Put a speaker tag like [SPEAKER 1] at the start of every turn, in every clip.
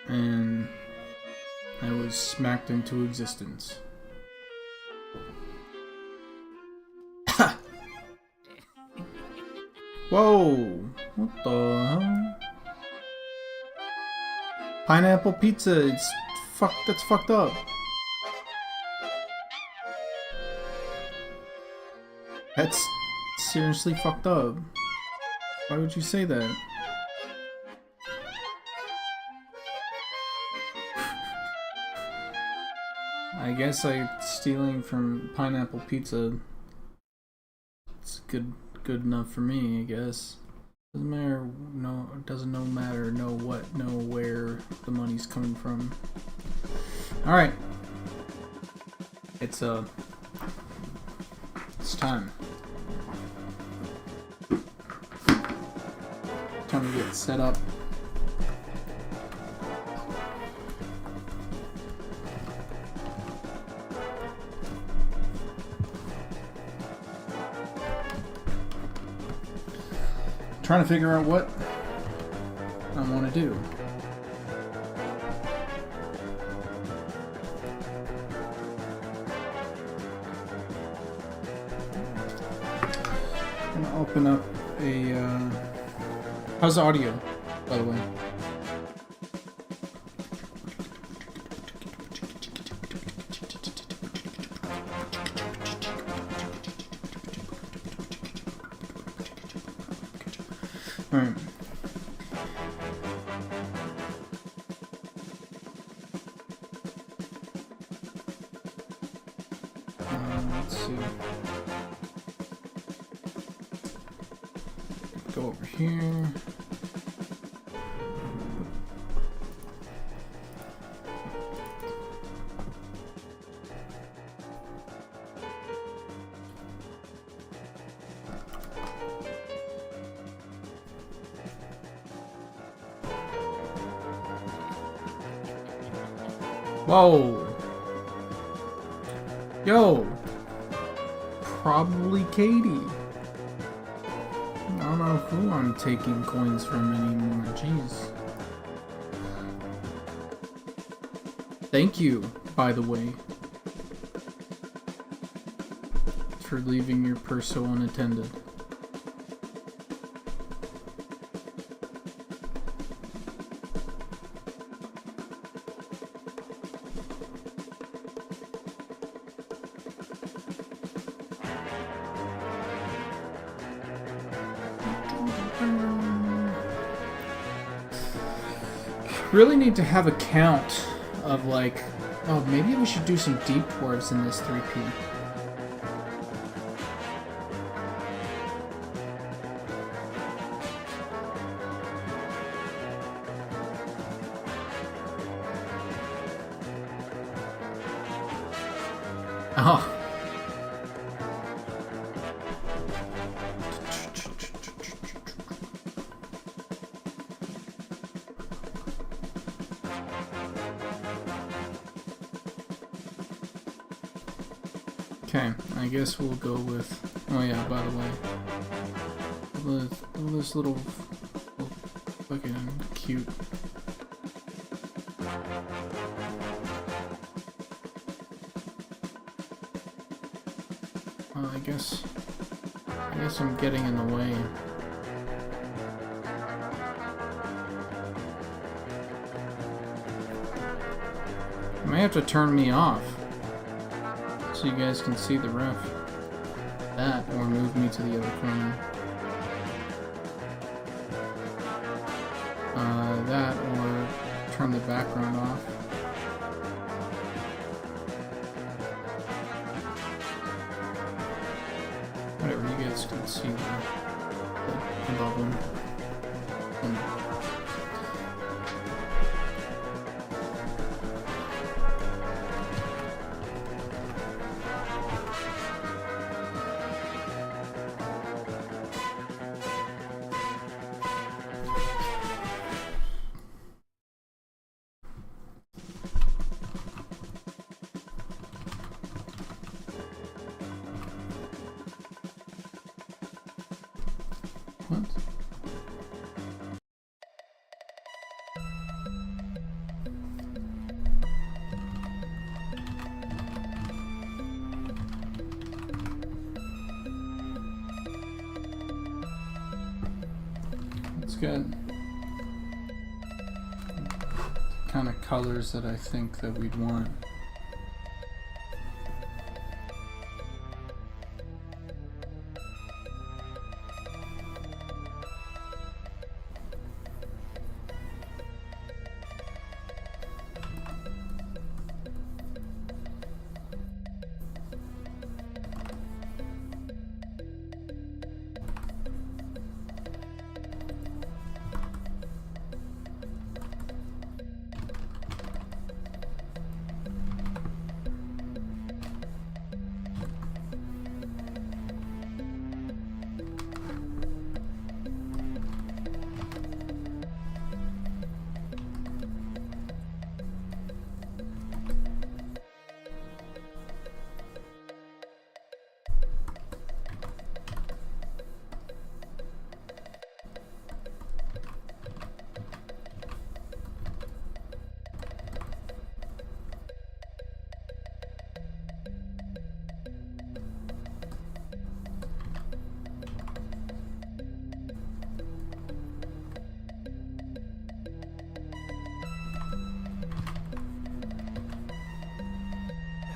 [SPEAKER 1] And I was smacked into existence. Whoa! What the hell? Pineapple pizza, it's that's fucked up. That's seriously fucked up. Why would you say that? I guess stealing from Pineapple Pizza. It's good enough for me, I guess. Doesn't matter. No, it doesn't matter. Know what? Know where the money's coming from. All right. It's time. Time to get set up. Trying to figure out what I want to do. I'm gonna open up a. How's the audio, by the way? Alright. Let's see. Go over here. Whoa. Yo. Probably Katie. I don't know who I'm taking coins from anymore. Jeez. Thank you, by the way, for leaving your purse so unattended. Really need to have a count of like, oh, maybe we should do some deep dwarves in this 3P. Oh. Okay, I guess we'll go with. Oh yeah, by the way, this little fucking cute. I guess I'm getting in the way. You may have to turn me off so you guys can see the ref. That, or move me to the other corner. That, or turn the background off. Whatever, you guys can see the bubble. What? Let's get the kind of colors that I think that we'd want.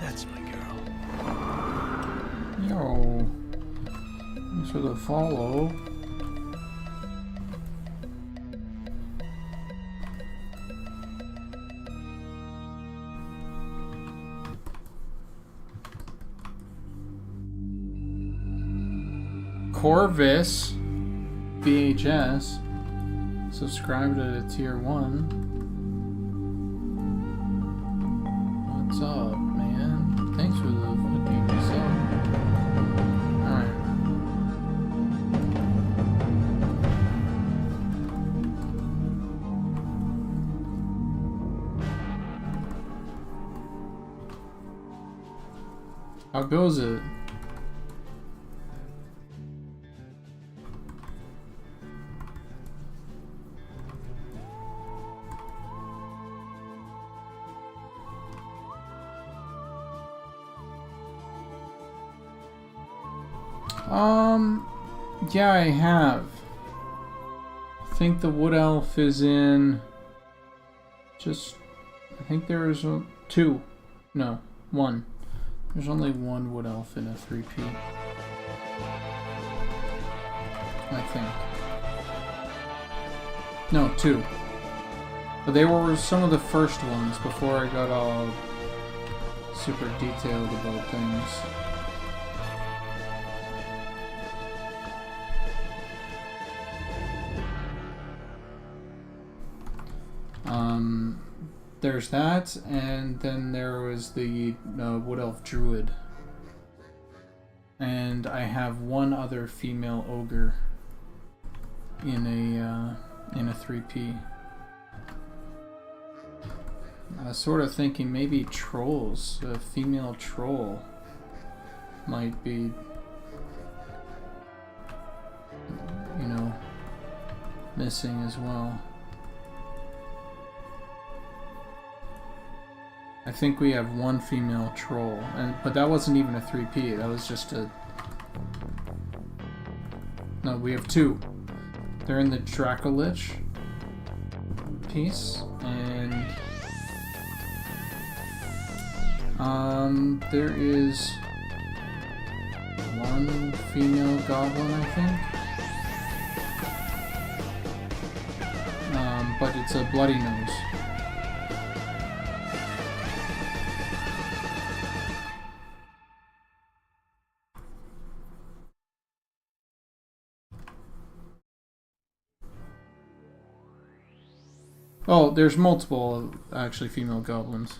[SPEAKER 2] That's my girl.
[SPEAKER 1] Yo. Thanks for the follow. Corvus VHS. Subscribe to tier 1. What's up, man? Thanks for the 50 sub. Alright. How goes it? Yeah, I have. I think the Wood Elf is in I think there's two. No, one. There's only one Wood Elf in a 3P. I think. No, two. But they were some of the first ones before I got all super detailed about things. There's that, and then there was the Wood Elf Druid. And I have one other female ogre in a 3P. I was sort of thinking maybe trolls, a female troll might be, you know, missing as well. I think we have one female troll, but that wasn't even a 3P, that was just a... No, we have two. They're in the Dracolich piece, and... there is one female goblin, I think. But it's a bloody nose. Oh, there's multiple, actually, female goblins.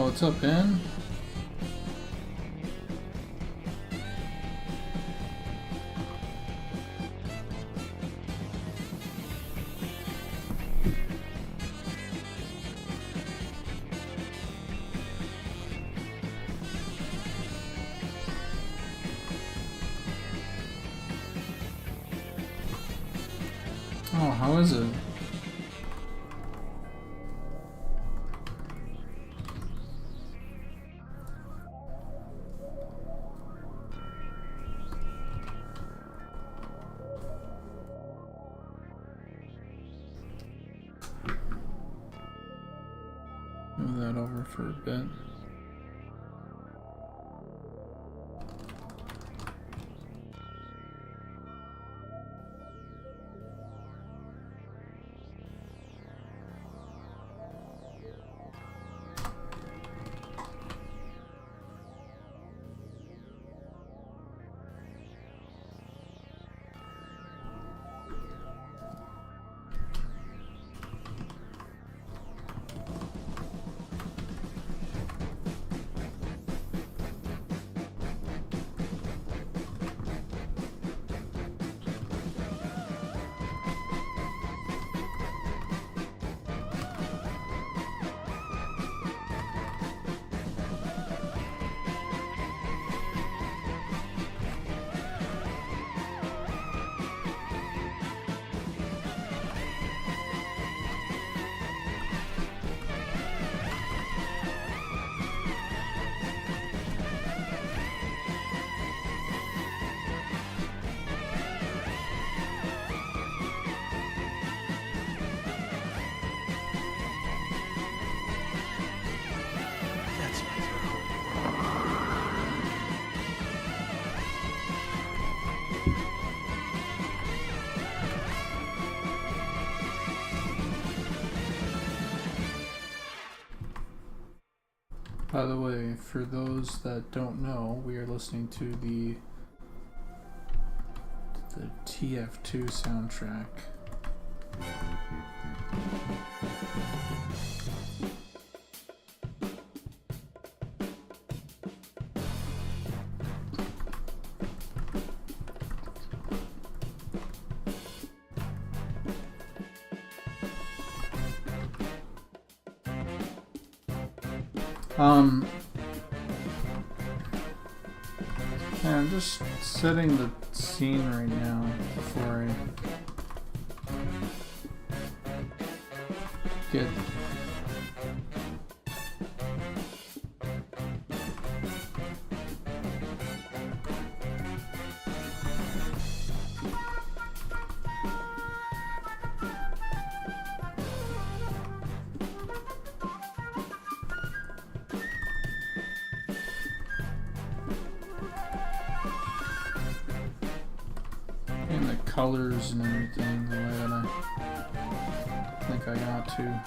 [SPEAKER 1] what's up, Ben? Oh, how is it? Move that over for a bit. By the way, for those that don't know, we are listening to the TF2 soundtrack. Yeah, I'm just setting the scene right now before I get the colors and everything the way that I think I got to.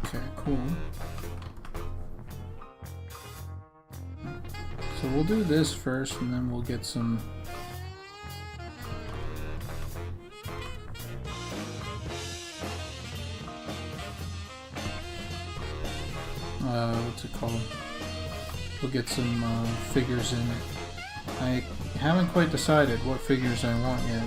[SPEAKER 1] Okay, cool. So we'll do this first and then we'll get some what's it called? We'll get some figures in. I haven't quite decided what figures I want yet.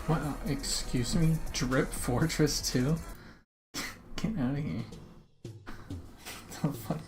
[SPEAKER 1] What? Excuse me? Drip Fortress 2? Get out of here. What the fuck?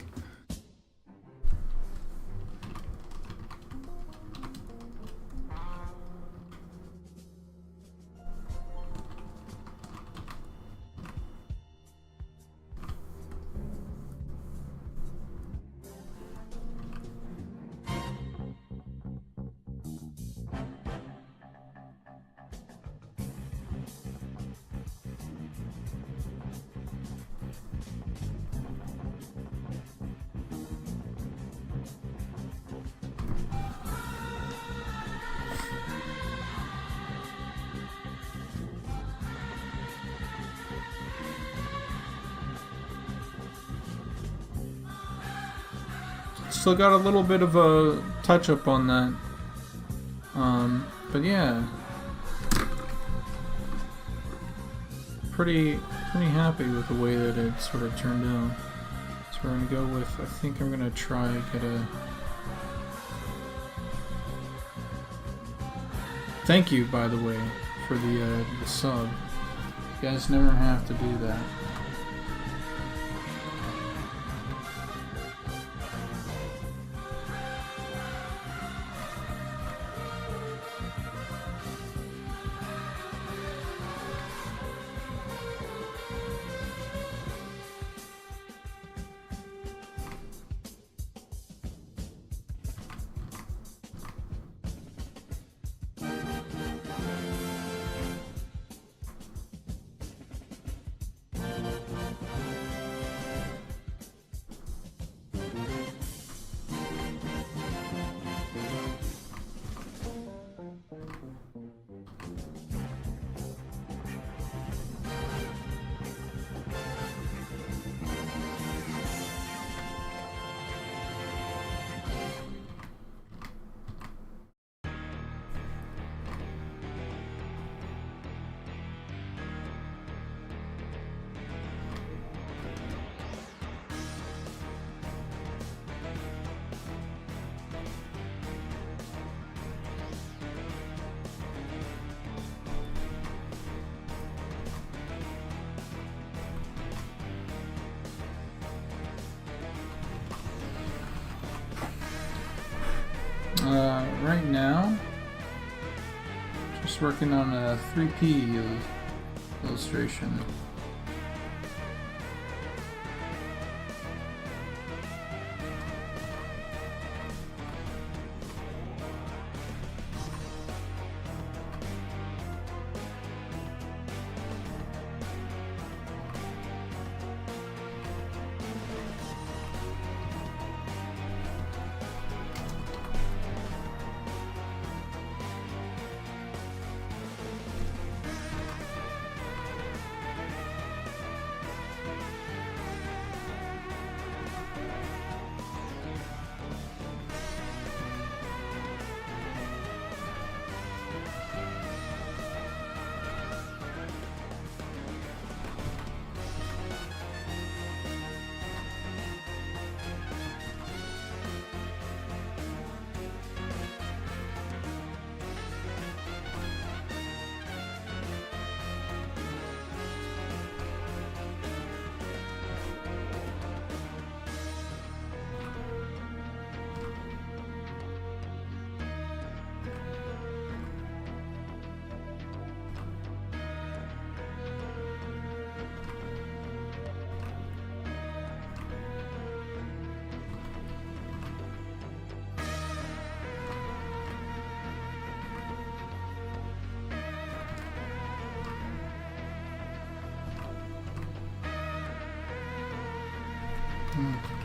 [SPEAKER 1] Still got a little bit of a touch up on that. But yeah. Pretty happy with the way that it sort of turned out. So we're gonna go with, I think I'm gonna try get a... Thank you, by the way, for the sub. You guys never have to do that. Right now, just working on a 3P illustration. Hmm.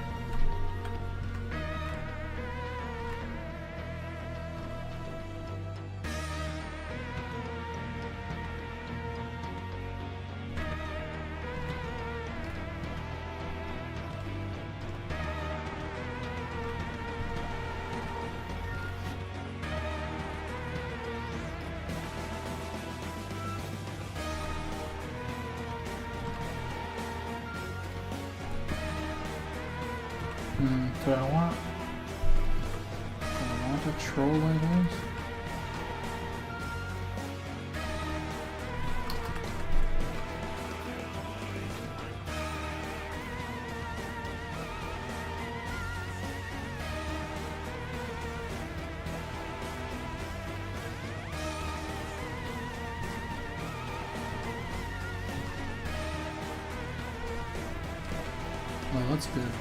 [SPEAKER 1] Do I want a troll like this? Well, that's good.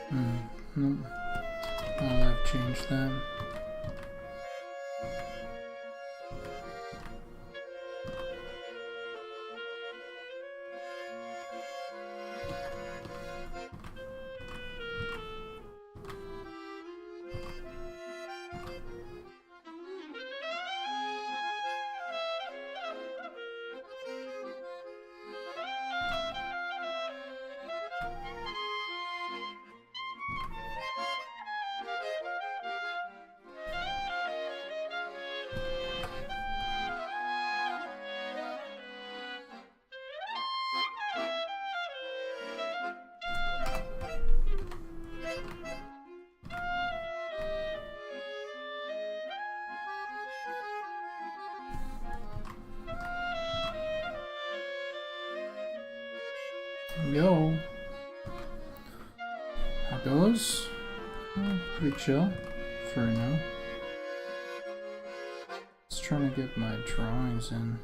[SPEAKER 1] Nope. I've changed that. Yo, how goes? Pretty chill for now. Just trying to get my drawings in.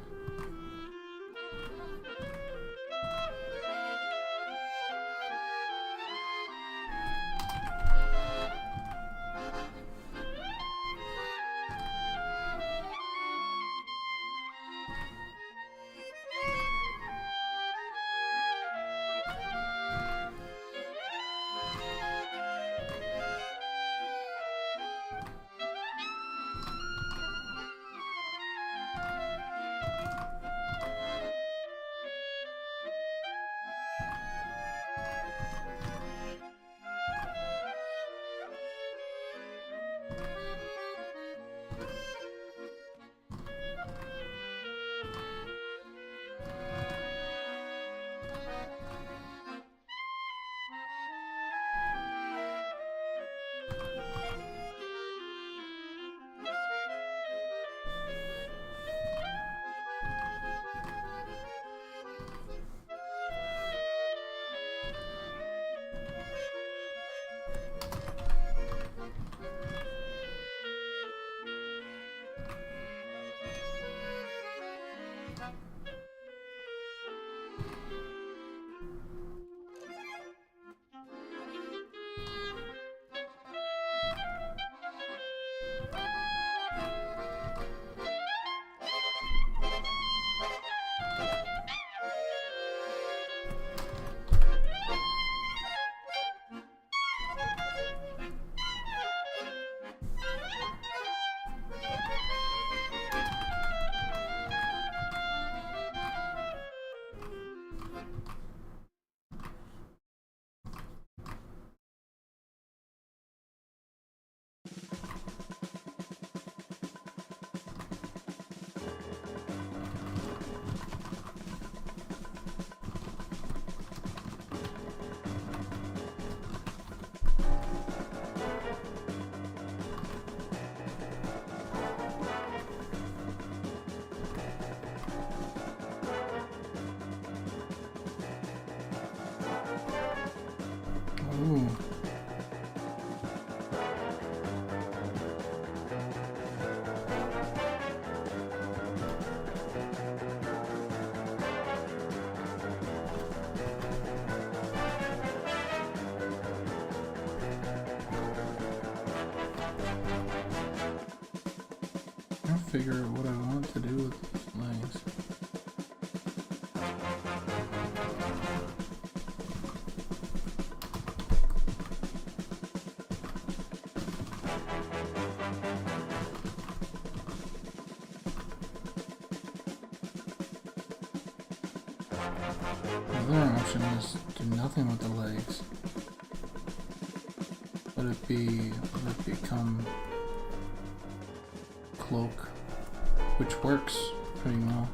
[SPEAKER 1] Ooh. I'll figure out what I want to do with these legs. The other option is do nothing with the legs. Let it become cloak, which works pretty well.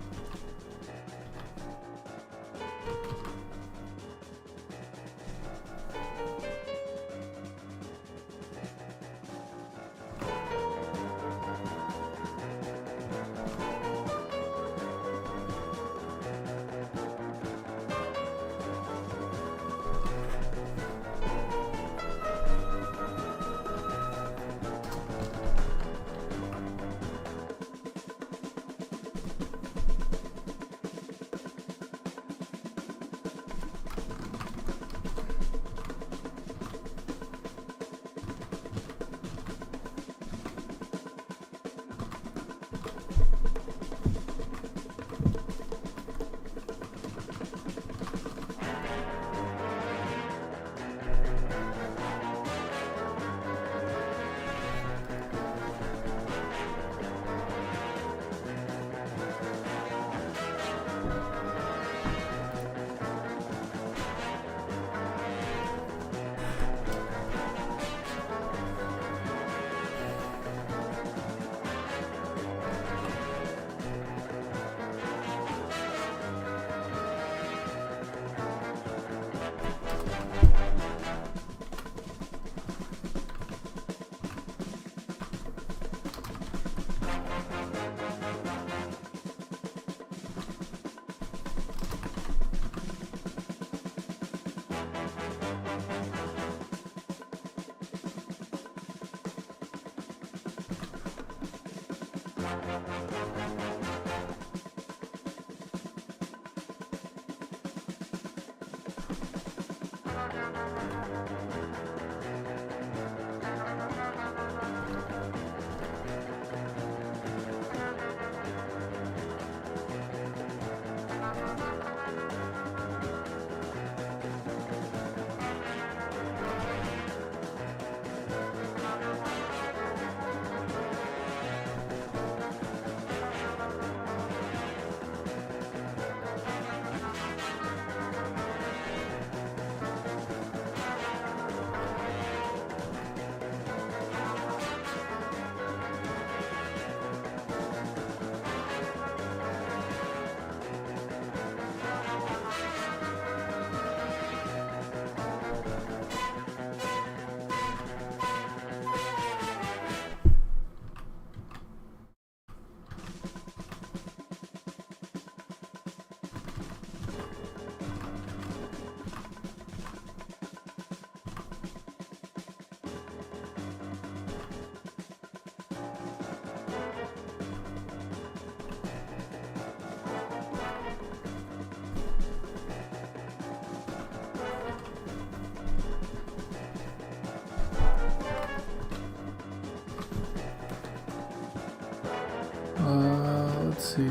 [SPEAKER 1] Let's see.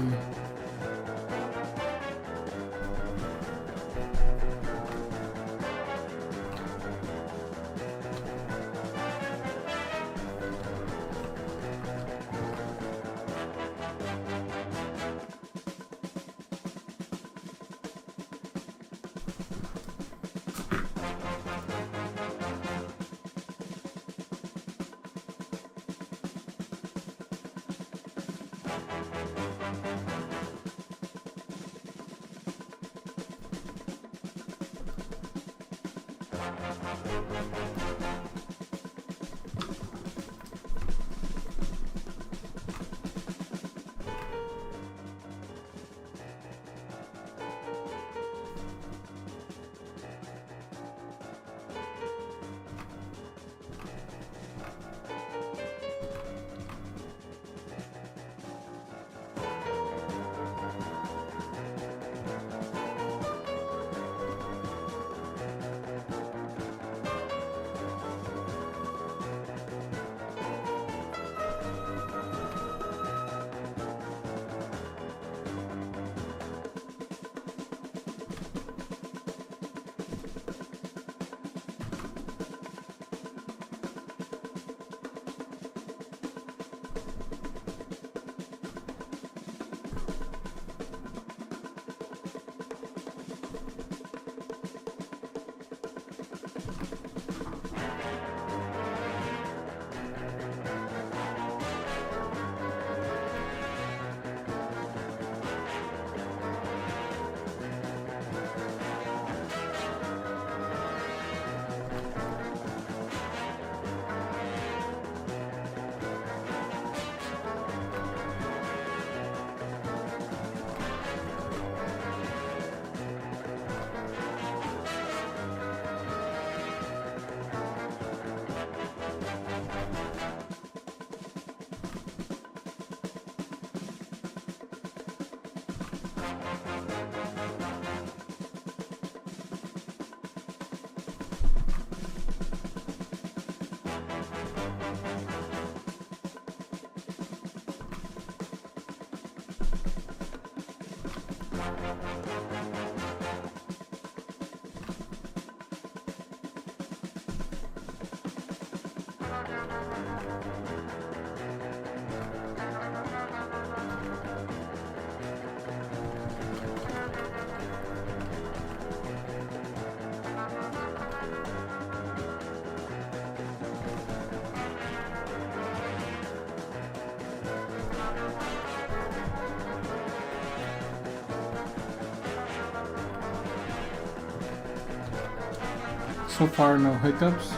[SPEAKER 1] So far, no hiccups.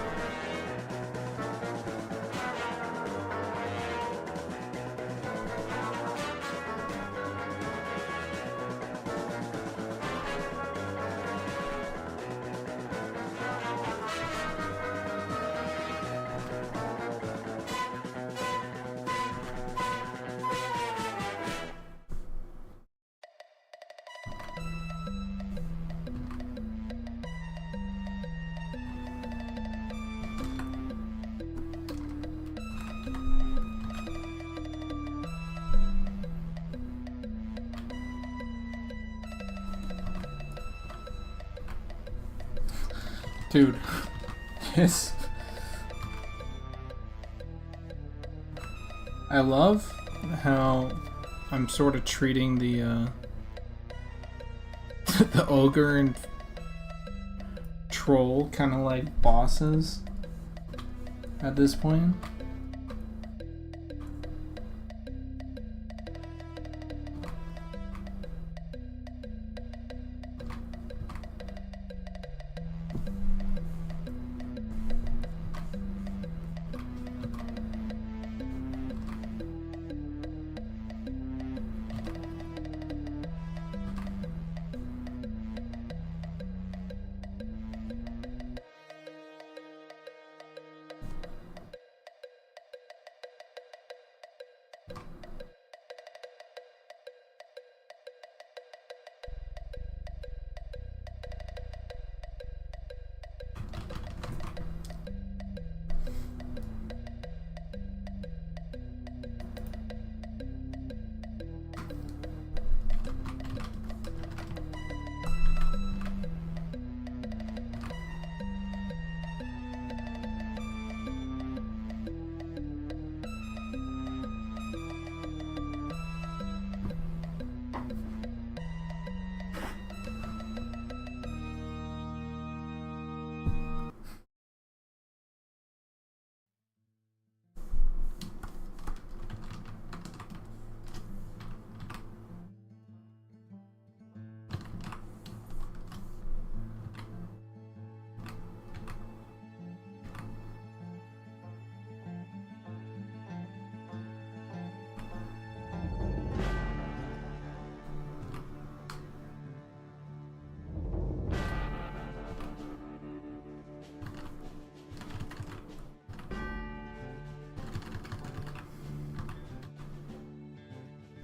[SPEAKER 1] Dude, yes. I love how I'm sort of treating the the ogre and troll kind of like bosses at this point.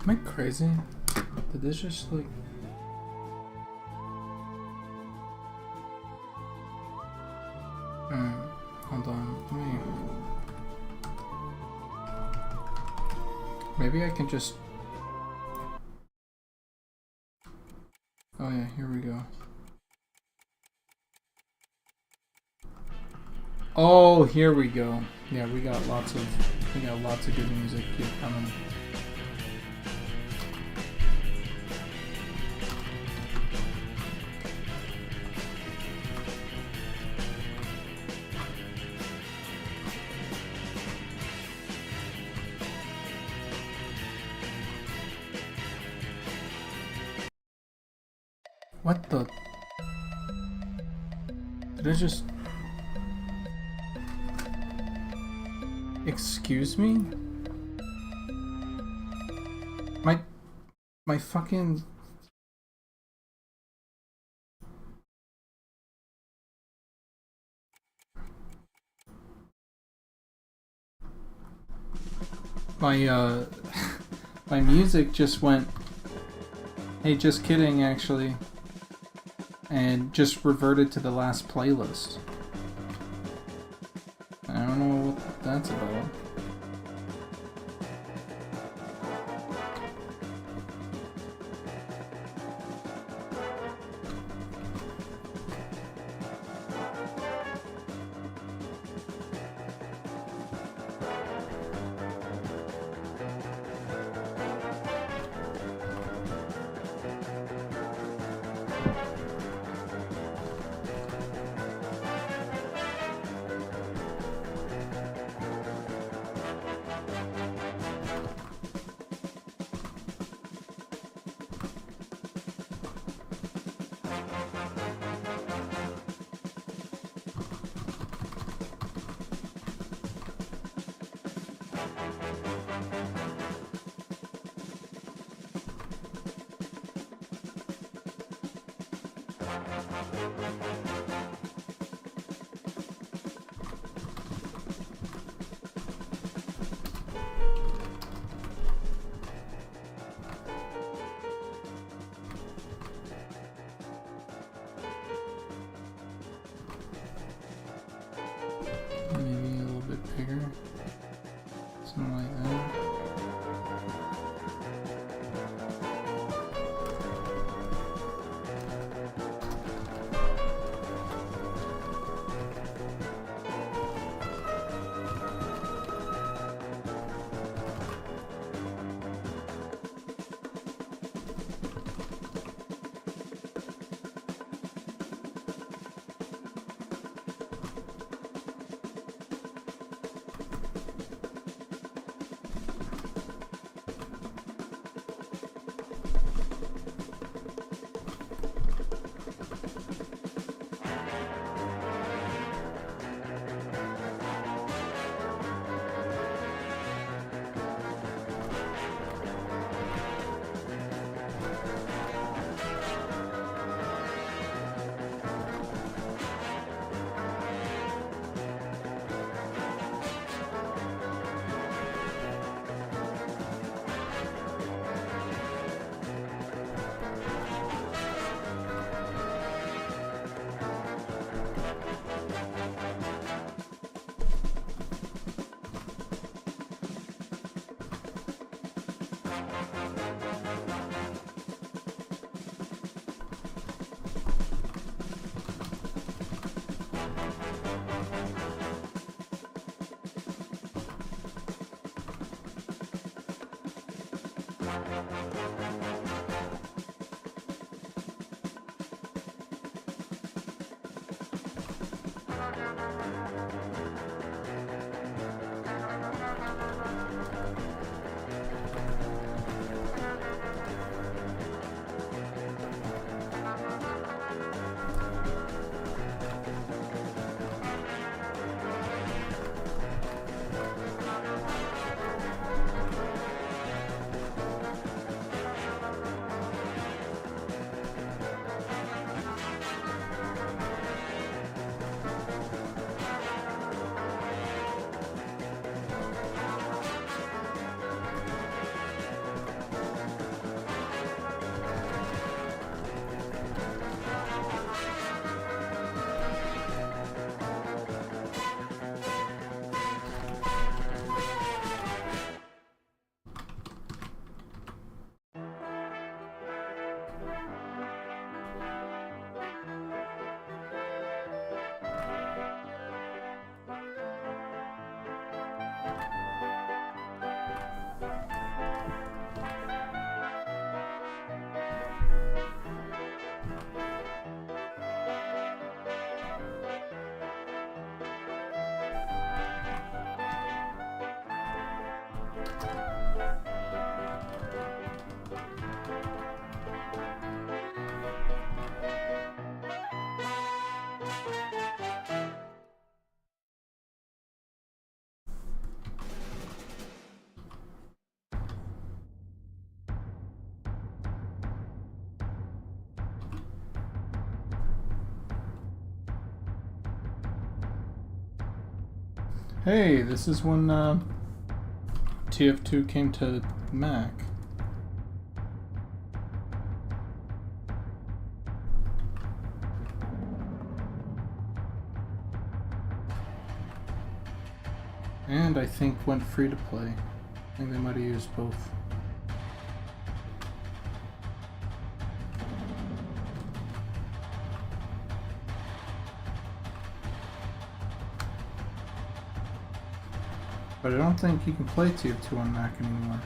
[SPEAKER 1] Am I crazy? Did this just like... hold on. Maybe I can just... Oh yeah, here we go. Oh, here we go. Yeah, we got lots of good music here coming. What the? Did I just... Excuse me? My fucking... My my music just went, hey, just kidding, actually. And just reverted to the last playlist. I don't know what that's about. Maybe a little bit bigger. Something like that. Hey, this is when TF2 came to Mac. And I think went free to play. I think they might have used both. But I don't think you can play TF2 on Mac anymore.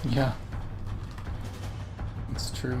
[SPEAKER 1] Yeah, it's true.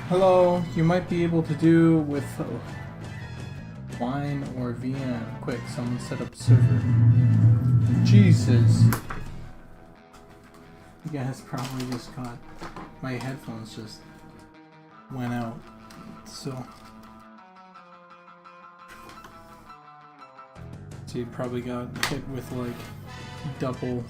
[SPEAKER 1] Hello, you might be able to do with wine or VM. Quick, someone set up server. Jesus. You guys probably just got my headphones just went out. So you probably got hit with like double.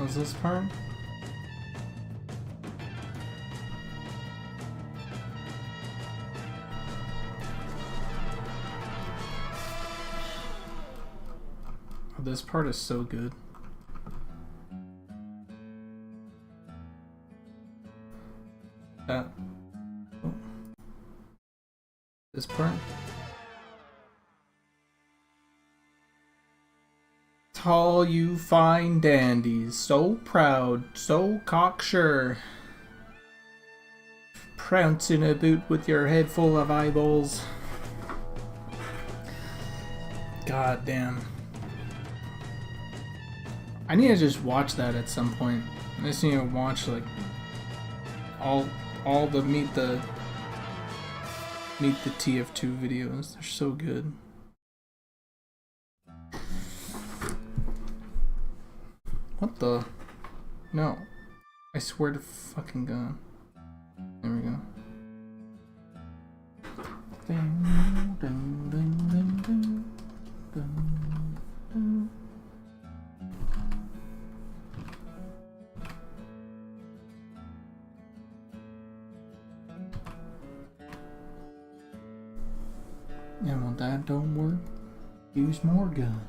[SPEAKER 1] Was this part? Oh, this part is so good. Oh. This part? All you fine dandies, so proud, so cocksure, prancing about with your head full of eyeballs. God damn. I need to just watch that at some point. I just need to watch like all the meet the TF2 videos. They're so good. What the? No. I swear to fucking God. There we go. Ding, ding, ding, ding, ding, ding, ding. And when that don't work, use more gun.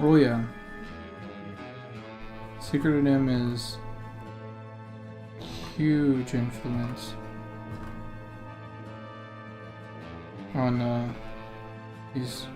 [SPEAKER 1] Oh yeah. Secret of NIMH is huge influence on these.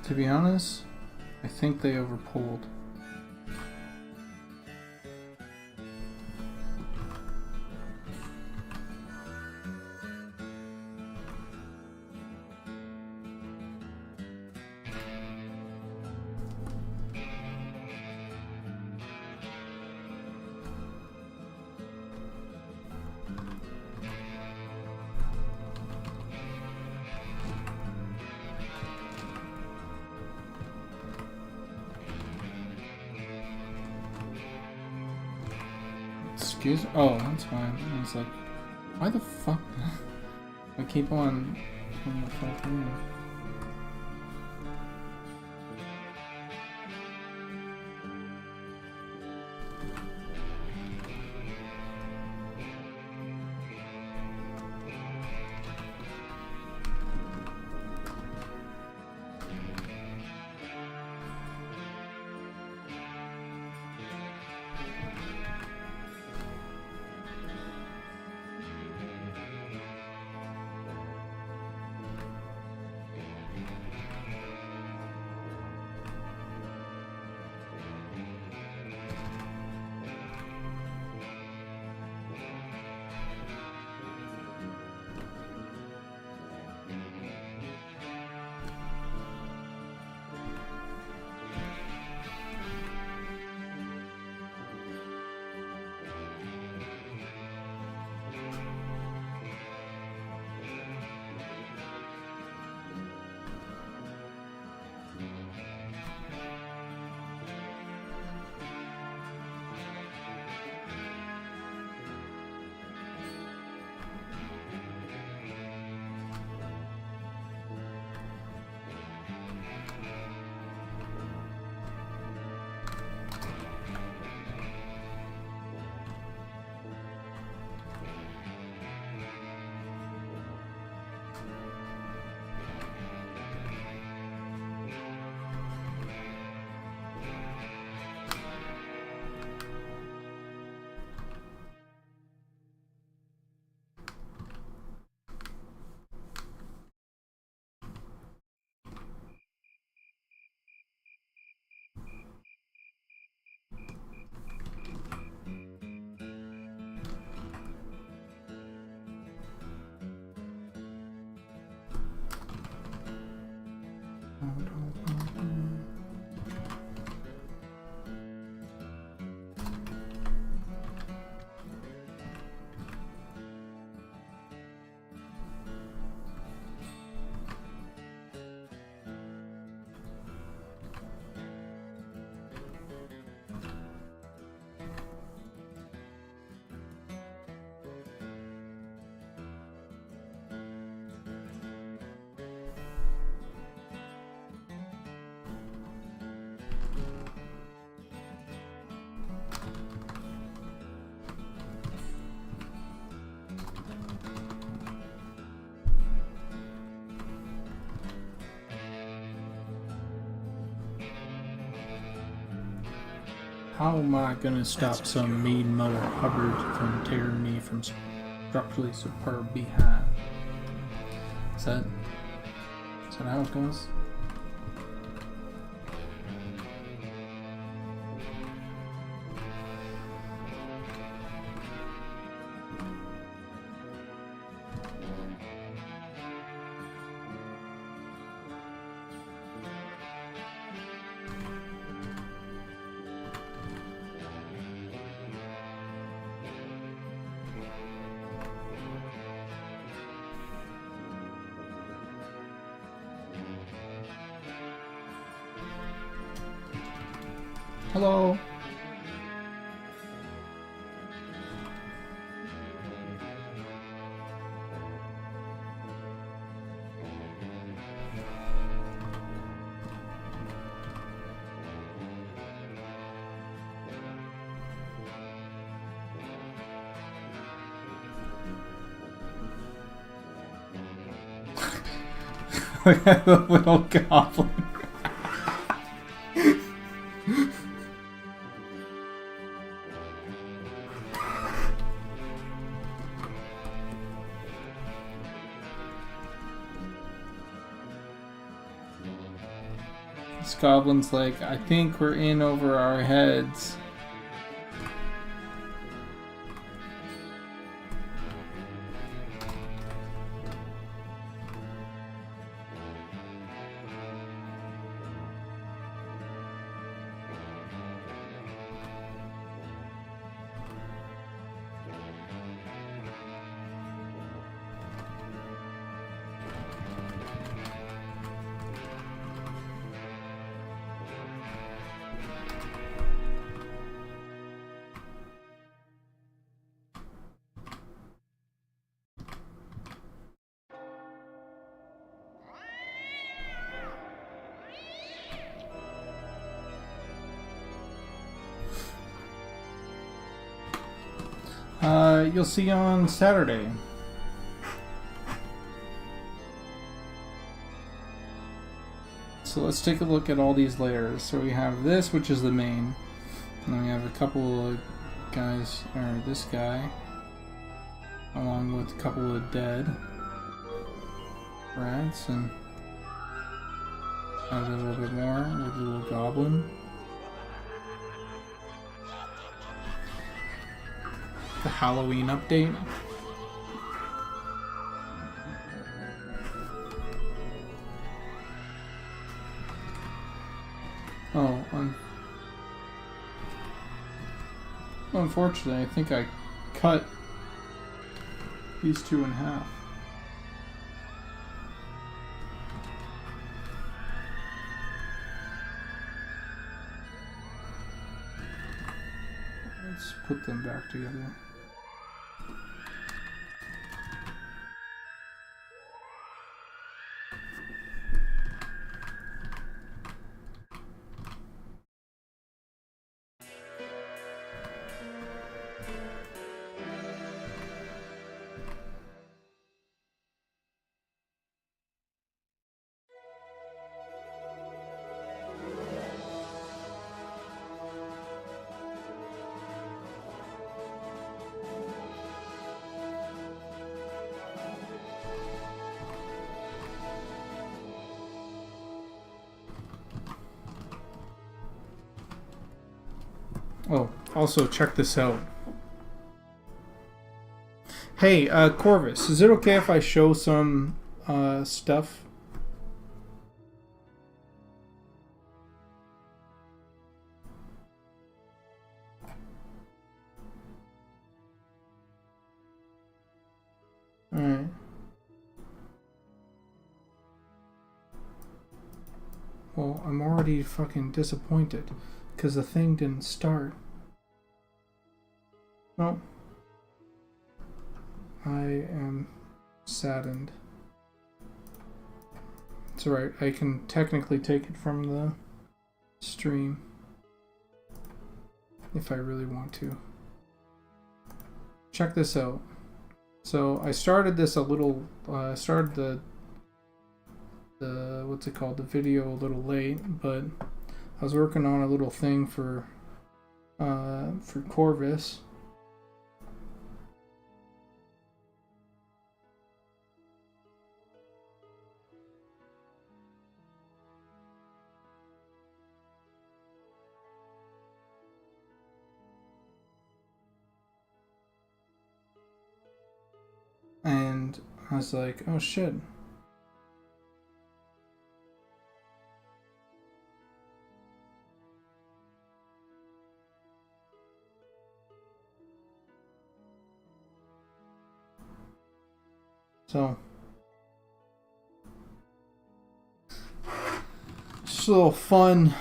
[SPEAKER 1] To be honest, I think they overpulled. Excuse me? Oh, that's fine. I was like, why the fuck? I keep on the fuck in. How am I gonna stop some mean Mother Hubbard from tearing me from structurally superb beehive? Is that how it goes? Hello. Look at the little goblin. This goblin's like, I think we're in over our heads. You'll see on Saturday. So let's take a look at all these layers. So we have this, which is the main. And then we have a couple of guys, or this guy, along with a couple of dead rats, and add a little bit more with a little goblin. The Halloween update. Oh, unfortunately, I think I cut these two in half. Let's put them back together. Oh, also check this out. Hey, Corvus, is it okay if I show some stuff? Alright. Well, I'm already fucking disappointed because the thing didn't start. Well, I am saddened. It's alright, I can technically take it from the stream if I really want to. Check this out. So I started this a little, started the what's it called, the video a little late, but I was working on a little thing for Corvus. And I was like, oh shit. So, just a little fun,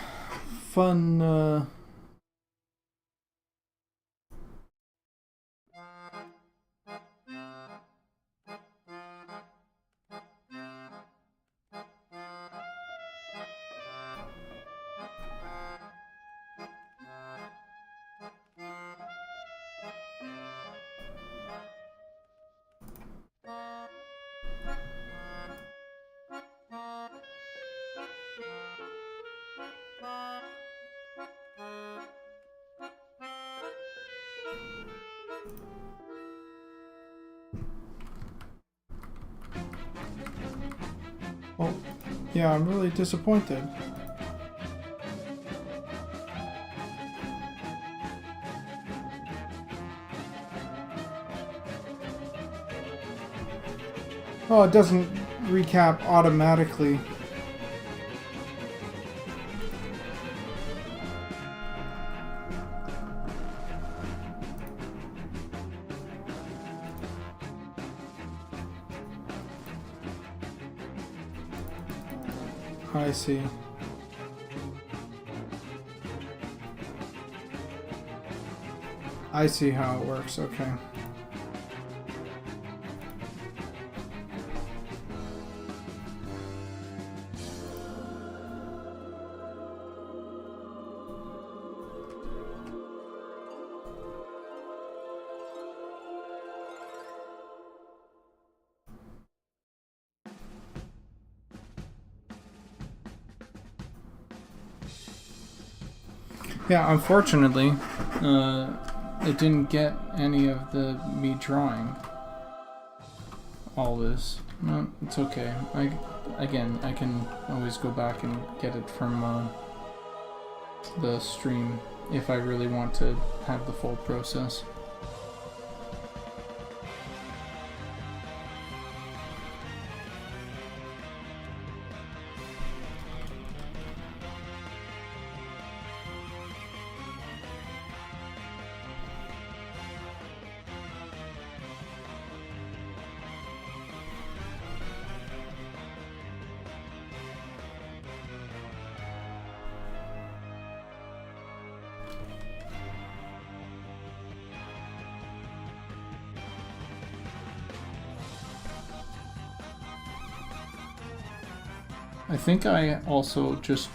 [SPEAKER 1] oh, yeah, I'm really disappointed. Oh, it doesn't recap automatically. I see. I see how it works, okay. Yeah, unfortunately, it didn't get any of the me drawing all this. No, it's okay. I can always go back and get it from the stream if I really want to have the full process. I think I also just,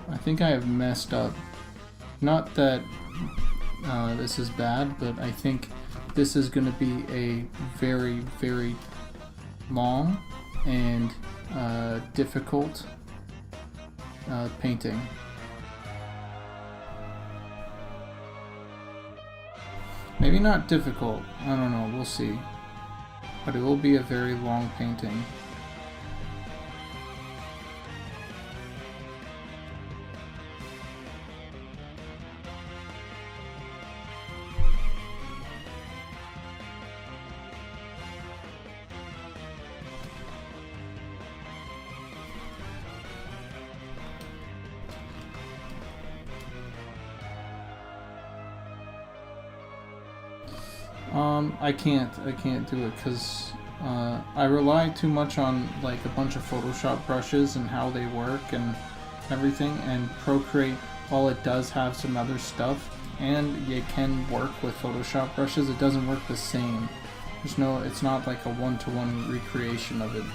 [SPEAKER 1] I think I have messed up. Not that this is bad, but I think this is going to be a very, very long and difficult painting. Maybe not difficult, I don't know, we'll see. But it will be a very long painting. I can't do it because I rely too much on like a bunch of Photoshop brushes and how they work and everything, and Procreate, while it does have some other stuff and it can work with Photoshop brushes, it doesn't work the same. It's not like a one-to-one recreation of it,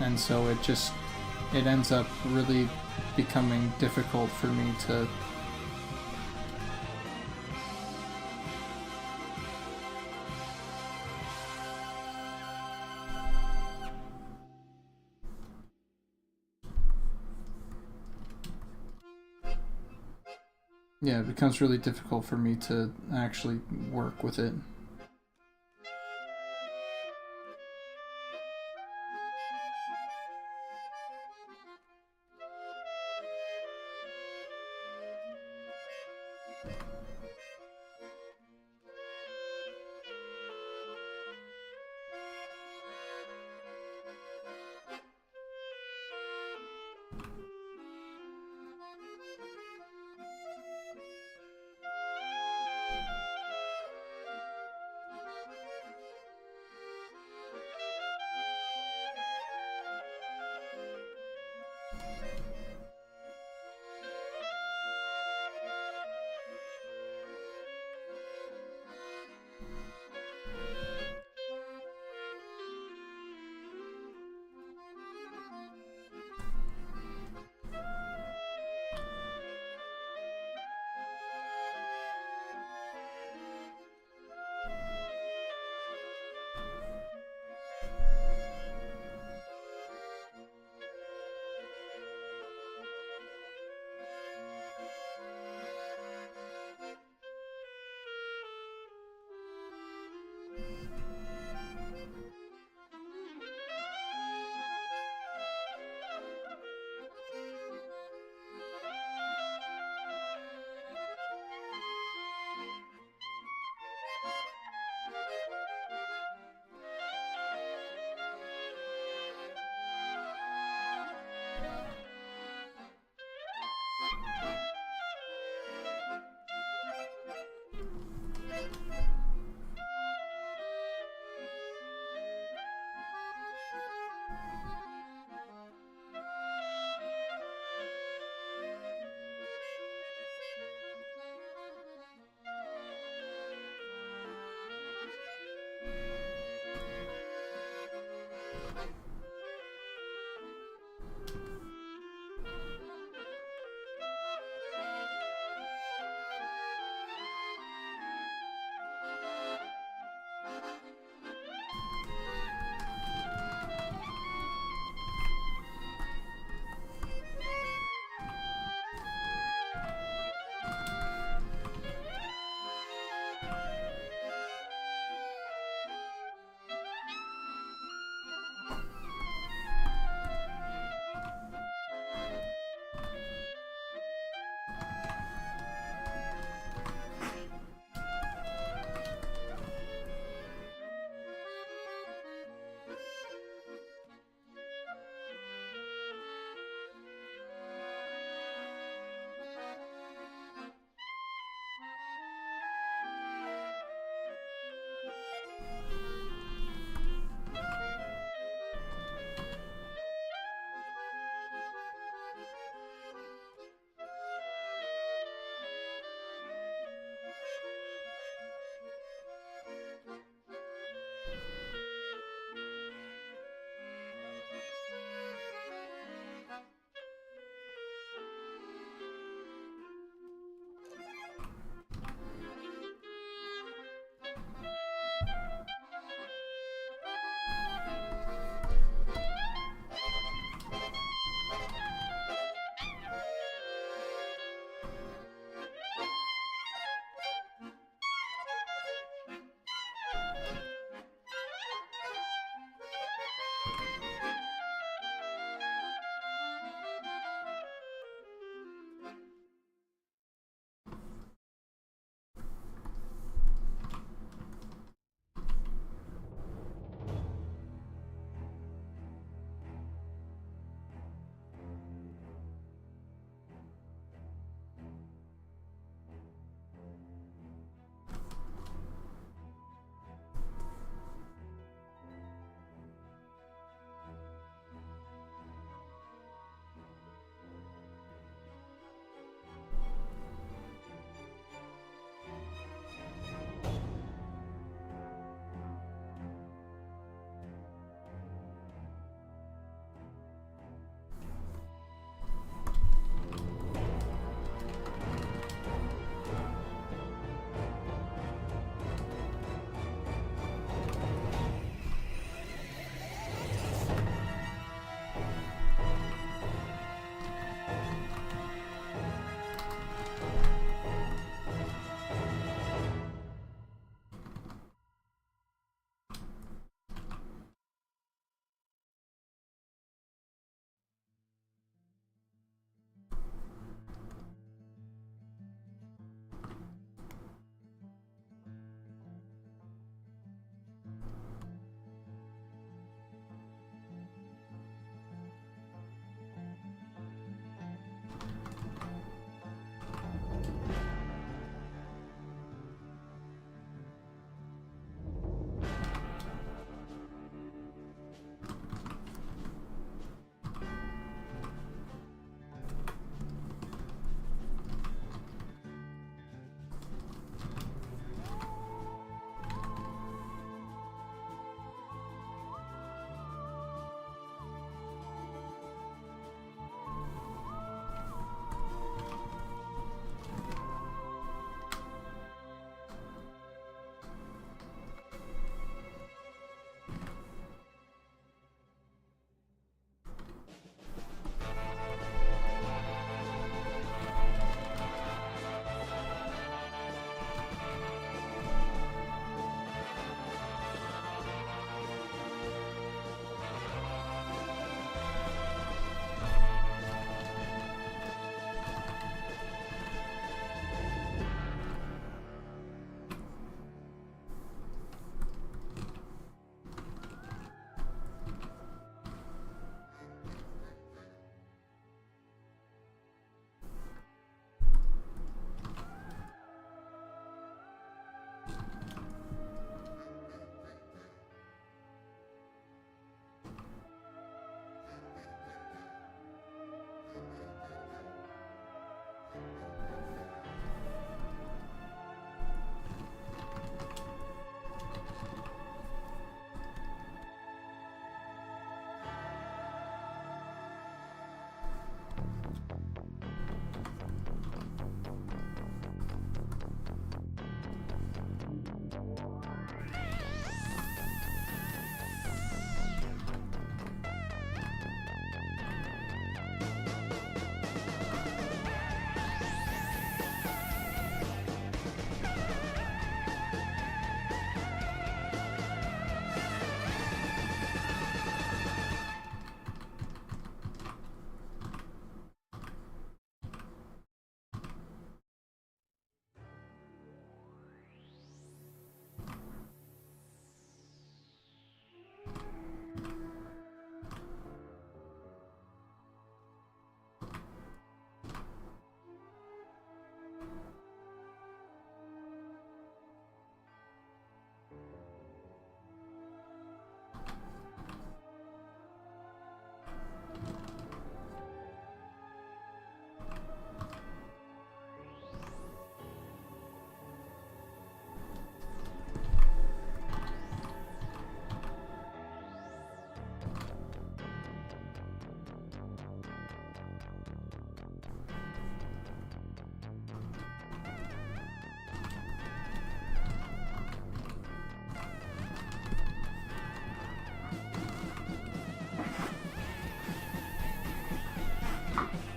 [SPEAKER 1] and so it ends up really becoming difficult for me to. Yeah, it becomes really difficult for me to actually work with it.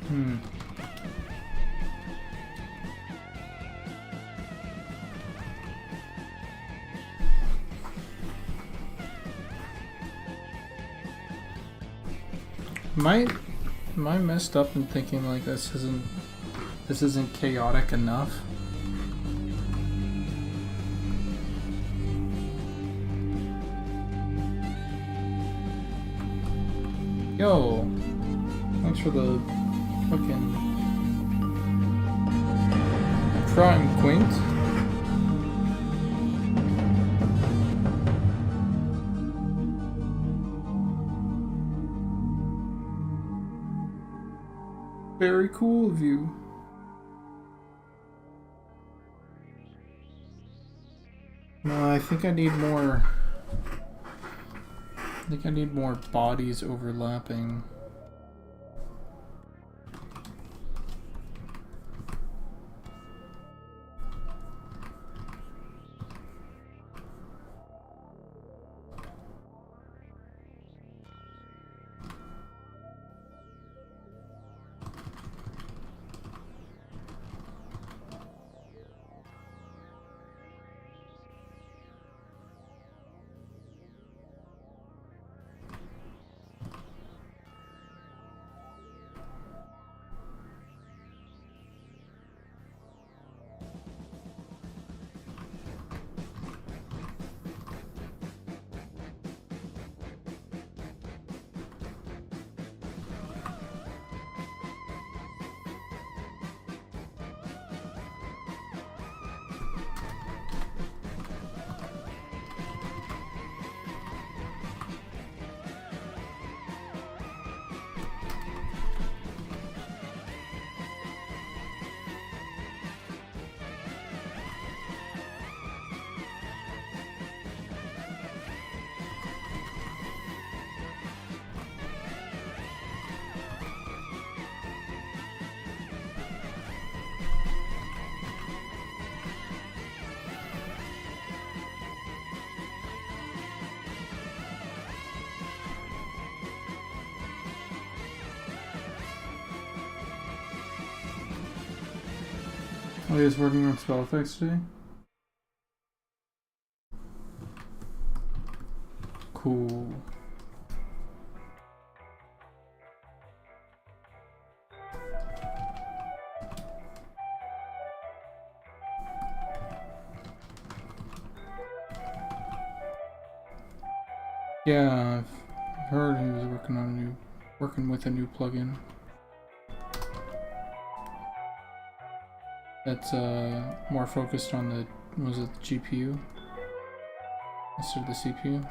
[SPEAKER 1] Hmm. Am I messed up in thinking like this isn't chaotic enough? Yo, thanks for the fucking Prime Quint. Very cool of you. No, I think I need more. I think I need more bodies overlapping. Oh, he's working on spell effects today? Cool. Yeah, I've heard he was working with a new plugin. That's more focused on the GPU instead of the CPU.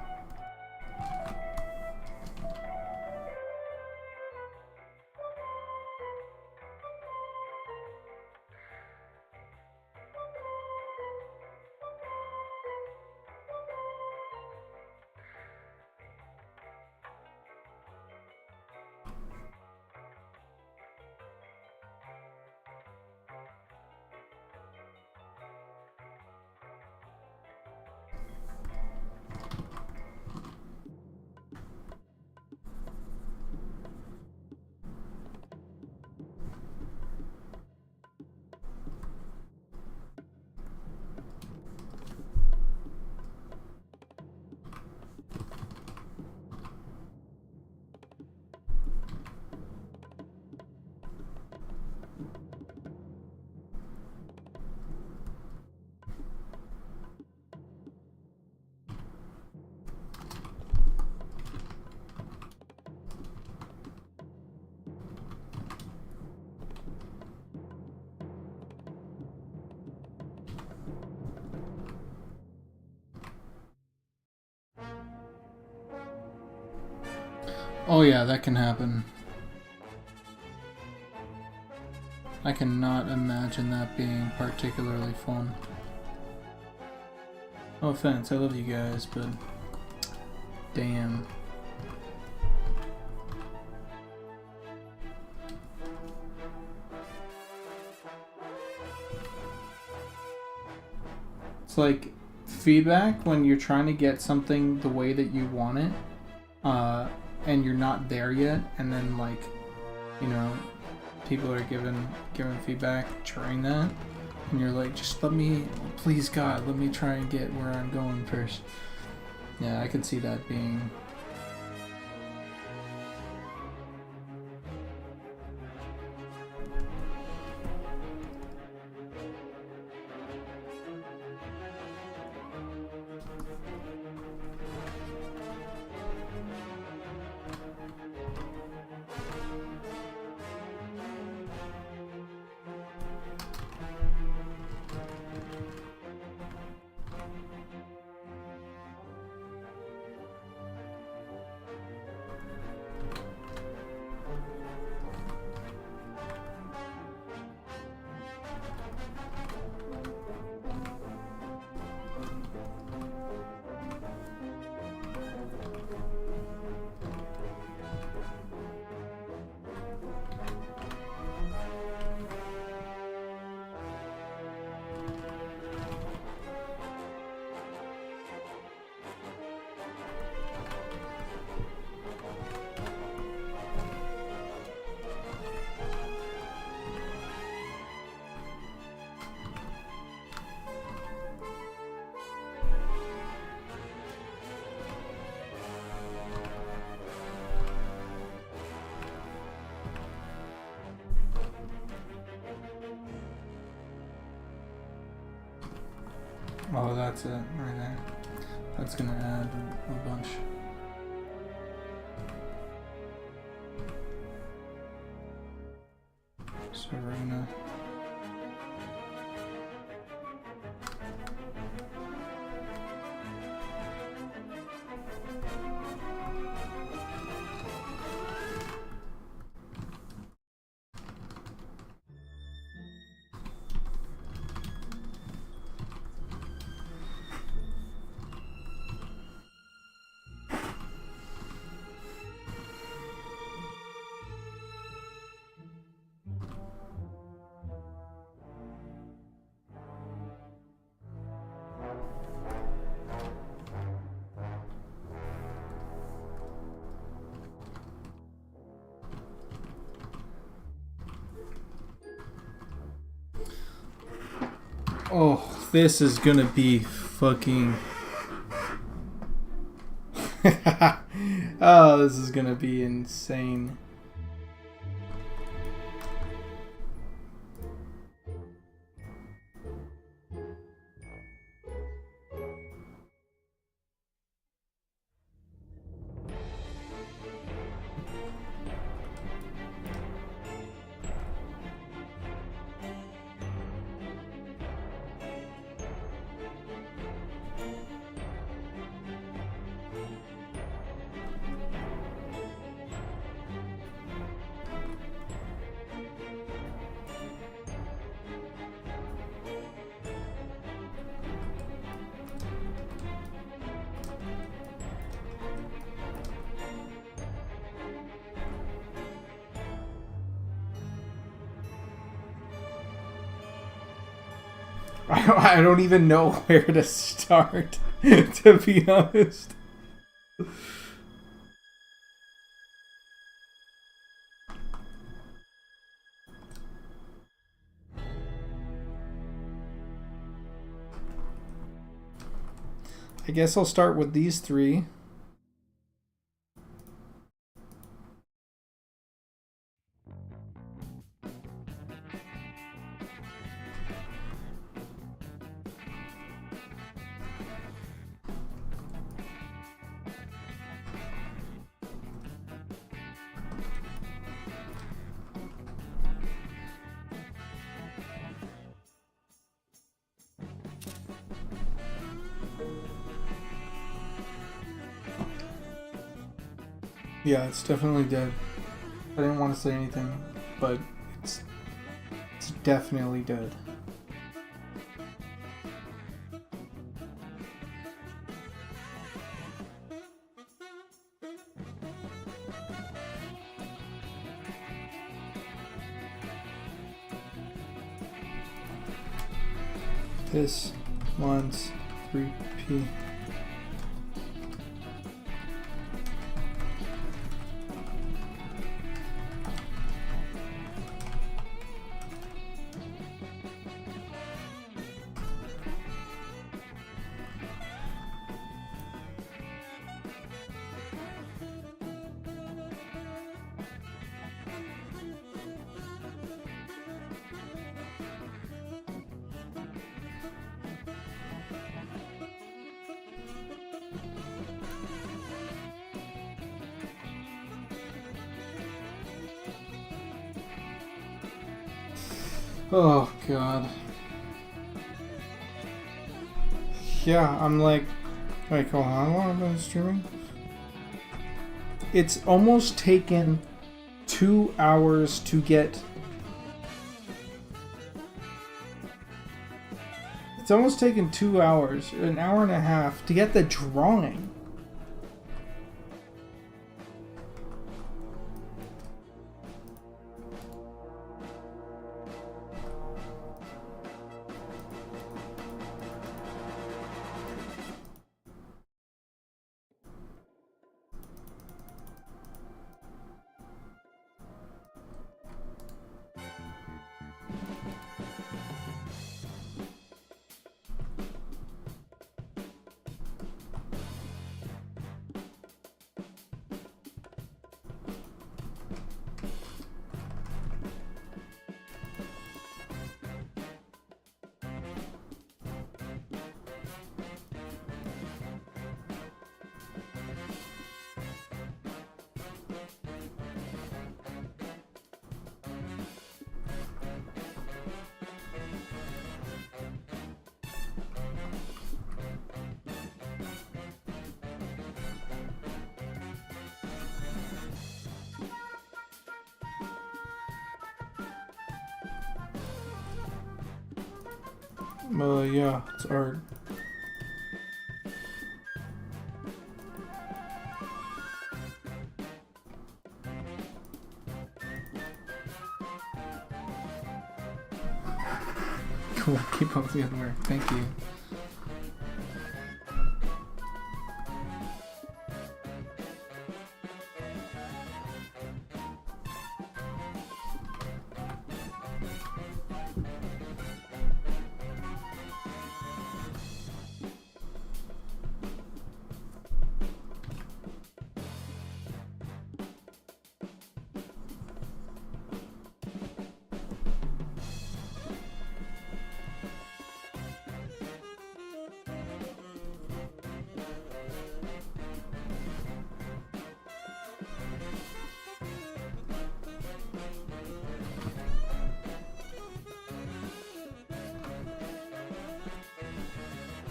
[SPEAKER 1] Oh yeah, that can happen. I cannot imagine that being particularly fun. No offense, I love you guys, but damn. It's like feedback when you're trying to get something the way that you want it, and you're not there yet, and then like, you know, people are giving feedback during that, and you're like, just let me, please God, let me try and get where I'm going first. Yeah, I could see that being. Oh, that's it right there. That's gonna add a bunch. So we're gonna. Oh, this is gonna be fucking. Oh, this is gonna be insane. I don't even know where to start, to be honest. I guess I'll start with these three. Yeah, it's definitely dead. I didn't want to say anything, but it's definitely dead. This one's 3p. Oh god. Yeah, I'm like, wait, hold on, how long have I been streaming? It's almost taken 2 hours to get. It's almost taken 2 hours, an hour and a half, to get the drawing. Yeah, it's art. Cool, keep up the good work. Thank you.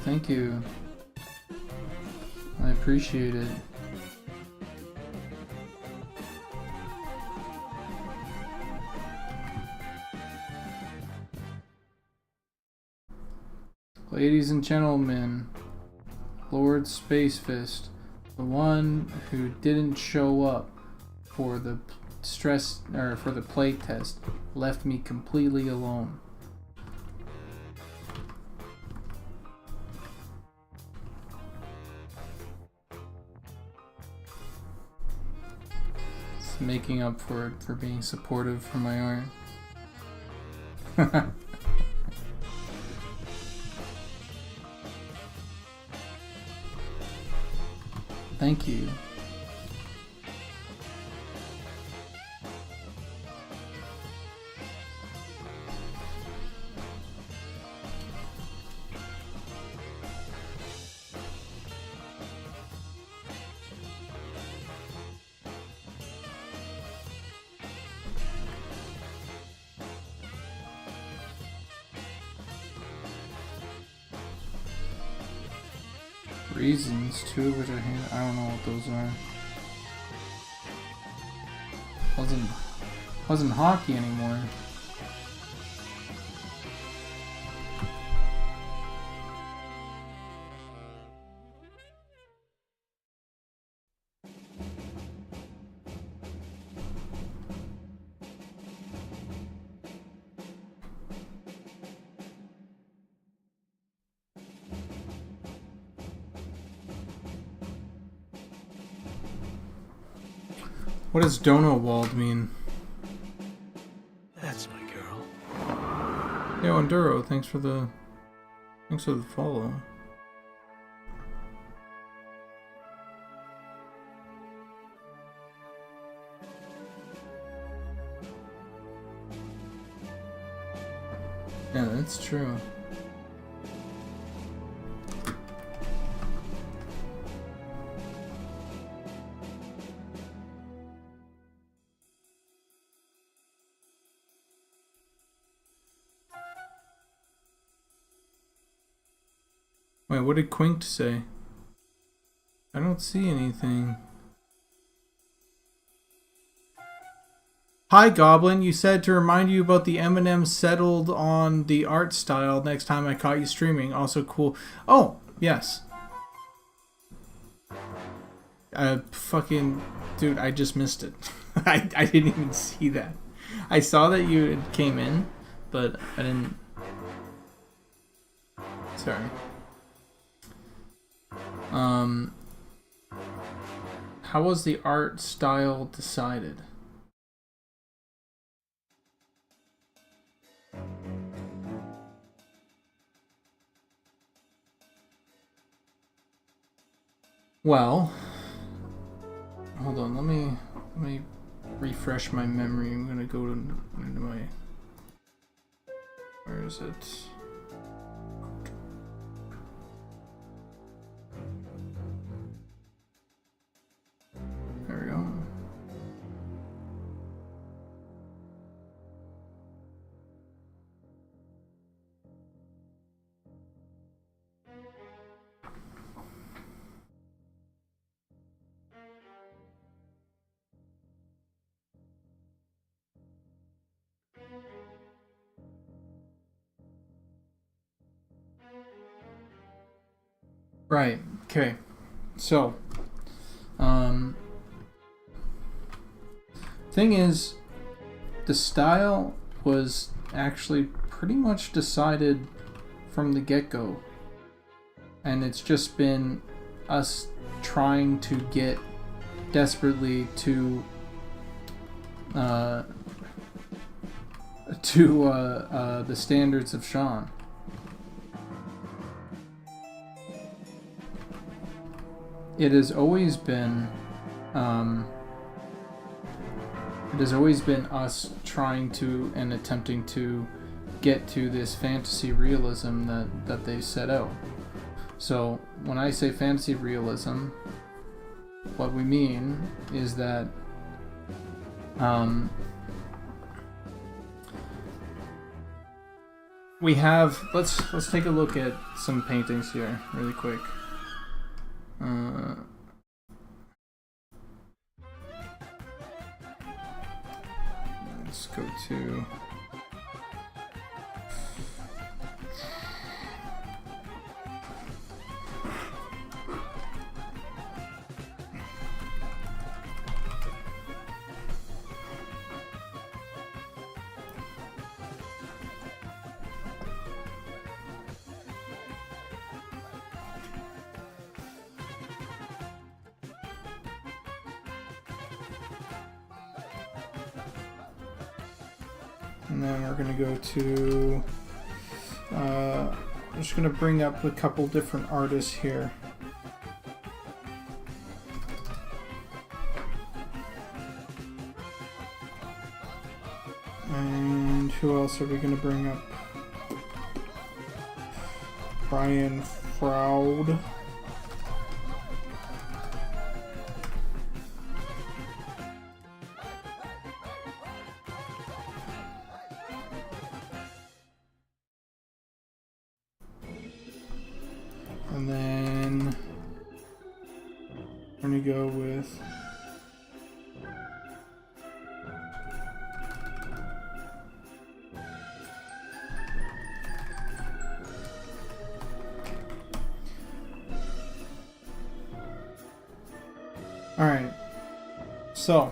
[SPEAKER 1] Thank you. I appreciate it. Ladies and gentlemen, Lord Space Fist, the one who didn't show up for the for the play test, left me completely alone. It's making up for it, for being supportive for my art. Thank you. Reasons, 2 of which are hand. I don't know what those are. Wasn't hockey anymore. What does Donowald mean?
[SPEAKER 2] That's my girl.
[SPEAKER 1] Yo, Enduro, thanks for the follow. Yeah, that's true. Wait, what did Quinked say? I don't see anything. Hi Goblin, you said to remind you about the Eminem settled on the art style next time I caught you streaming. Also cool. Oh, yes. Fucking... Dude, I just missed it. I didn't even see that. I saw that you came in, but I didn't... Sorry. How was the art style decided? Well, hold on. Let me refresh my memory. I'm gonna go into my. Where is it? There we go. Right. Okay. So, thing is, the style was actually pretty much decided from the get-go, and it's just been us trying to get desperately to the standards of Sean. It has always been us trying to and attempting to get to this fantasy realism that they set out. So when I say fantasy realism, what we mean is that we have let's take a look at some paintings here really quick. Let's go to and then we're going to go to I'm just going to bring up a couple different artists here. And who else are we going to bring up? Brian Froud. And then we're going to go with Alright, so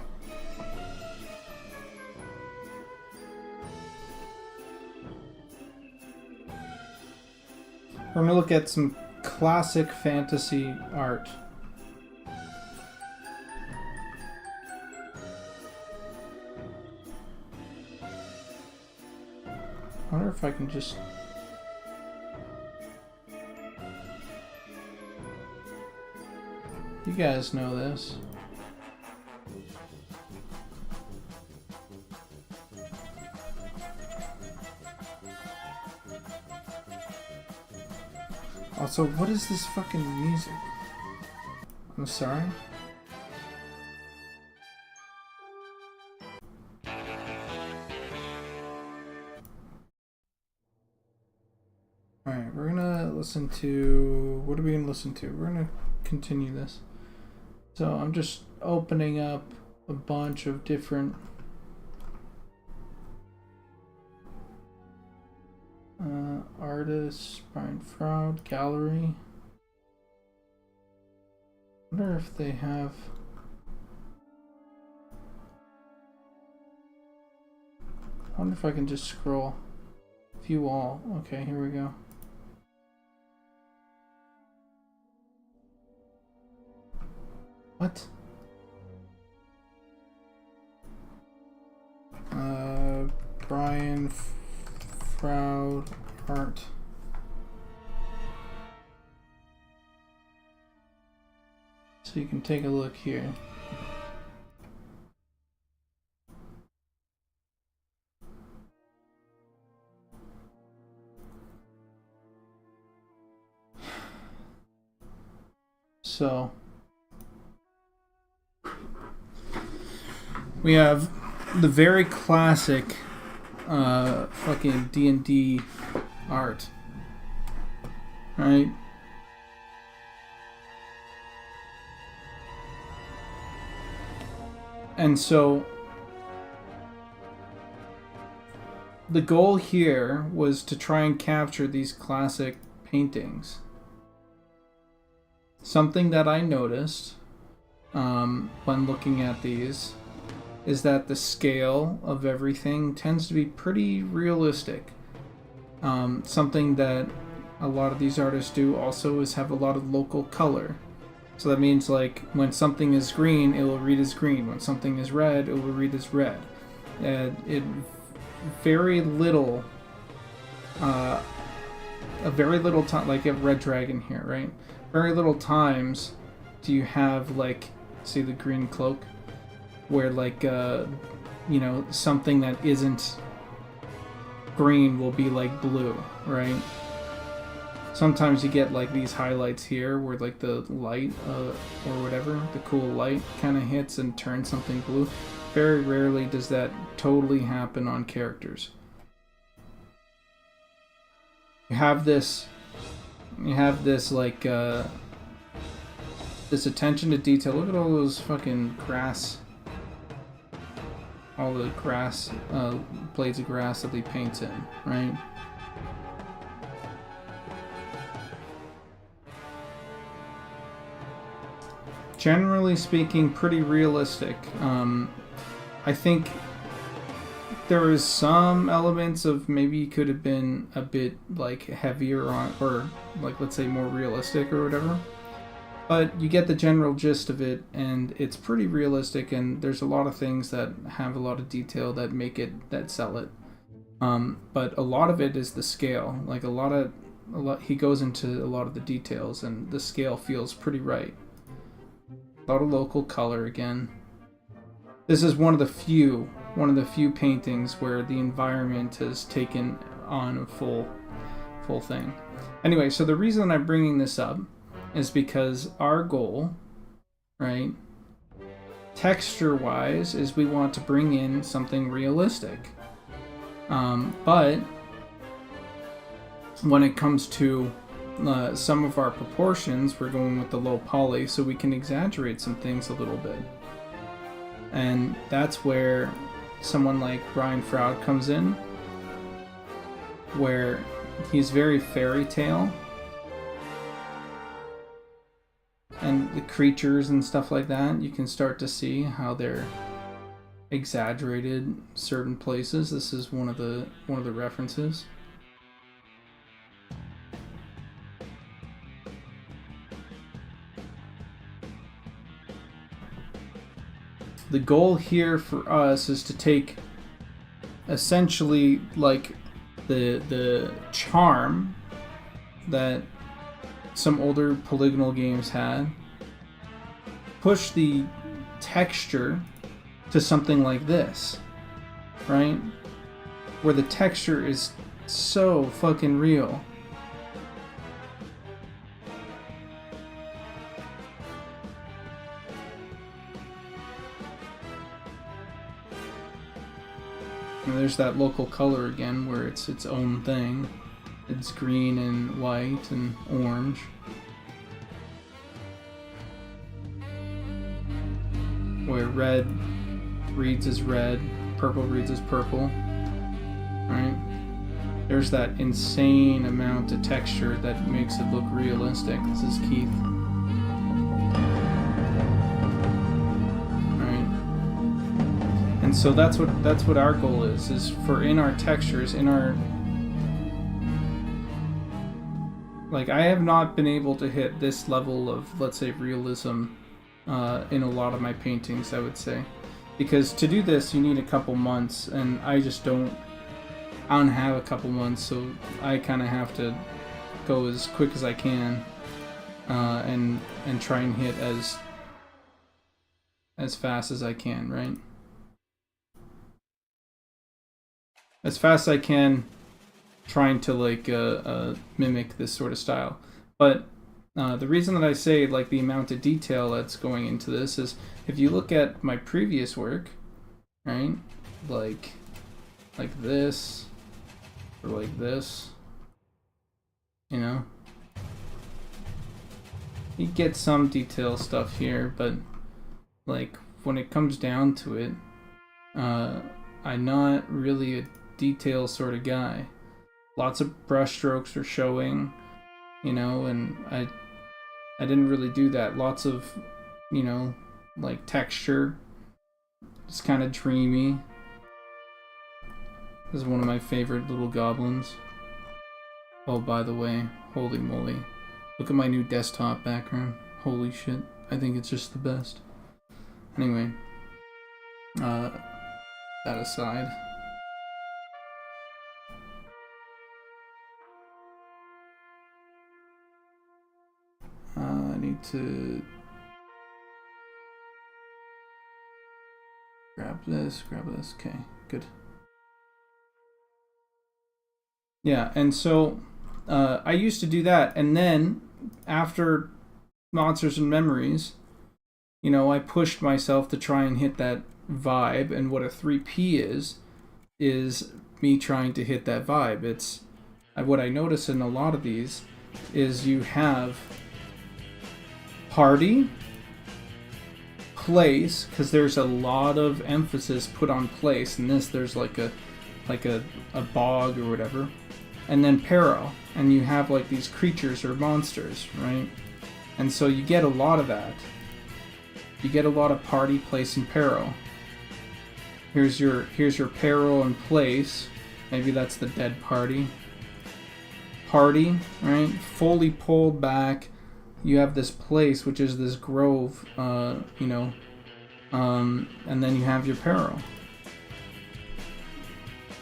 [SPEAKER 1] we're going to look at some classic fantasy art. I wonder if I can just... You guys know this. Also, what is this fucking music? I'm sorry. Alright, we're gonna listen to... What are we gonna listen to? We're gonna continue this. So I'm just opening up a bunch of different... artists, Brian Froud, gallery. I wonder if they have... I wonder if I can just scroll. View all. Okay, here we go. What? Brian Froud art. So you can take a look here. So we have the very classic fucking D&D art, right? And so the goal here was to try and capture these classic paintings. Something that I noticed when looking at these is that the scale of everything tends to be pretty realistic. Something that a lot of these artists do also is have a lot of local color. So that means like when something is green, it will read as green. When something is red, it will read as red. It very little, a very little time, like a red dragon here, right? Very little times do you have like, see the green cloak, where like you know, something that isn't green will be like blue, right? Sometimes you get like these highlights here where like the light or whatever, the cool light kind of hits and turns something blue. Very rarely does that totally happen on characters. You have this like this attention to detail. Look at all those fucking grass, all the grass, blades of grass that he paints in, right? Generally speaking, pretty realistic. I think there is some elements of maybe could have been a bit like heavier on, or like let's say more realistic or whatever. But you get the general gist of it, and it's pretty realistic. And there's a lot of things that have a lot of detail that make it, that sell it. But a lot of it is the scale. Like a lot he goes into a lot of the details, and the scale feels pretty right. A lot of local color again. This is one of the few paintings where the environment has taken on a full thing. Anyway, so the reason I'm bringing this up is because our goal, right, texture-wise, is we want to bring in something realistic. But when it comes to some of our proportions, we're going with the low poly so we can exaggerate some things a little bit. And that's where someone like Brian Froud comes in, where he's very fairy tale, and the creatures and stuff like that, you can start to see how they're exaggerated certain places. This is one of the references. The goal here for us is to take essentially like the charm that some older polygonal games had, push the texture to something like this, right? Where the texture is so fucking real. And there's that local color again, where it's its own thing. It's green and white and orange. Where red reads as red, purple reads as purple, right? There's that insane amount of texture that makes it look realistic. This is Keith. Right? And so that's what our goal is for in our textures, in our... Like, I have not been able to hit this level of, let's say, realism in a lot of my paintings, I would say. Because to do this, you need a couple months, and I don't have a couple months, so I kind of have to go as quick as I can and try and hit as fast as I can, right? As fast as I can, trying to like mimic this sort of style. But the reason that I say like the amount of detail that's going into this is if you look at my previous work, right? Like this, or like this, you know? You get some detail stuff here, but like when it comes down to it, I'm not really a detail sort of guy. Lots of brush strokes are showing, you know, and I didn't really do that. Lots of, you know, like texture. It's kind of dreamy. This is one of my favorite little goblins. Oh, by the way, holy moly. Look at my new desktop background. Holy shit. I think it's just the best. Anyway, that aside. I need to grab this. Okay, good. Yeah, and so I used to do that, and then after Monsters and Memories, you know, I pushed myself to try and hit that vibe, and what a 3P is me trying to hit that vibe. It's what I notice in a lot of these is you have party, place, because there's a lot of emphasis put on place. In this, there's like a bog or whatever, and then peril, and you have like these creatures or monsters, right? And so you get a lot of that. You get a lot of party, place, and peril. Here's your peril and place. Maybe that's the dead party. Party, right? Fully pulled back. You have this place, which is this grove, you know, and then you have your peril.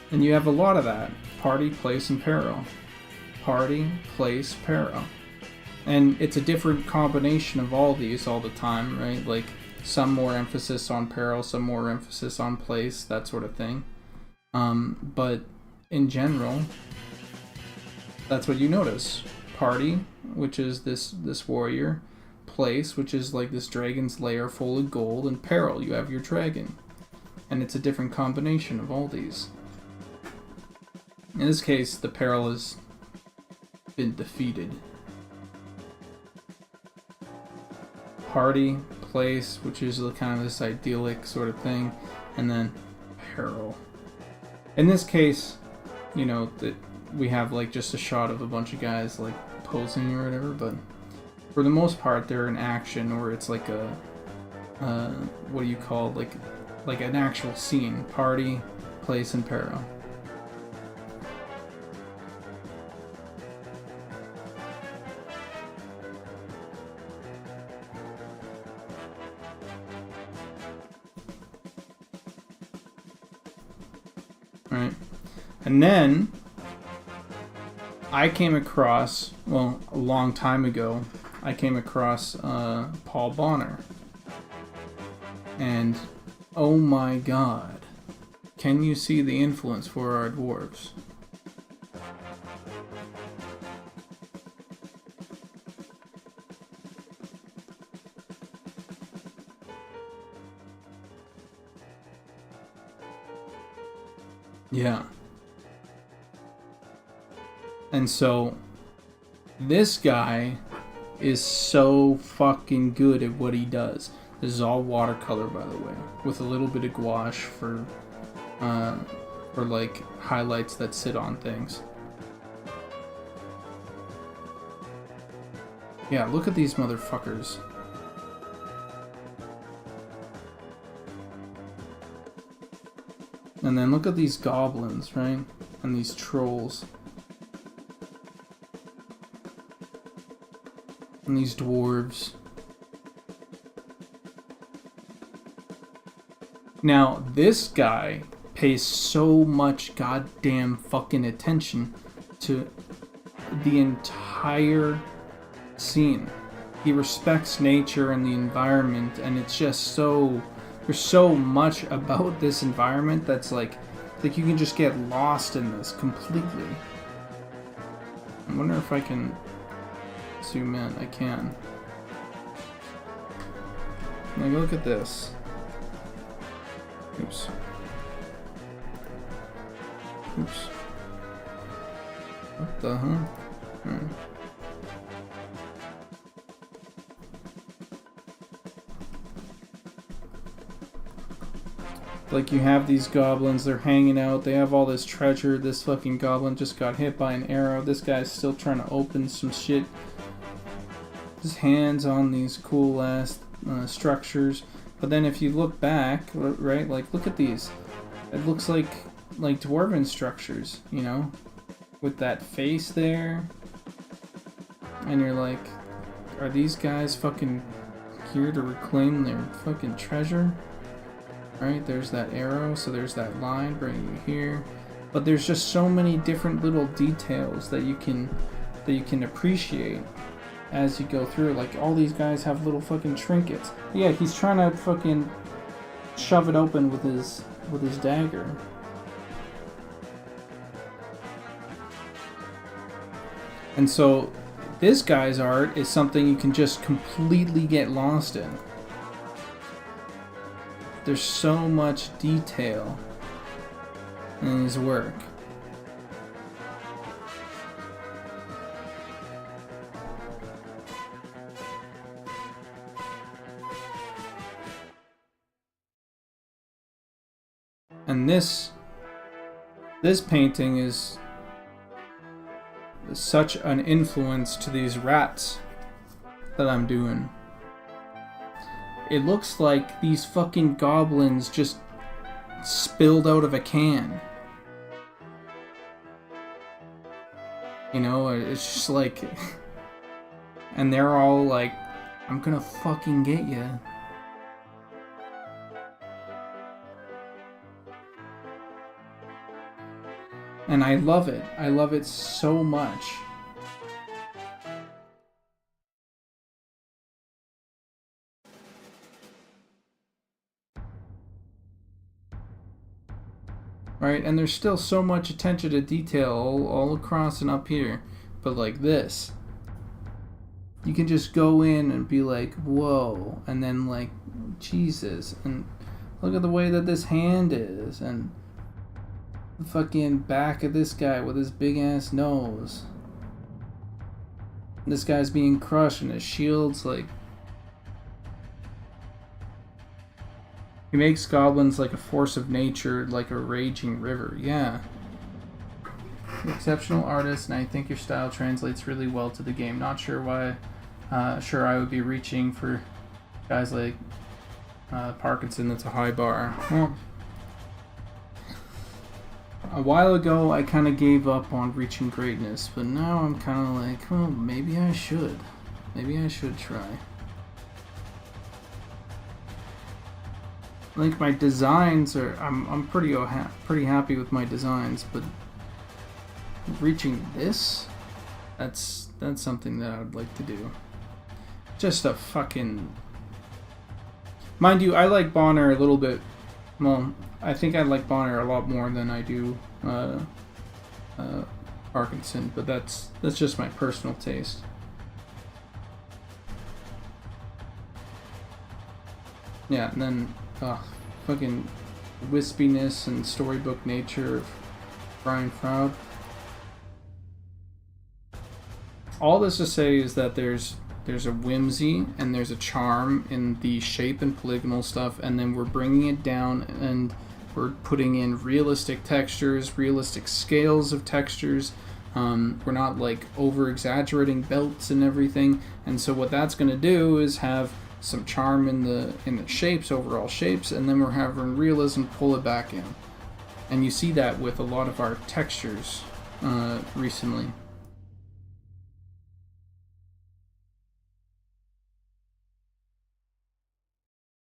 [SPEAKER 1] And you have a lot of that. Party, place, and peril. Party, place, peril. And it's a different combination of all these all the time, right? Like, some more emphasis on peril, some more emphasis on place, that sort of thing. But in general, that's what you notice. Party, which is this warrior. Place, which is like this dragon's lair full of gold. And peril, you have your dragon. And it's a different combination of all these. In this case, the peril has been defeated. Party, place, which is kind of this idyllic sort of thing, and then peril. In this case, you know, that we have like just a shot of a bunch of guys like posing or whatever, but for the most part they're in action, or it's like a what do you call it? Like an actual scene. Party, place, and peril. Right. And then I came across, well, a long time ago, I came across Paul Bonner. And oh my god, can you see the influence for our dwarves? Yeah. And so this guy is so fucking good at what he does. This is all watercolor, by the way, with a little bit of gouache for like highlights that sit on things. Yeah, look at these motherfuckers. And then look at these goblins, right? And these trolls. And these dwarves. Now, this guy pays so much goddamn fucking attention to the entire scene. He respects nature and the environment, and it's just so... There's so much about this environment that's like you can just get lost in this completely. I wonder if I can zoom in. I can. Like, look at this. Oops. Oops. What the hell? Alright. Like, you have these goblins, they're hanging out, they have all this treasure, this fucking goblin just got hit by an arrow, this guy's still trying to open some shit. His hands on these cool ass structures. But then if you look back, right, like, look at these. It looks like dwarven structures, you know? With that face there. And you're like, are these guys fucking here to reclaim their fucking treasure? Right, there's that arrow, so there's that line bringing you here. But there's just so many different little details that you can appreciate as you go through. Like, all these guys have little fucking trinkets. Yeah, he's trying to fucking shove it open with his dagger. And so this guy's art is something you can just completely get lost in. There's so much detail in his work. And this painting is such an influence to these rats that I'm doing. It looks like these fucking goblins just spilled out of a can. You know, it's just like... And they're all like, I'm gonna fucking get you. And I love it. I love it so much. Right, and there's still so much attention to detail all across and up here. But like this, you can just go in and be like, whoa, and then like, Jesus, and look at the way that this hand is, and the fucking back of this guy with his big ass nose. And this guy's being crushed and his shield's like... He makes goblins like a force of nature, like a raging river. Yeah. Exceptional artist, and I think your style translates really well to the game. Not sure why. Sure, I would be reaching for guys like Parkinson. That's a high bar. Well, a while ago, I kind of gave up on reaching greatness, but now I'm kind of like, well, maybe I should. Maybe I should try. I think my designs are... I'm pretty happy with my designs, but reaching this, that's something that I would like to do. Just a fucking... Mind you, I like Bonner a little bit. Well, I think I like Bonner a lot more than I do Parkinson, but that's just my personal taste. Yeah, and then fucking wispiness and storybook nature of Brian Froud. all this to say is that there's a whimsy and there's a charm in the shape and polygonal stuff, and then we're bringing it down and we're putting in realistic textures, realistic scales of textures. We're not like over exaggerating belts and everything, and so what that's going to do is have some charm in the shapes, overall shapes, and then we're having realism pull it back in, and you see that with a lot of our textures recently.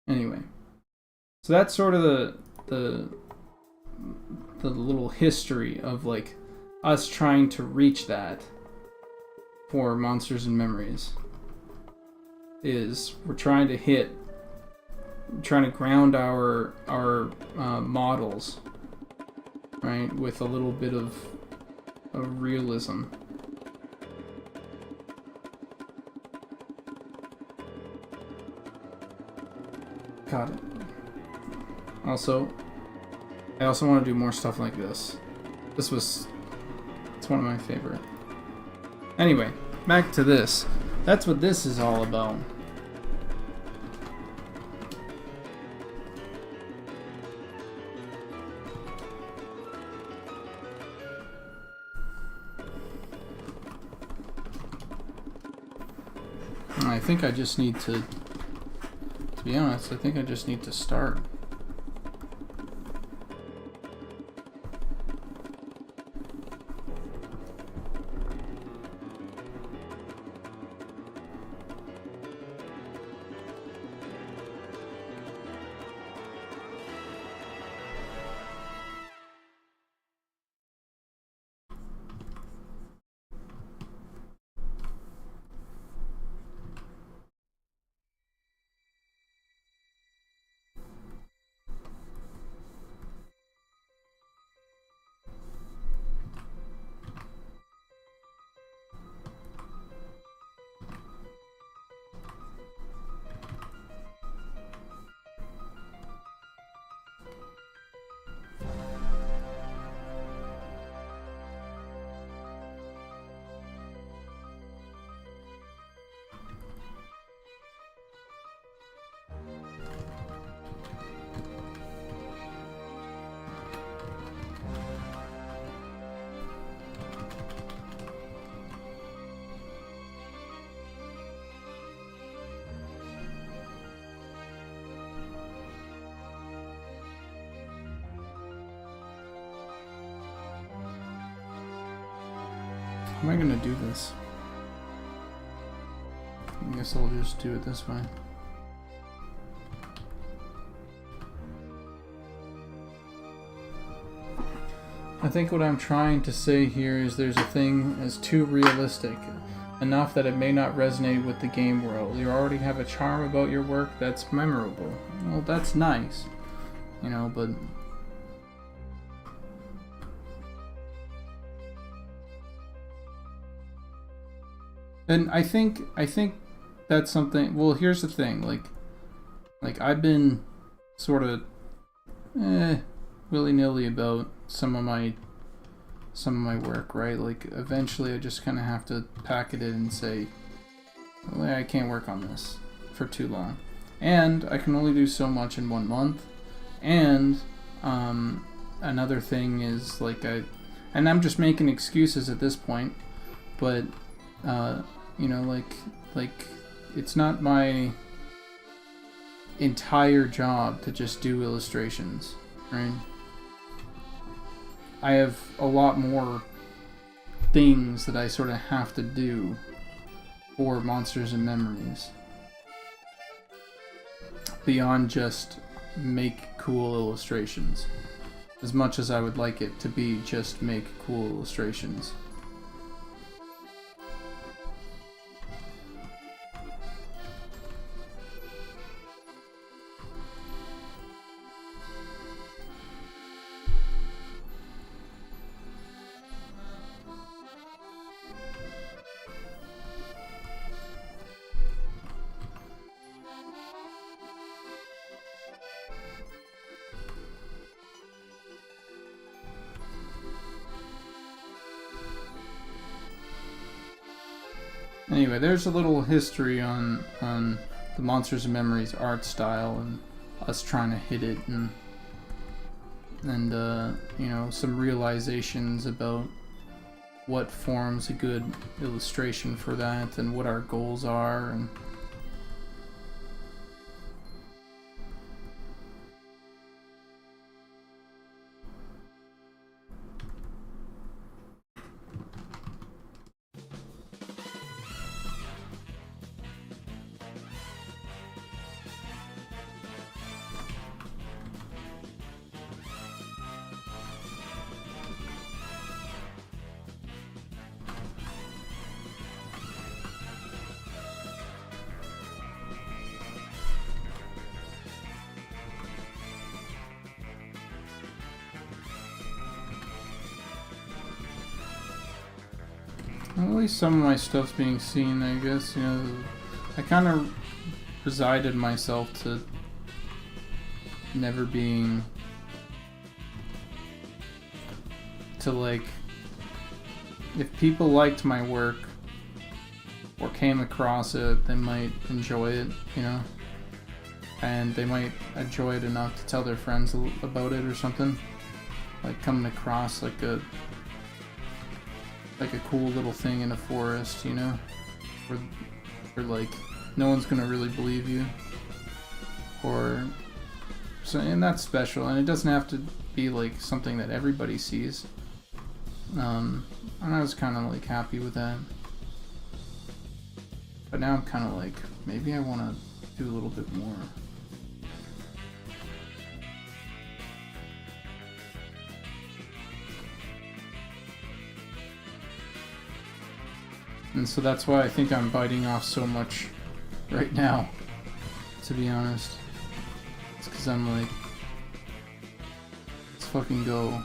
[SPEAKER 1] Anyway, so that's sort of the little history of like us trying to reach that for Monsters and Memories. Is we're trying to ground our models, right, with a little bit of realism. Got it. Also, I also want to do more stuff like this. It's one of my favorite. Anyway, back to this. That's what this is all about. I think I just need to be honest, I think I just need to start. How am I gonna do this? I guess I'll just do it this way. I think what I'm trying to say here is there's a thing as too realistic, enough that it may not resonate with the game world. You already have a charm about your work that's memorable. Well, that's nice, you know, but and I think that's something. Well, here's the thing. Like I've been sort of willy-nilly about some of my work, right? Like eventually, I just kind of have to pack it in and say, well, I can't work on this for too long, and I can only do so much in 1 month. And another thing is like and I'm just making excuses at this point, but. You know, like it's not my entire job to just do illustrations, right? I have a lot more things that I sort of have to do for Monsters and Memories beyond just make cool illustrations, as much as I would like it to be just make cool illustrations. Anyway, there's a little history on the Monsters and Memories art style and us trying to hit it, and you know, some realizations about what forms a good illustration for that and what our goals are. And at least some of my stuff's being seen, I guess. You know, I kind of resigned myself to never being like, if people liked my work or came across it, they might enjoy it, you know, and they might enjoy it enough to tell their friends about it or something, like coming across like a cool little thing in a forest, you know, where like no one's gonna really believe you, or so, and that's special, and it doesn't have to be like something that everybody sees. And I was kind of like happy with that, but now I'm kind of like, maybe I want to do a little bit more. And so that's why I think I'm biting off so much right now, to be honest. It's because I'm like, let's fucking go.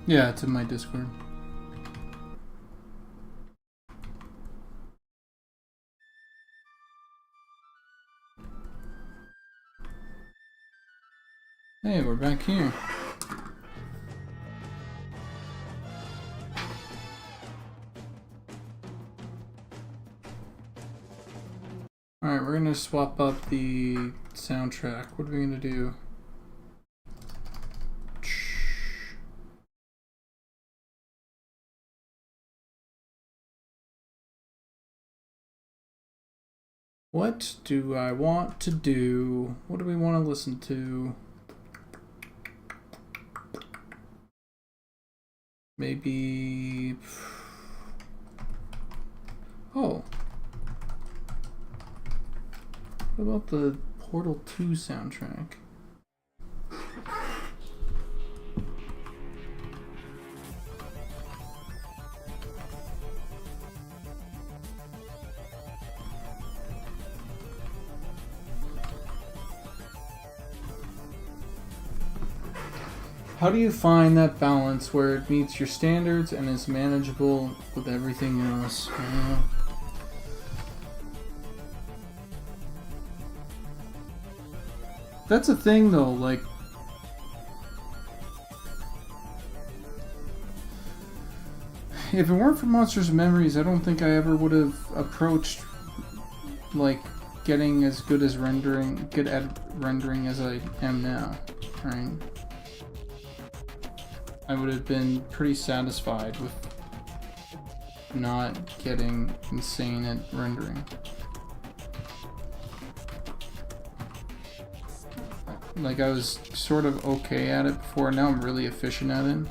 [SPEAKER 1] Yeah, it's in my Discord. Hey, we're back here. Alright, we're gonna swap up the soundtrack. What are we gonna do? What do I want to do? What do we want to listen to? Maybe... Oh. What about the Portal 2 soundtrack? How do you find that balance where it meets your standards and is manageable with everything else? That's a thing though, like, if it weren't for Monsters and Memories, I don't think I ever would have approached, like, getting as good at rendering as I am now, right? I would have been pretty satisfied with not getting insane at rendering. Like, I was sort of okay at it before, now I'm really efficient at it.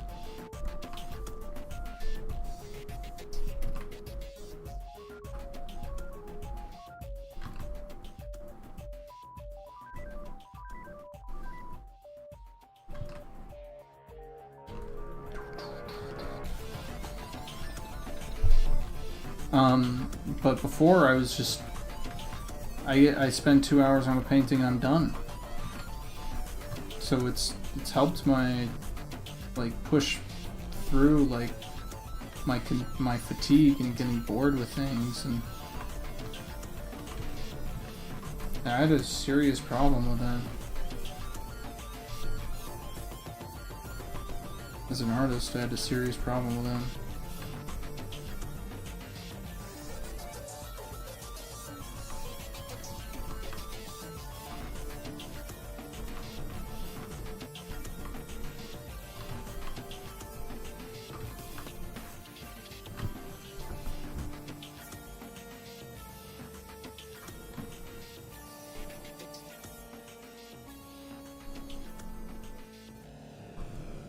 [SPEAKER 1] But before I was just, I spend 2 hours on a painting, I'm done. So it's helped my, like, push through, like, my fatigue and getting bored with things, and I had a serious problem with that. As an artist, I had a serious problem with that.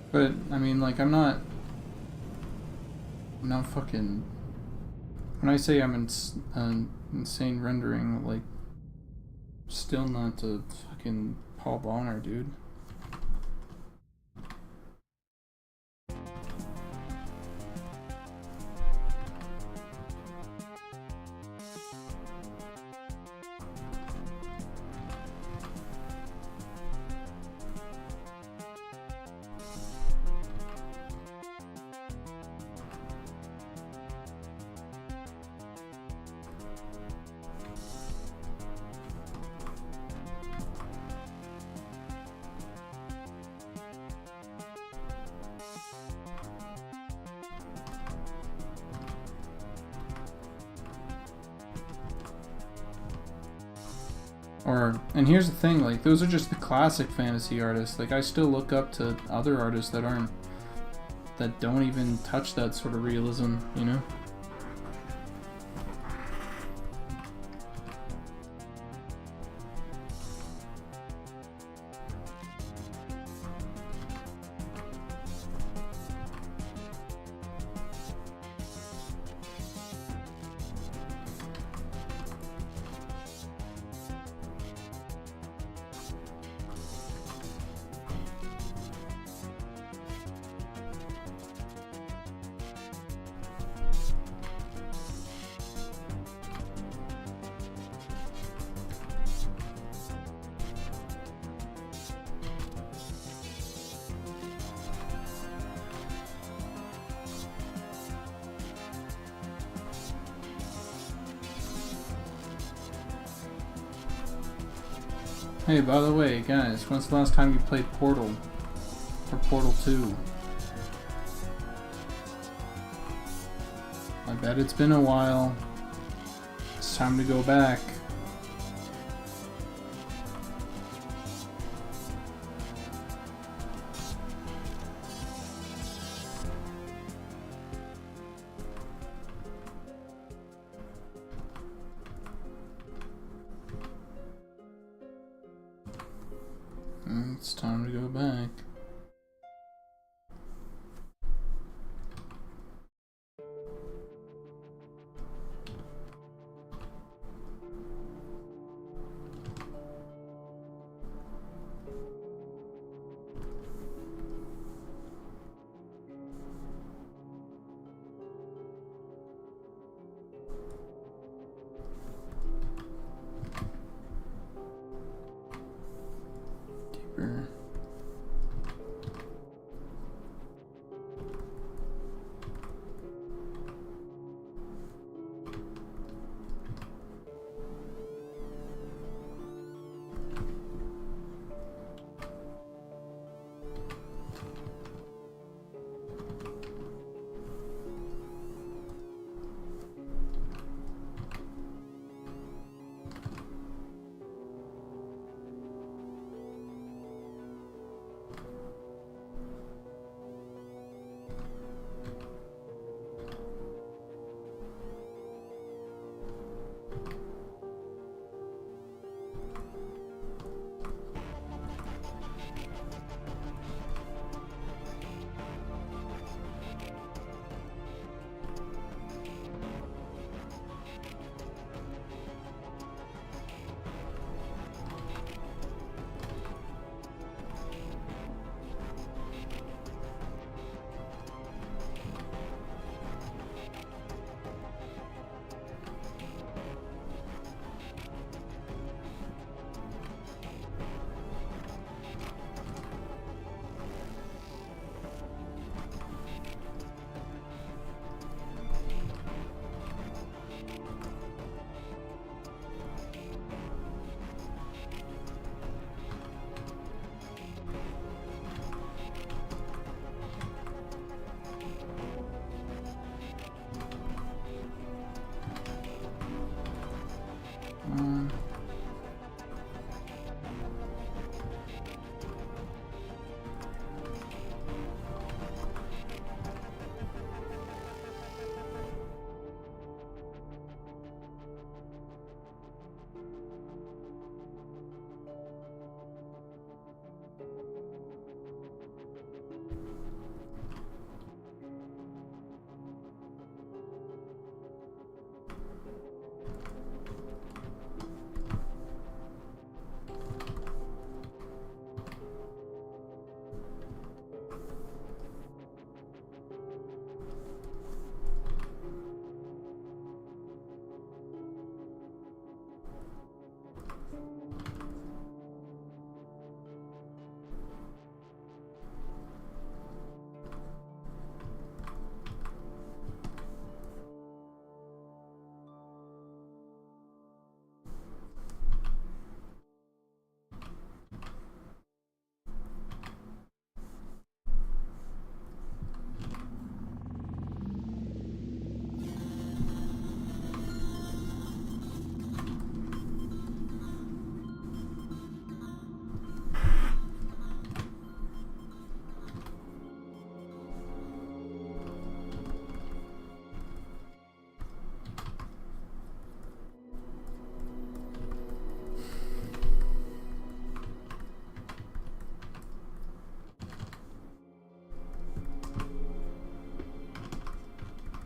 [SPEAKER 1] But, I mean, like, I'm not fucking... When I say I'm insane rendering, like, still not the fucking Paul Bonner, dude. And here's the thing, like, those are just the classic fantasy artists. Like, I still look up to other artists that don't even touch that sort of realism, you know? Hey, by the way, guys, when's the last time you played Portal? Or Portal 2? I bet it's been a while. It's time to go back. It's time to go back.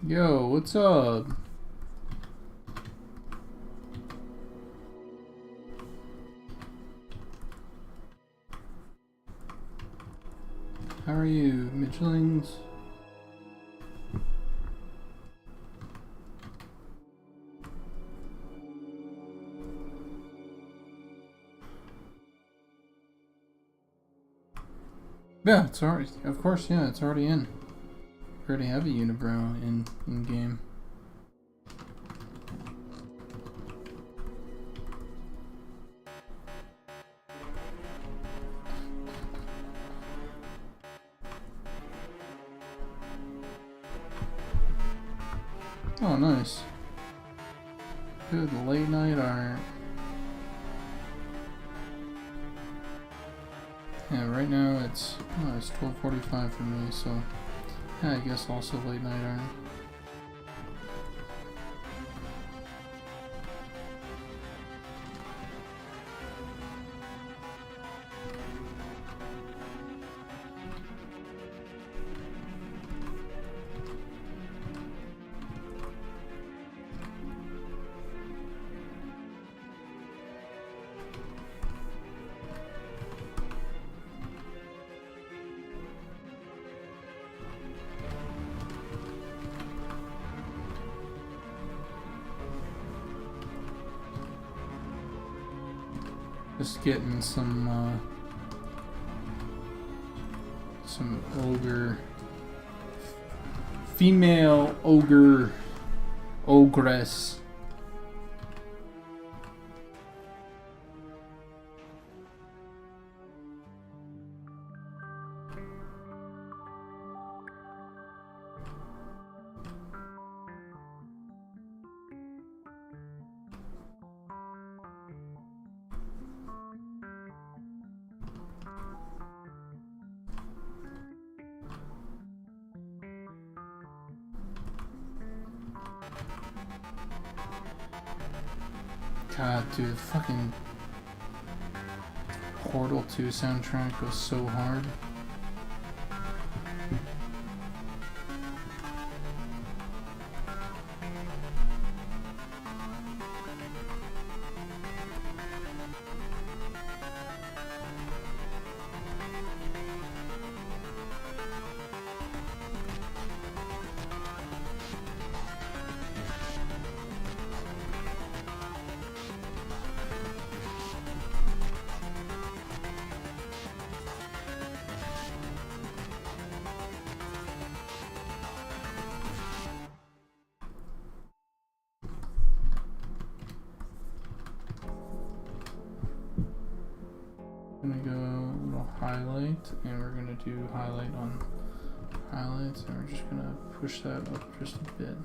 [SPEAKER 1] Yo, what's up? How are you, Mitchellings? Yeah, it's already, of course, yeah, it's already in. We already have a unibrow in game. Oh, nice. Good late night art. Yeah, right now it's 12:45 for me, so yeah, I guess also late night art. Just getting some ogre, female ogre, ogress. God, dude, fucking Portal 2 soundtrack was so hard. Gonna go a little highlight, and we're gonna do highlight on highlights, and we're just gonna push that up just a bit.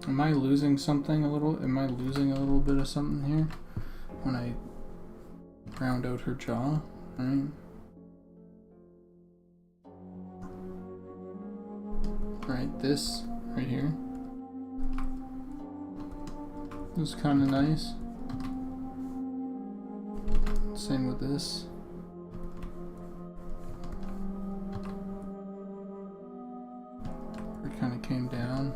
[SPEAKER 1] Am I losing something a little? Am I losing a little bit of something here when I round out her jaw? Right? Right, this right here. This is kind of nice. Same with this. It kind of came down.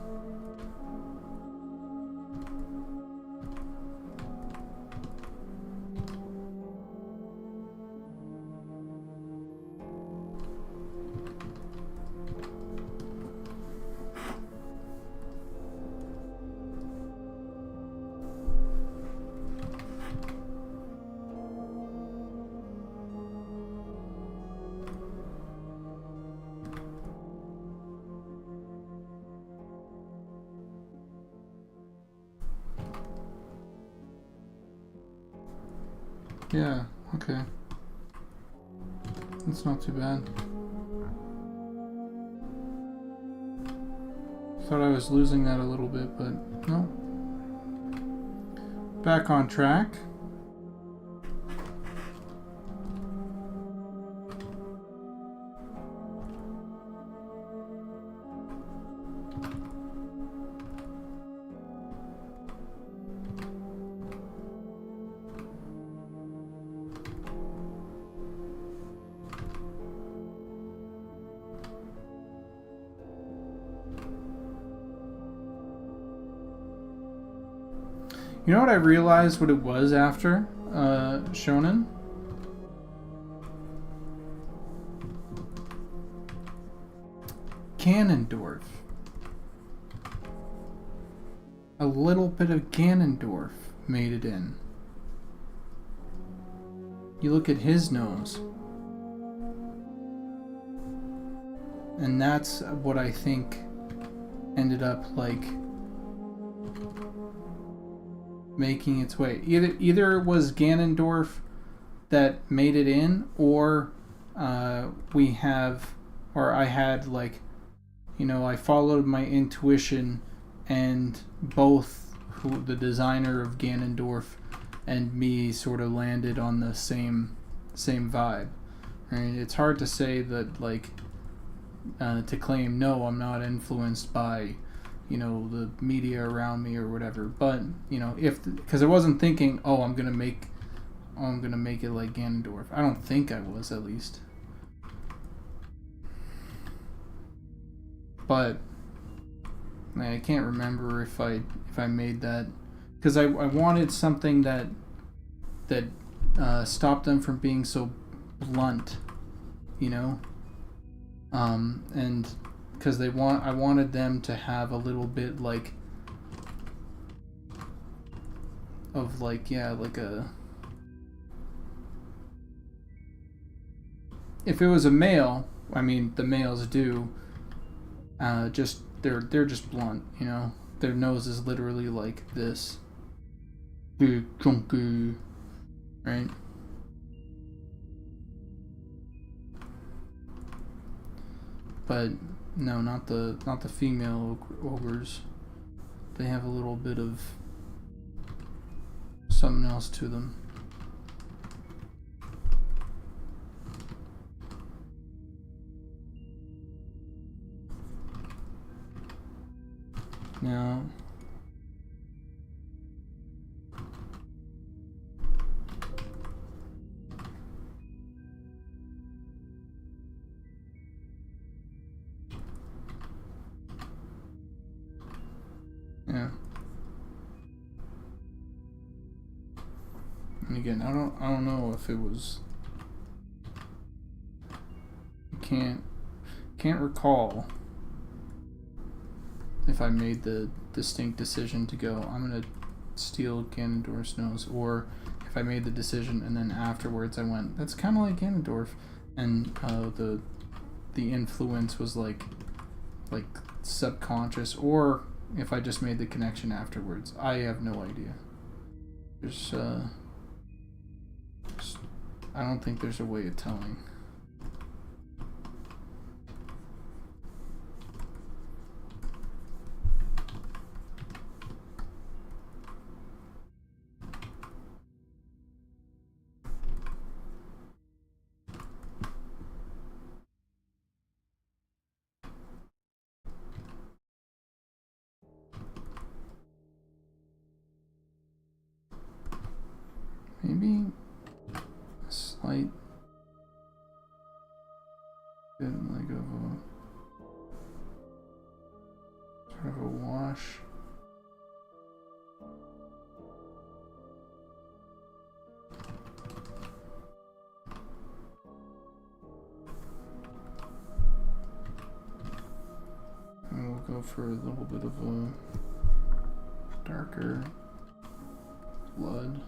[SPEAKER 1] Yeah, okay. That's not too bad. Thought I was losing that a little bit, but no. Back on track. You know what I realized what it was after Shonen? Ganondorf. A little bit of Ganondorf made it in. You look at his nose. And that's what I think ended up like making its way. Either it was Ganondorf that made it in, or I had like, you know, I followed my intuition, and both the designer of Ganondorf and me sort of landed on the same vibe. Right? It's hard to say that like to claim no, I'm not influenced by, you know, the media around me or whatever. But you know, because I wasn't thinking, oh, I'm gonna make it like Ganondorf. I don't think I was, at least. But I can't remember if I made that, because I wanted something that stopped them from being so blunt, you know, and because I wanted them to have a little bit like of like, yeah, like a, if it was a male, I mean the males do just they're just blunt, you know. Their nose is literally like this, big chunky, right? But no, not the female ogres. They have a little bit of something else to them. Now, yeah. And again, I don't know if it was. I can't recall if I made the distinct decision to go, I'm gonna steal Ganondorf's nose, or if I made the decision and then afterwards I went, that's kind of like Ganondorf, and the influence was like subconscious, or if I just made the connection afterwards. I have no idea. There's I don't think there's a way of telling. Maybe a slight bit like of a sort of a wash. And we'll go for a little bit of a darker blood.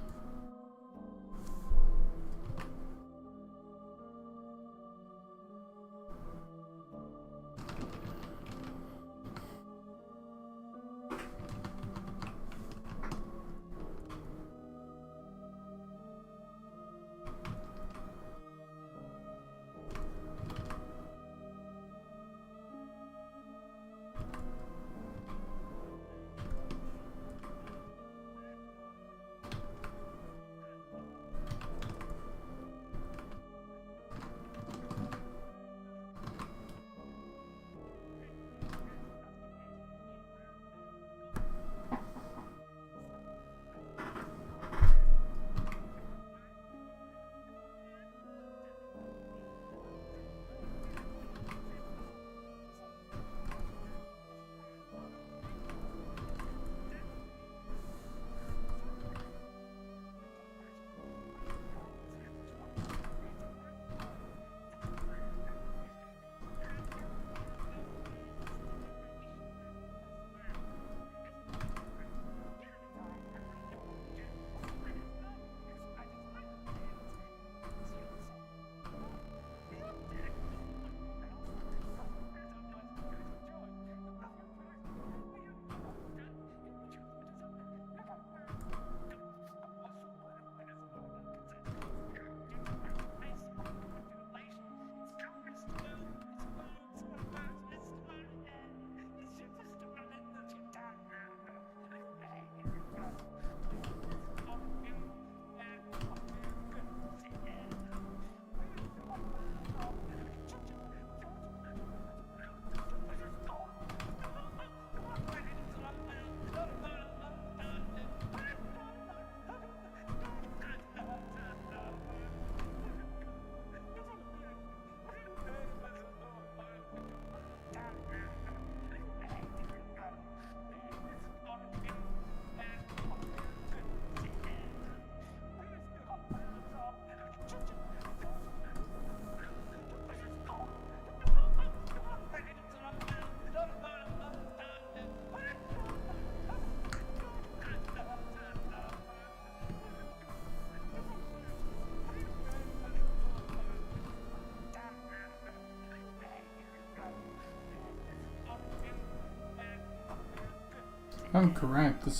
[SPEAKER 1] I'm correct. This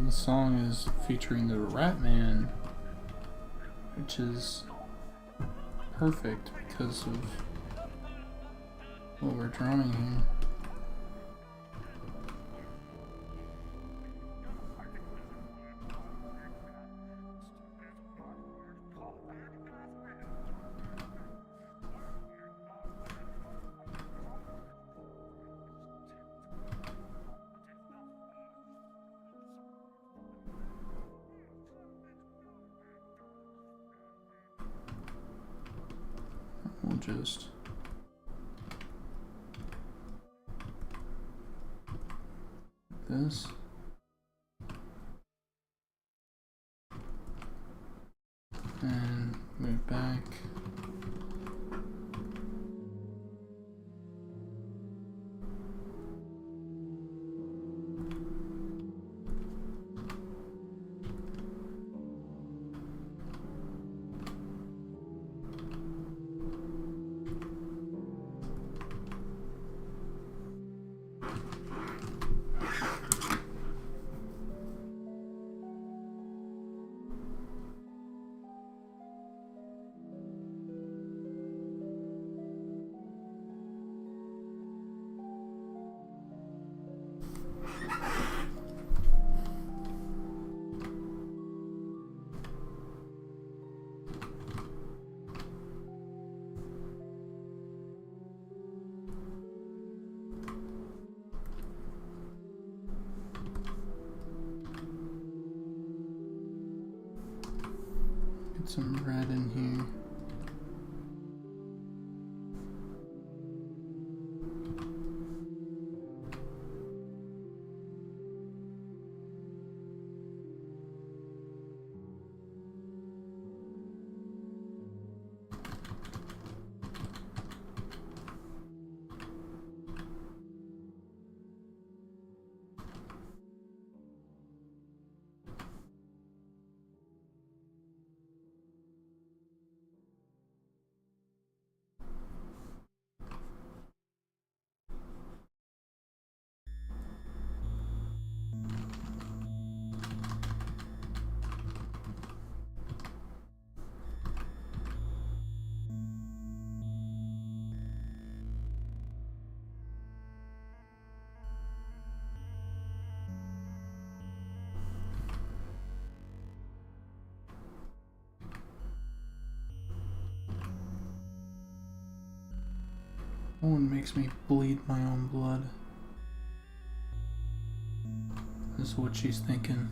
[SPEAKER 1] song is featuring the Ratman, which is perfect because of what we're drawing here. We'll just this. And move back. Get some red in here. No one makes me bleed my own blood. This is what she's thinking.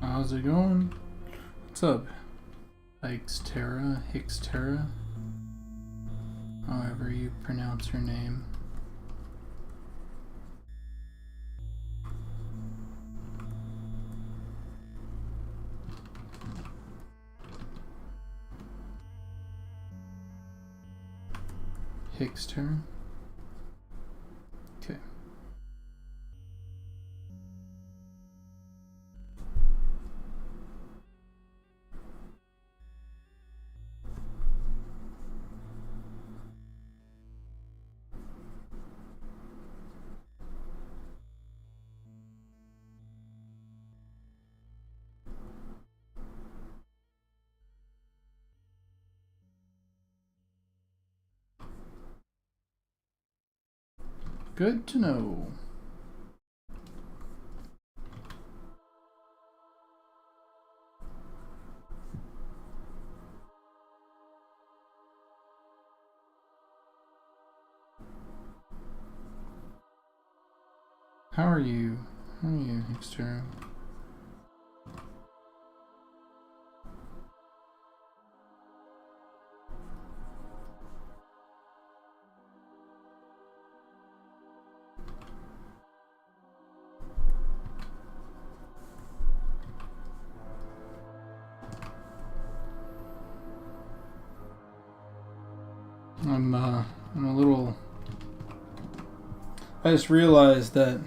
[SPEAKER 1] How's it going? What's up? Hikes Terra, however you you pronounce her name. Hickster. Okay. Good to know. How are you? How are you, Hickster? I'm a little... I just realized that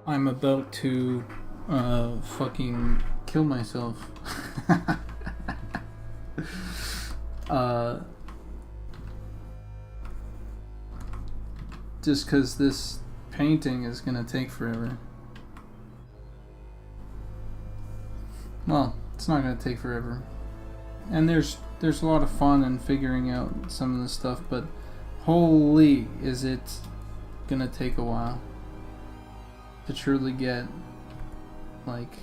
[SPEAKER 1] I'm about to fucking kill myself. Just because this painting is gonna take forever. Well, it's not gonna take forever. And there's a lot of fun in figuring out some of this stuff, but holy, is it gonna take a while to truly get like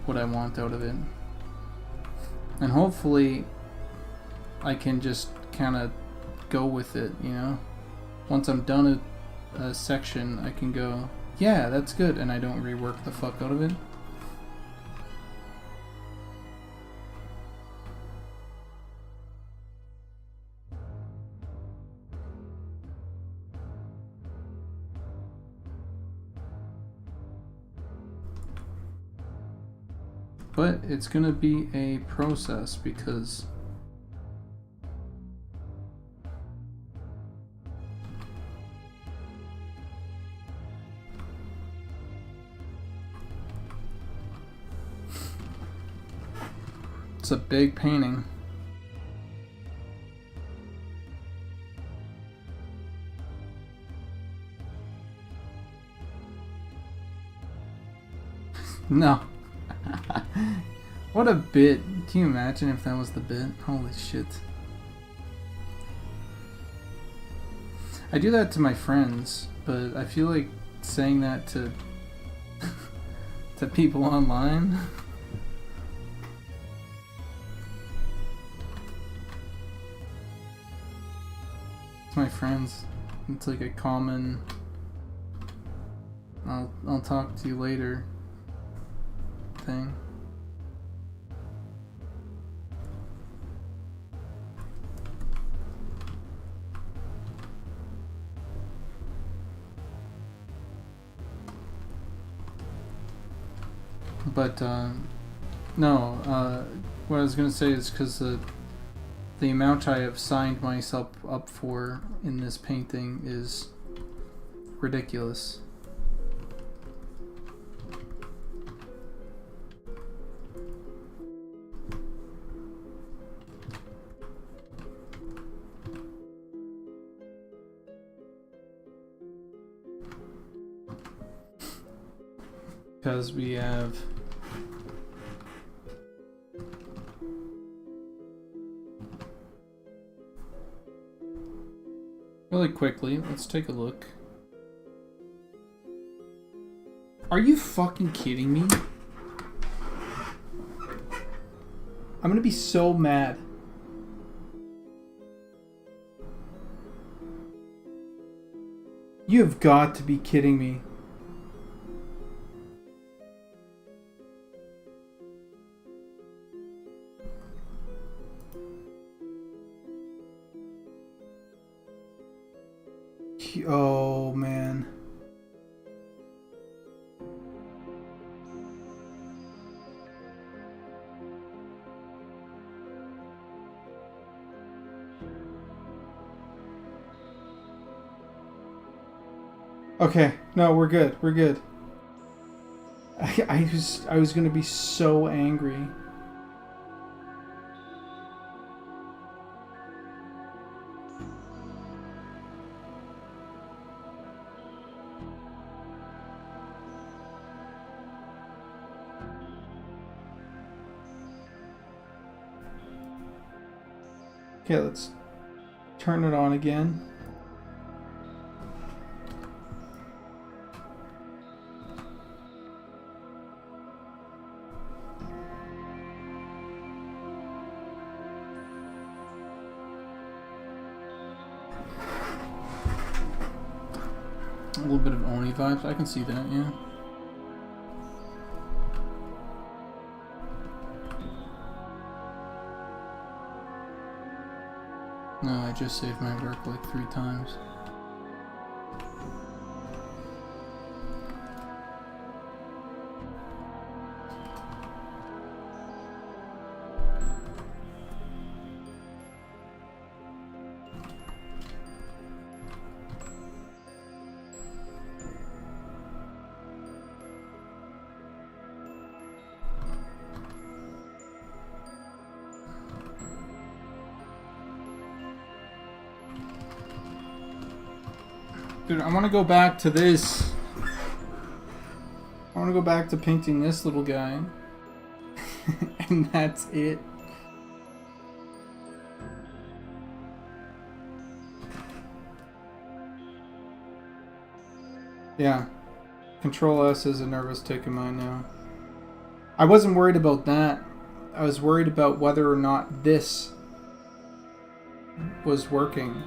[SPEAKER 1] what I want out of it. And hopefully I can just kind of go with it, you know? Once I'm done a section, I can go, yeah, that's good, and I don't rework the fuck out of it. But it's gonna be a process because it's a big painting. No. What a bit. Can you imagine if that was the bit? Holy shit. I do that to my friends, but I feel like saying that to to people online. It's my friends. It's like a common I'll talk to you later thing. But no, what I was gonna say is because the amount I have signed myself up for in this painting is ridiculous. Because we have really quickly, let's take a look. Are you fucking kidding me? I'm gonna be so mad. You have got to be kidding me. Oh, man. Okay, no, we're good. We're good. I was gonna be so angry. Okay, let's turn it on again. A little bit of Oni vibes. I can see that, yeah. No, I just saved my work like 3 times. Dude, I want to go back to this. I want to go back to painting this little guy. And that's it. Yeah. Control S is a nervous tick in mine now. I wasn't worried about that. I was worried about whether or not this was working.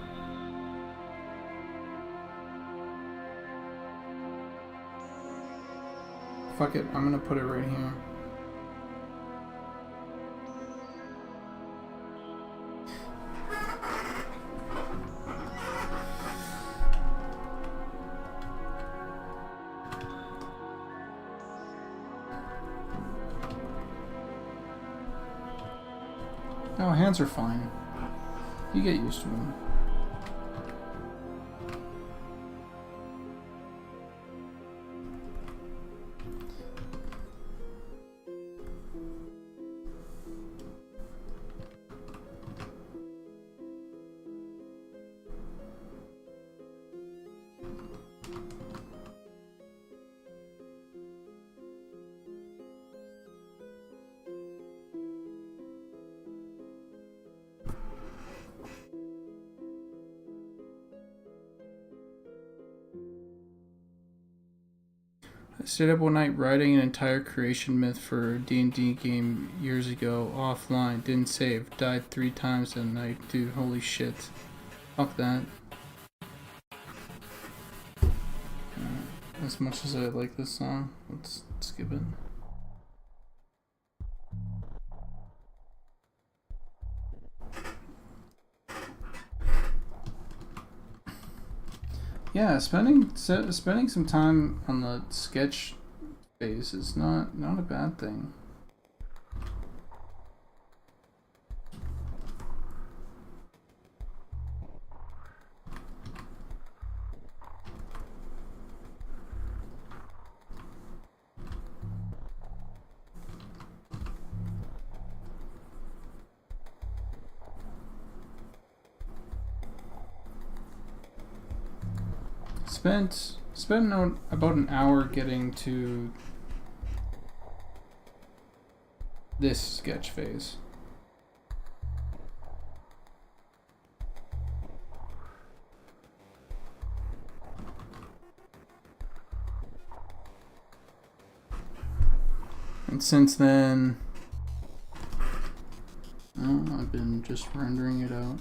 [SPEAKER 1] Fuck it, I'm gonna put it right here. Oh, hands are fine. You get used to them. I stayed up one night writing an entire creation myth for a D&D game years ago, offline, didn't save, died 3 times that night. Dude, holy shit. Fuck that. As much as I like this song, let's skip it. Yeah, spending some time on the sketch phase is not a bad thing. Spent about an hour getting to this sketch phase. And since then, I've been just rendering it out.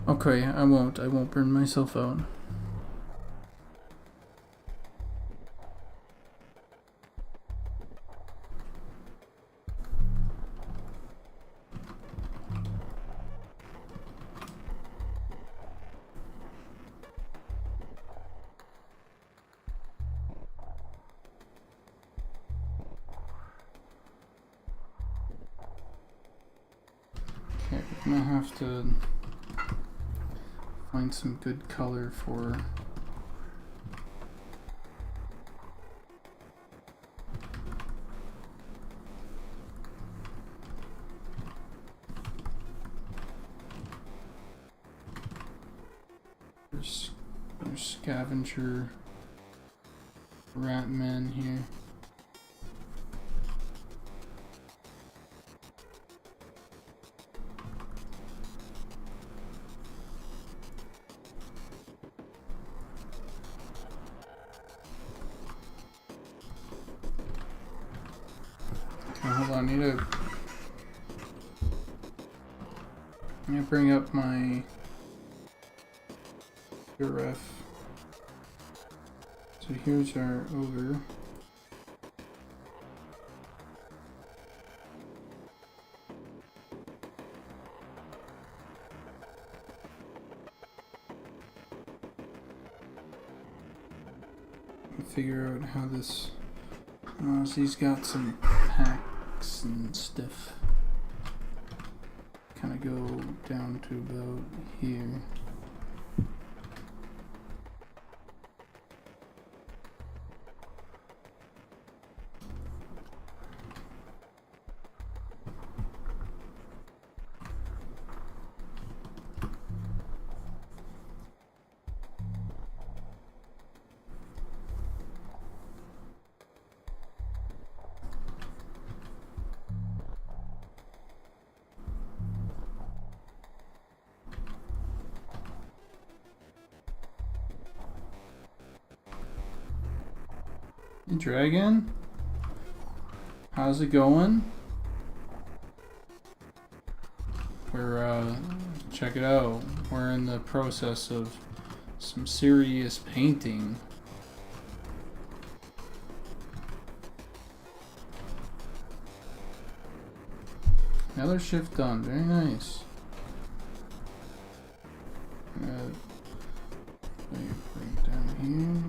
[SPEAKER 1] Okay, I won't burn myself out. I'm gonna have to find some good color for there's scavenger rat men here. Hold on, I need to bring up my ref. So here's our ogre. Figure out how this. So he's got some packs and stuff. Kind of go down to about here. Dragon, how's it going? We're check it out. We're in the process of some serious painting. Another shift done. Very nice. Bring it down here.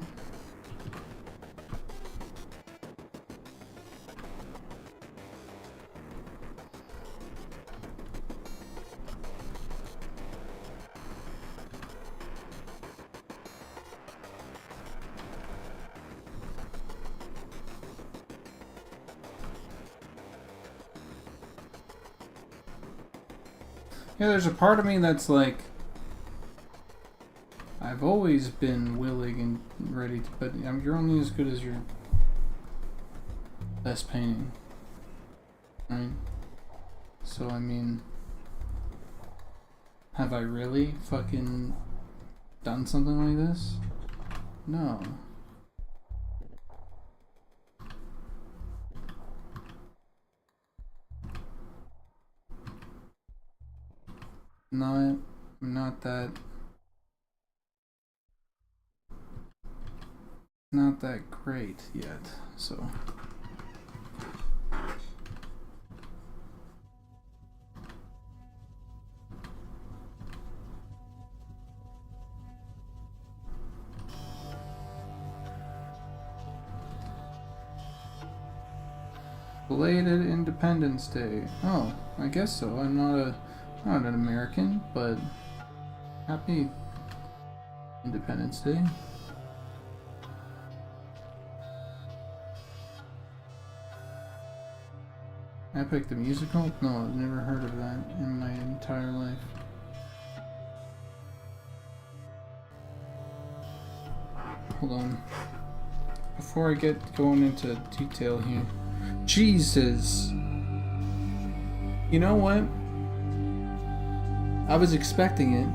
[SPEAKER 1] Yeah, there's a part of me that's like, I've always been willing and ready to, but you're only as good as your best painting, right? So I mean, have I really fucking done something like this? No. Not that great yet, so. Belated Independence Day. Oh, I guess so. I'm not an American, but happy Independence Day. Epic the Musical? No, I've never heard of that in my entire life. Hold on. Before I get going into detail here. Jesus! You know what? I was expecting it.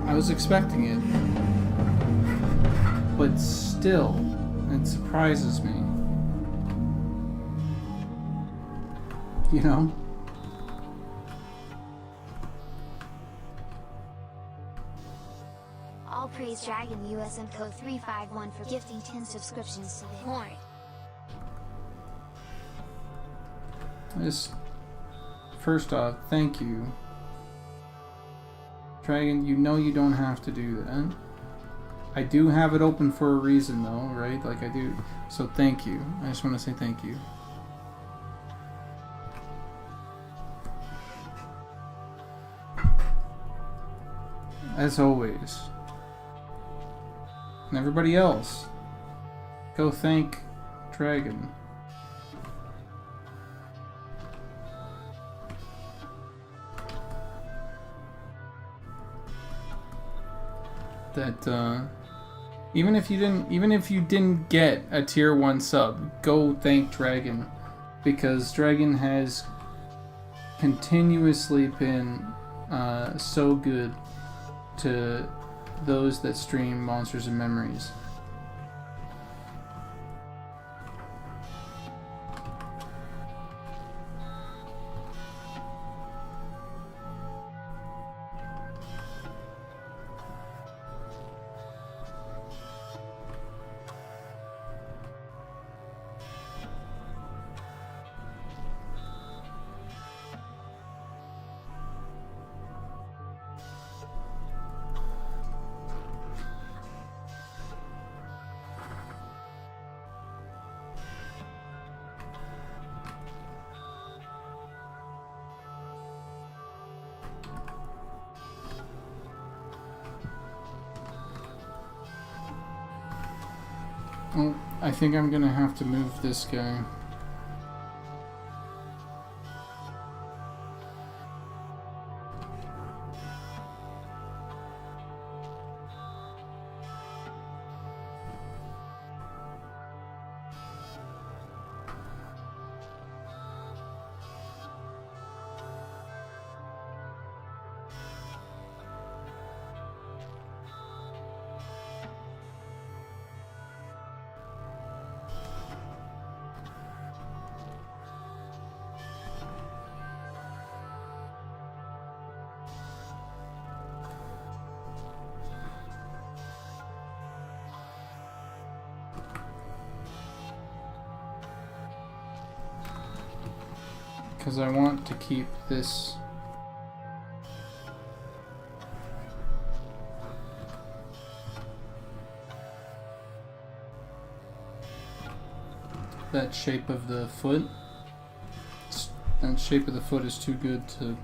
[SPEAKER 1] I was expecting it, but still, it surprises me. You know?
[SPEAKER 2] All praise Dragon USM code 351 for gifting 10 subscriptions to the Horde.
[SPEAKER 1] First off, thank you. Dragon, you know you don't have to do that. I do have it open for a reason, though, right? Like I do. So thank you. I just want to say thank you. As always. And everybody else, go thank Dragon. That even if you didn't get a tier 1 sub, go thank Dragon, because Dragon has continuously been so good to those that stream Monsters and Memories. Well, I think I'm gonna have to move this guy. Because I want to keep this that shape of the foot. That shape of the foot is too good to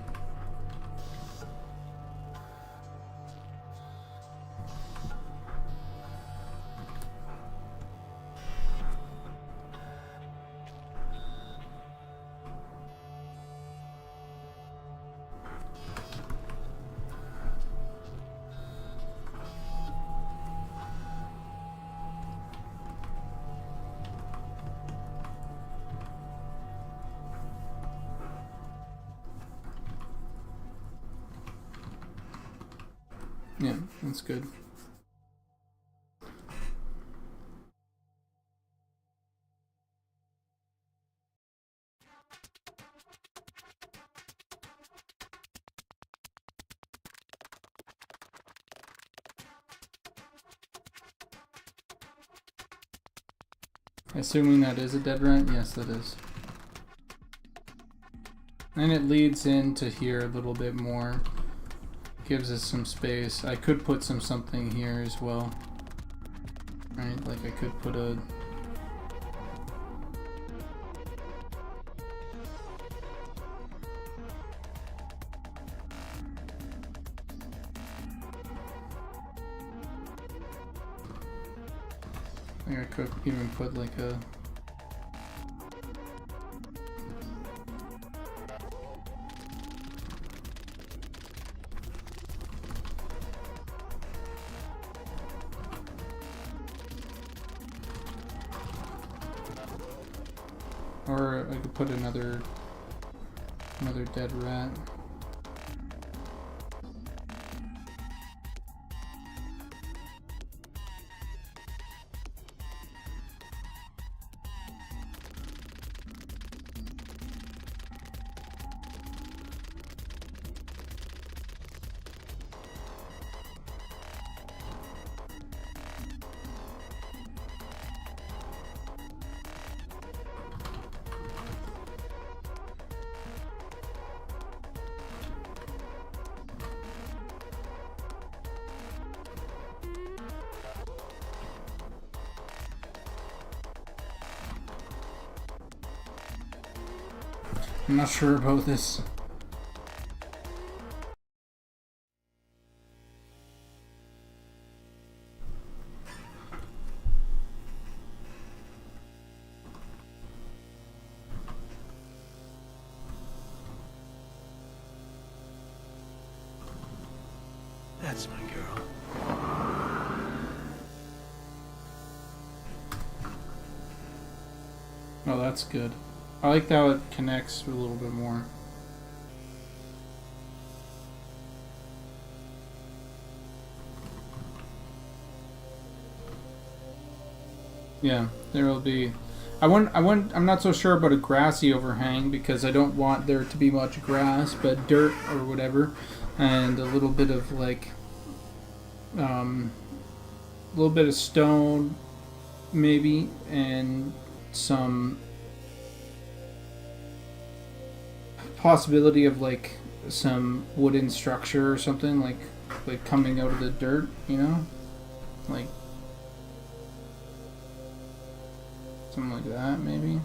[SPEAKER 1] yeah, that's good. Assuming that is a dead rat? Yes, that is. And it leads into here a little bit more. Gives us some space. I could put something here as well. Right, like I could put a... I think I could even put like a... Or I could put another dead rat. I'm not sure about this.
[SPEAKER 3] That's my girl.
[SPEAKER 1] Oh, that's good. I like how it connects a little bit more. Yeah, there will be. I'm not so sure about a grassy overhang because I don't want there to be much grass, but dirt or whatever, and a little bit of like, a little bit of stone, maybe, and some possibility of like some wooden structure or something like coming out of the dirt, you know, like something like that, maybe.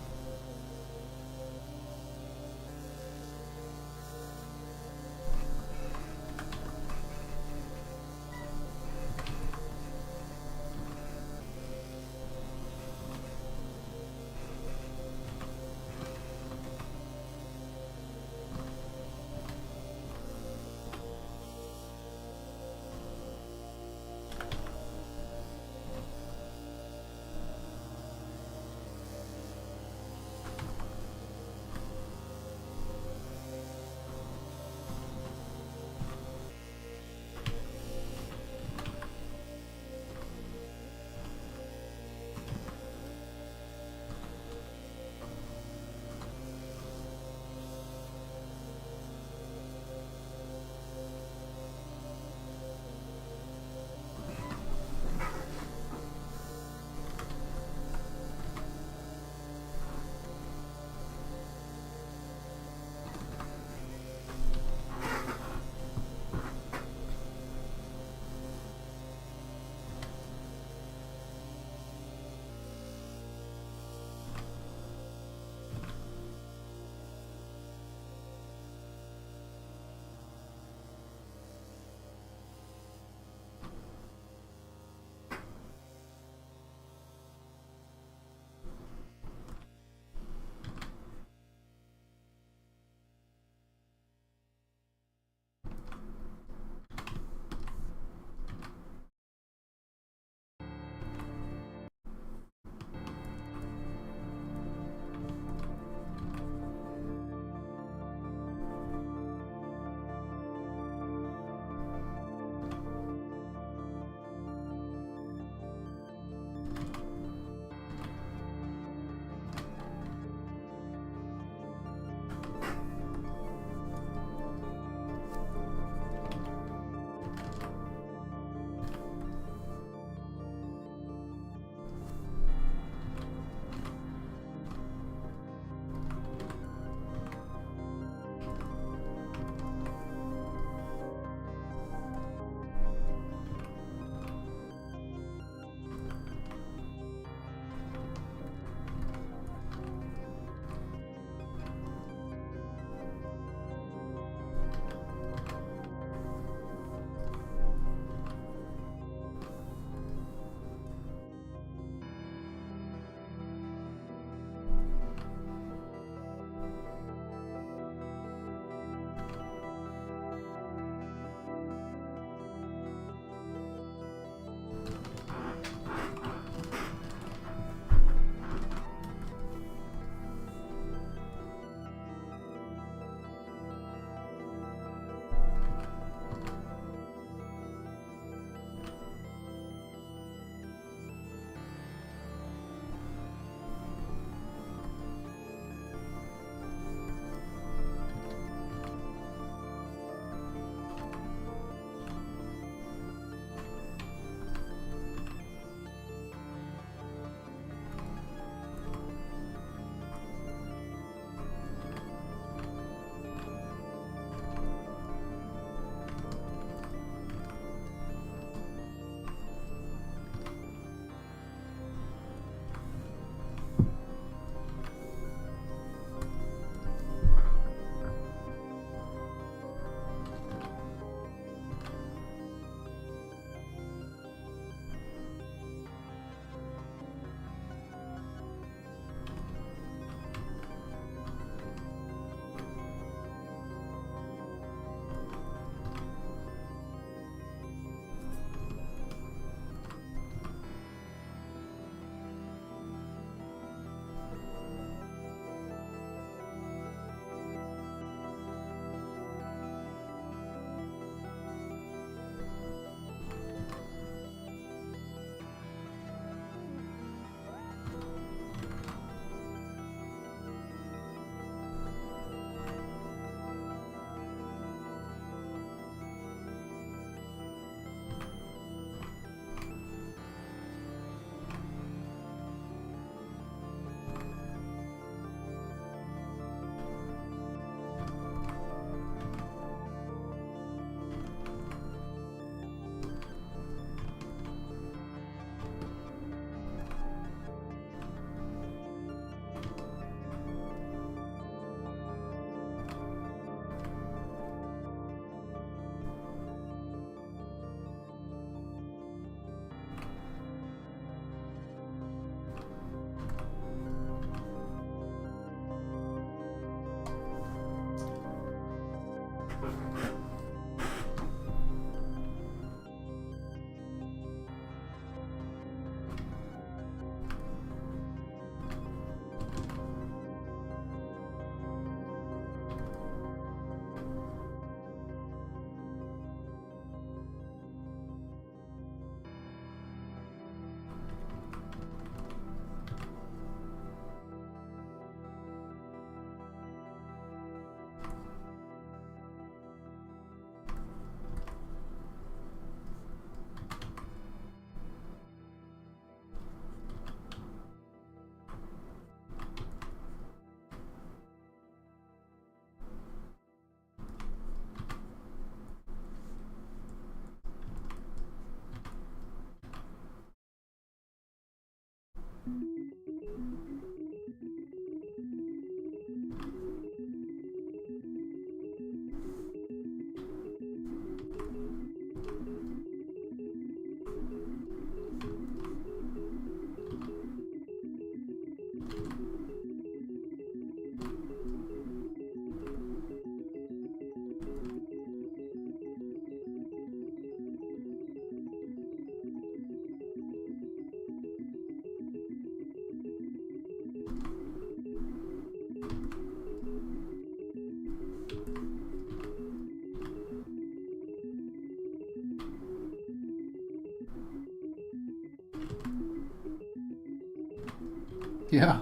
[SPEAKER 1] Yeah.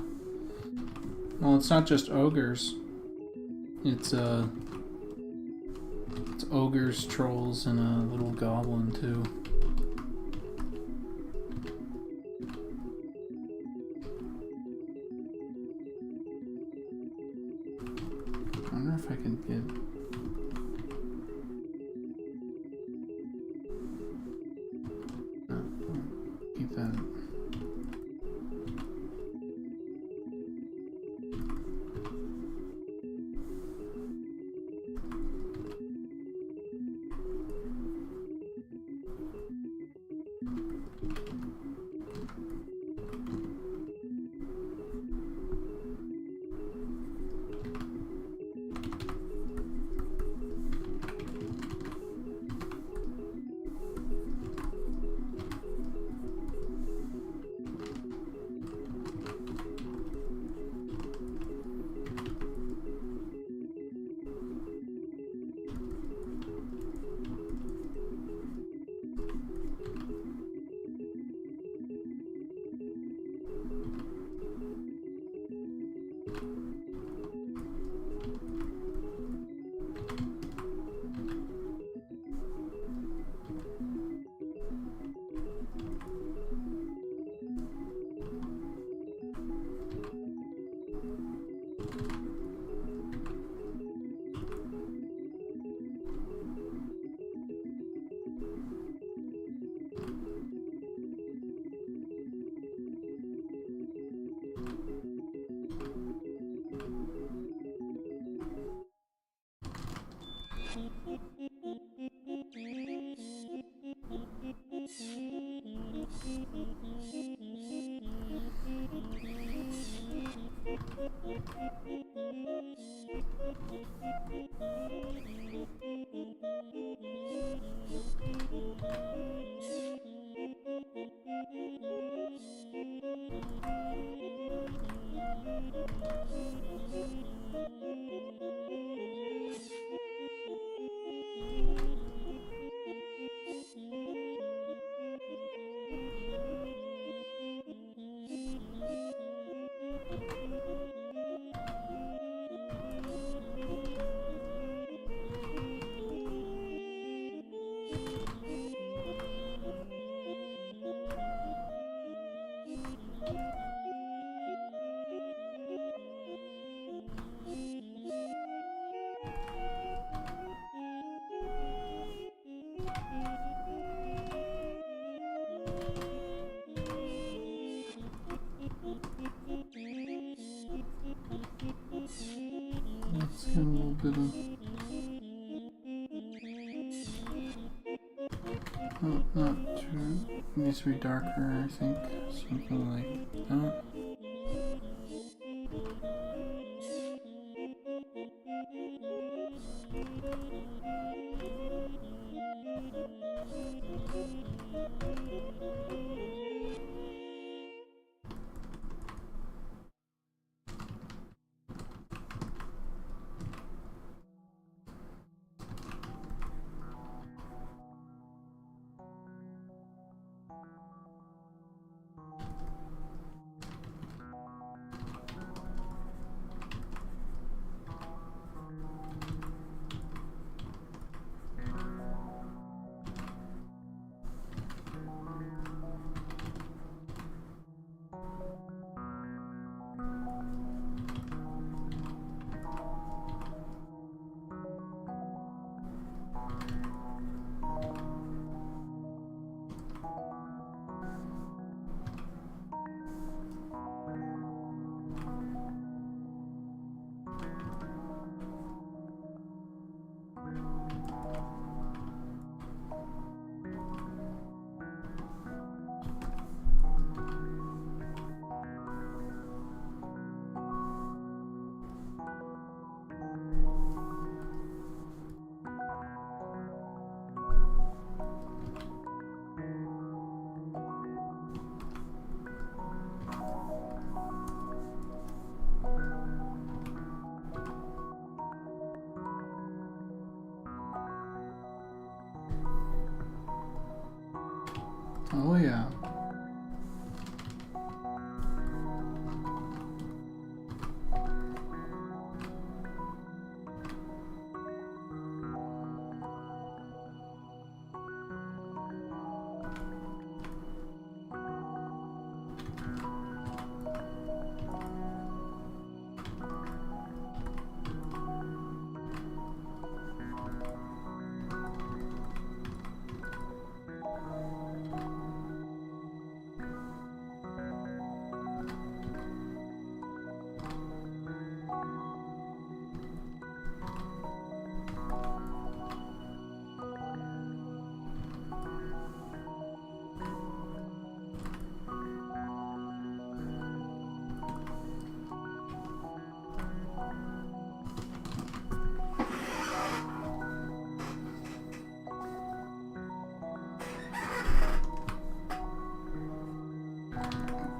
[SPEAKER 1] Well, it's not just ogres. It's ogres, trolls, and a little goblin too. I wonder if I can get. No, keep that. Let's get a little bit of. Oh, not true. It needs to be darker, I think. Something like that.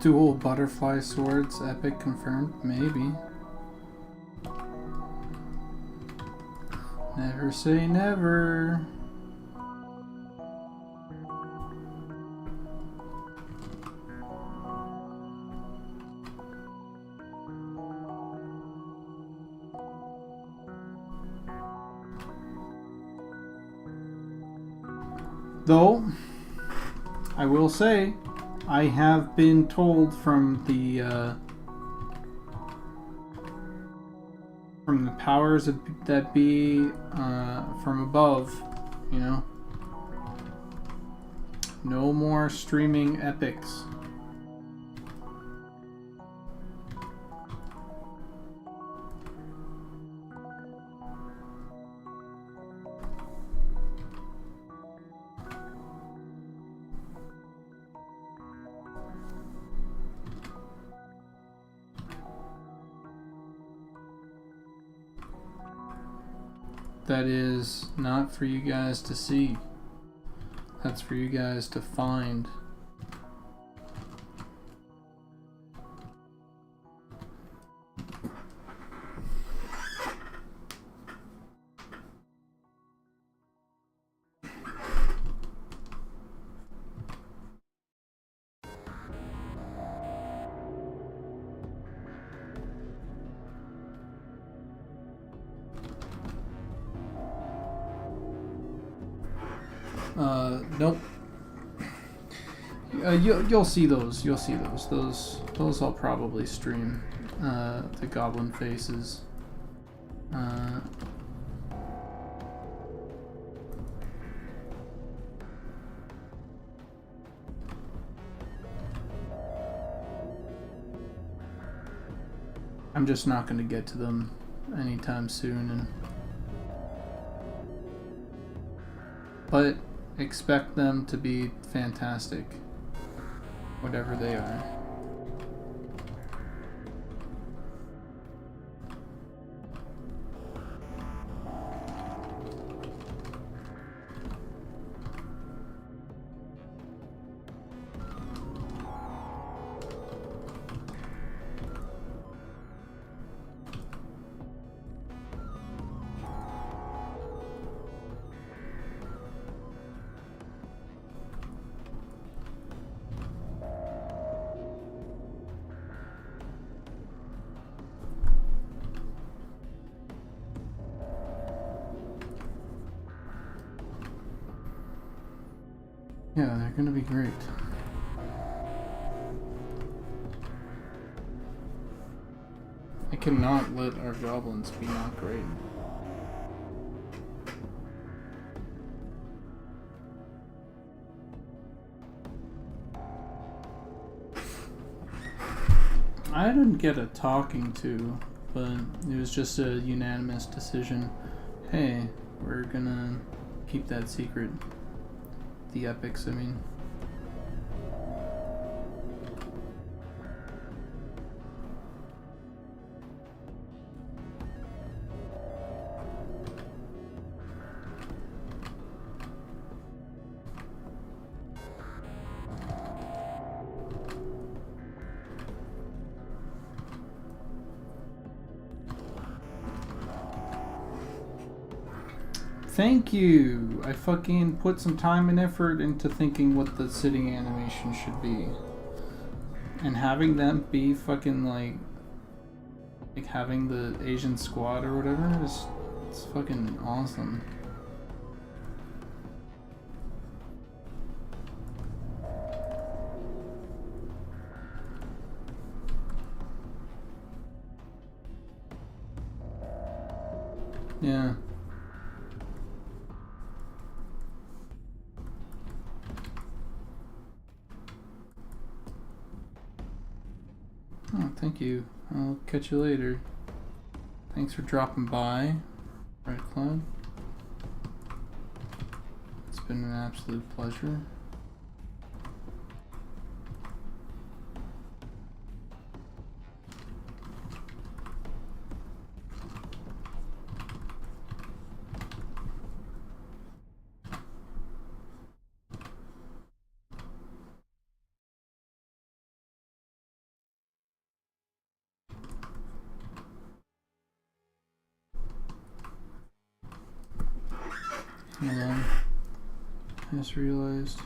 [SPEAKER 1] Dual butterfly swords, epic confirmed? Maybe. Never say never. Though, I will say, I have been told from the powers that be from above, you know, no more streaming epics. That is not for you guys to see. That's for you guys to find. Nope. You'll see those. You'll see those. Those I'll probably stream. The goblin faces. I'm just not going to get to them anytime soon, but expect them to be fantastic, whatever they are. Yeah, they're gonna be great. I cannot let our goblins be not great. I didn't get a talking to, but it was just a unanimous decision. Hey, we're gonna keep that secret. The epics, I mean. Thank you! I fucking put some time and effort into thinking what the sitting animation should be. And having them be fucking like having the Asian squad or whatever is it's fucking awesome. Yeah. Oh, thank you. I'll catch you later. Thanks for dropping by, Red Cloud. It's been an absolute pleasure. Hold on. I just realized.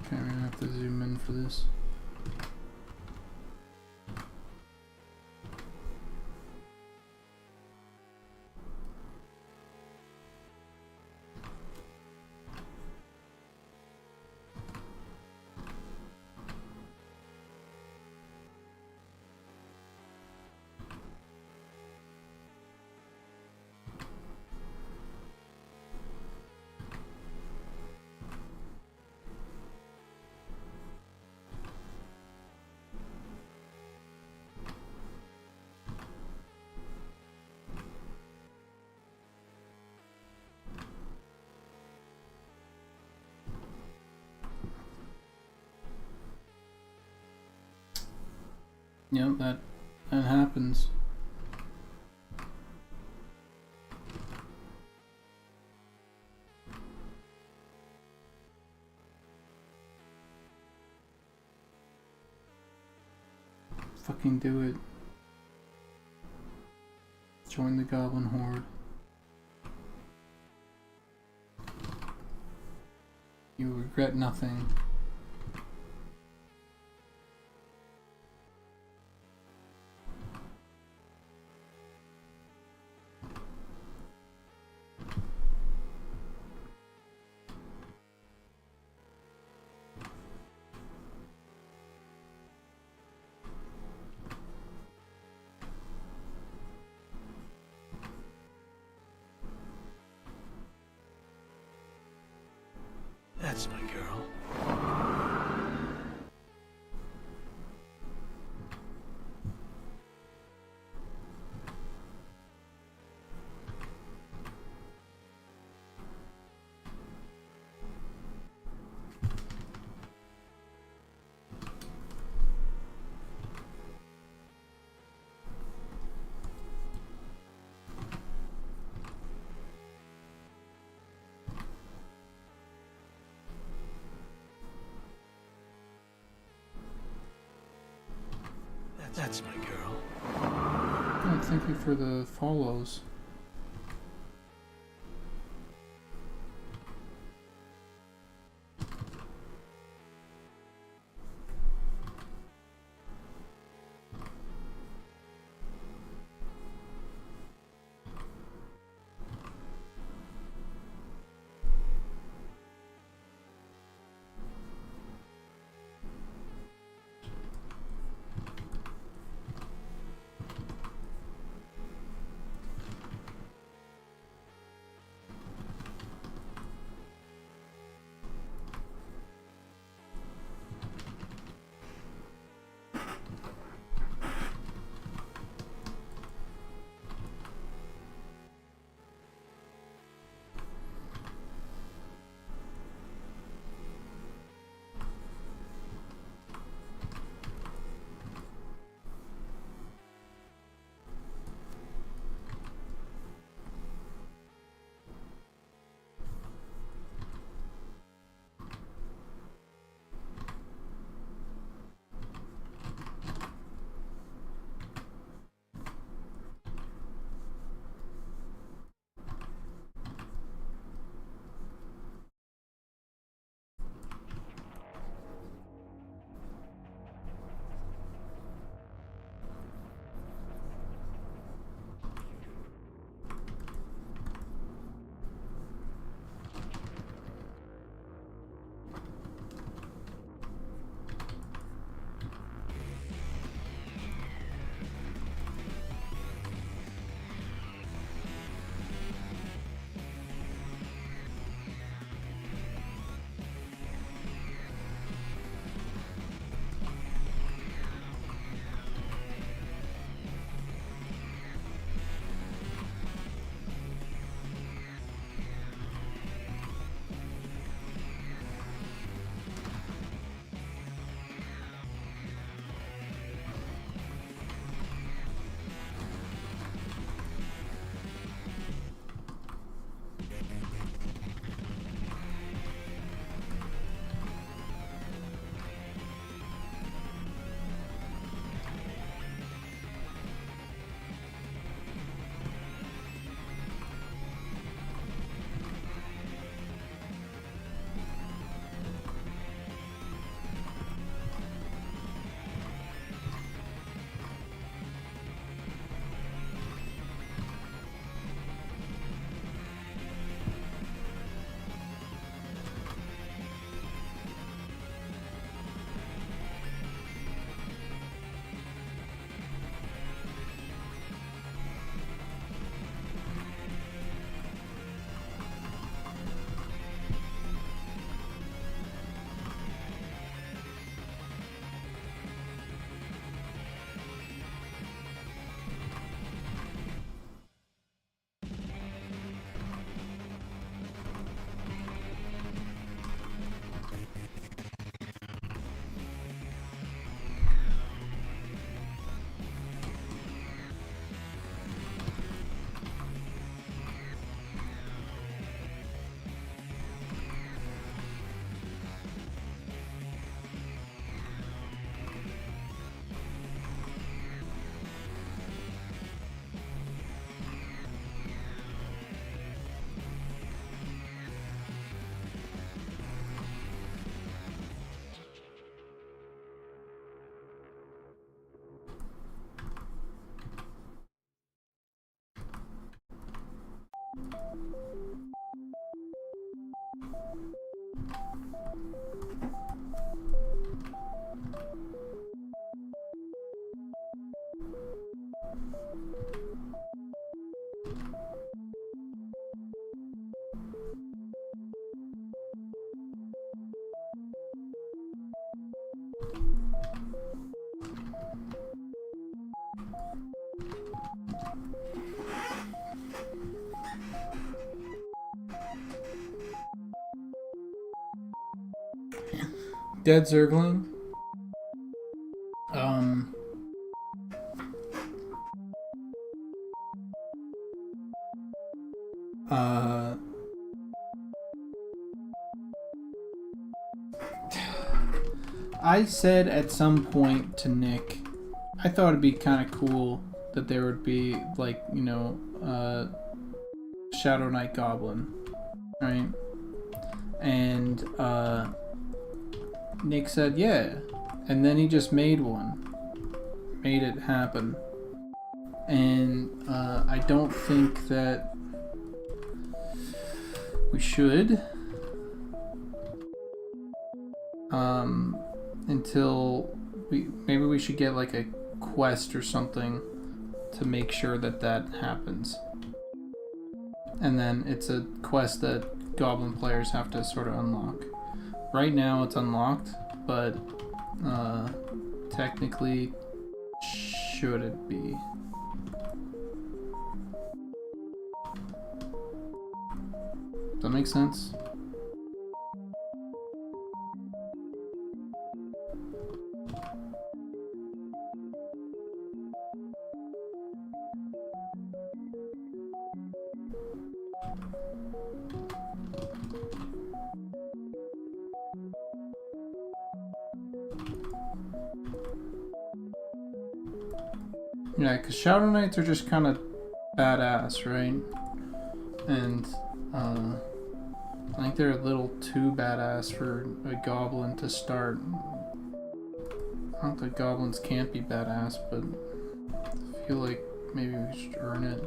[SPEAKER 1] Okay, we're gonna have to zoom in for this. Yep, that happens. Fucking do it. Join the Goblin Horde. You regret nothing.
[SPEAKER 3] That's my girl. That's my girl.
[SPEAKER 1] Oh, thank you for the follows. Dead Zergling. Uh, I said at some point to Nick, I thought it'd be kind of cool that there would be, like, you know, Shadow Knight Goblin, right? And Nick said, yeah. And then he just made one. Made it happen. And I don't think that we should. Until maybe we should get like a quest or something to make sure that that happens. And then it's a quest that Goblin players have to sort of unlock. Right now it's unlocked, but technically should it be? Does that make sense? Yeah, because Shadow Knights are just kind of badass, right? And I think they're a little too badass for a goblin to start. Not that goblins can't be badass, but I feel like maybe we should earn it.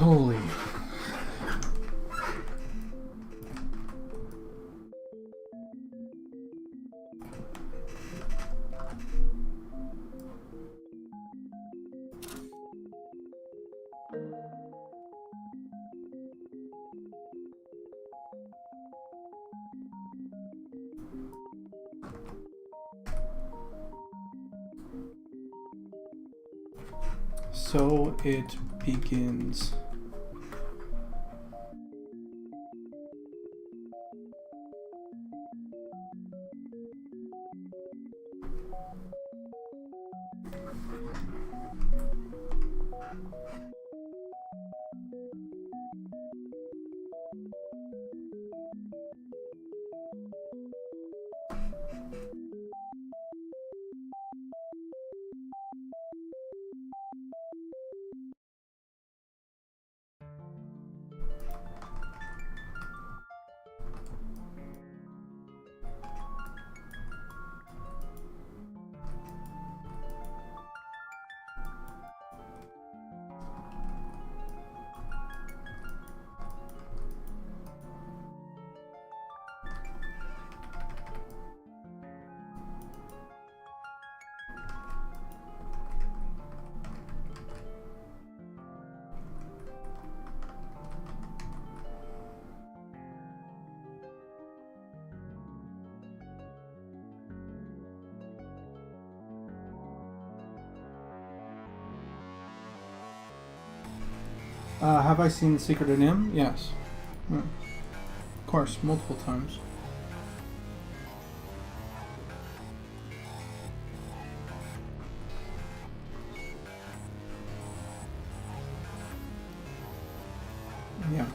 [SPEAKER 1] Holy. So it begins. Have I seen The Secret of Nim? Yes. Yeah. Of course, multiple times. Yeah.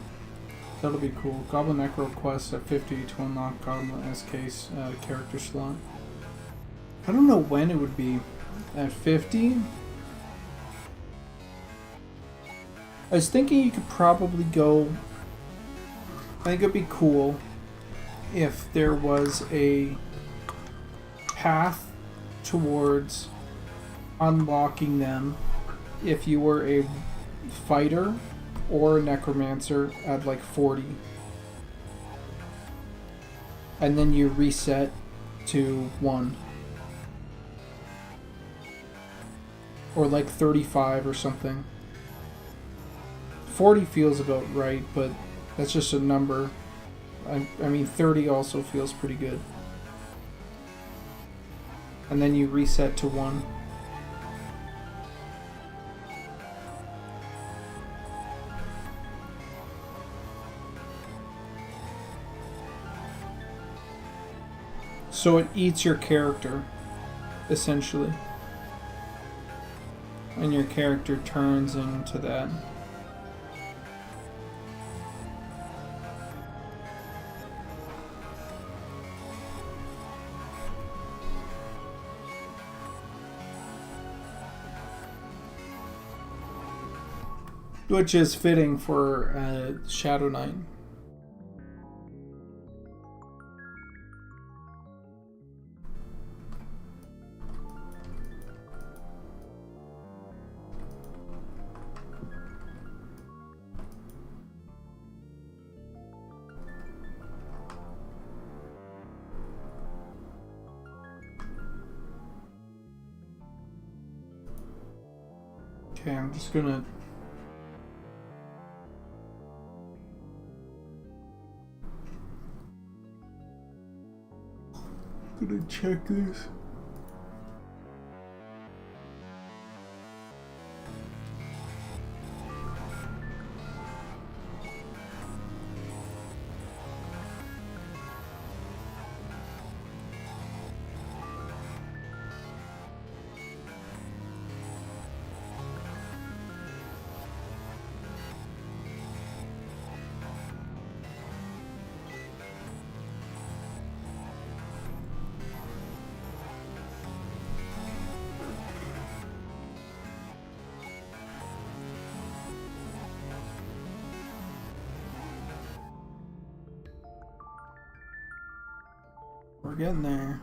[SPEAKER 1] That'll be cool. Goblin Necro quest at 50 to unlock Goblin SK's character slot. I don't know when it would be. At 50? I was thinking you could probably go... I think it'd be cool if there was a path towards unlocking them if you were a fighter or a necromancer at like 40. And then you reset to 1. Or like 35 or something. 40 feels about right, but that's just a number. I mean 30 also feels pretty good. And then you reset to 1. So it eats your character, essentially. And your character turns into that. Which is fitting for Shadow Knight. Okay, I'm just gonna check this. We're getting there.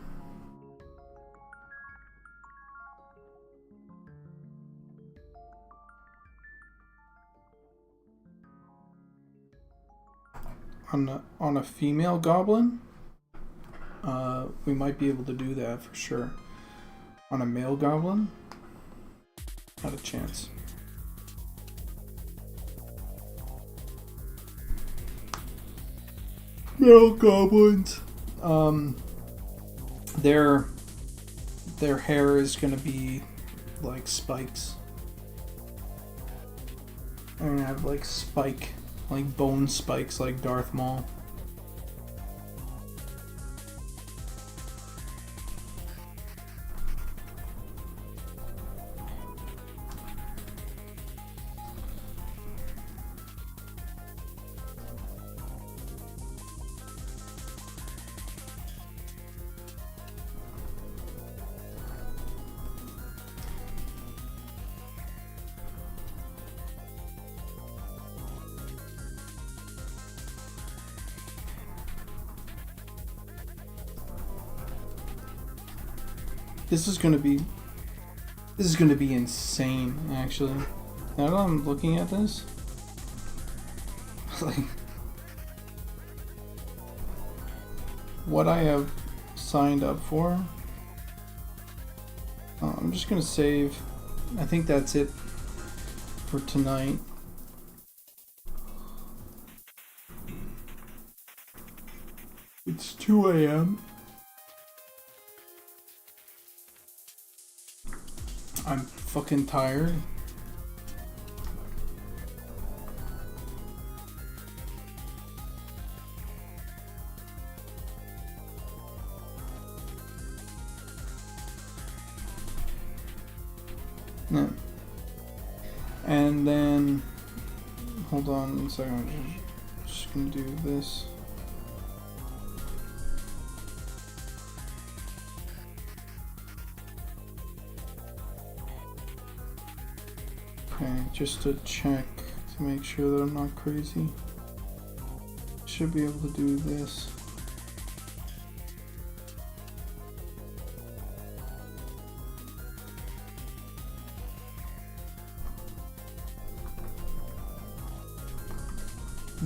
[SPEAKER 1] On a female goblin, we might be able to do that for sure. On a male goblin, not a chance. Male goblins, their hair is gonna be like spikes. They're gonna have like bone spikes like Darth Maul. This is gonna be insane, actually. Now that I'm looking at this, like what I have signed up for. I'm just gonna save. I think that's it for tonight. It's 2 a.m. I'm fucking tired. Yeah. And then, hold on one second, I'm just gonna do this. Okay, just to check to make sure that I'm not crazy. Should be able to do this.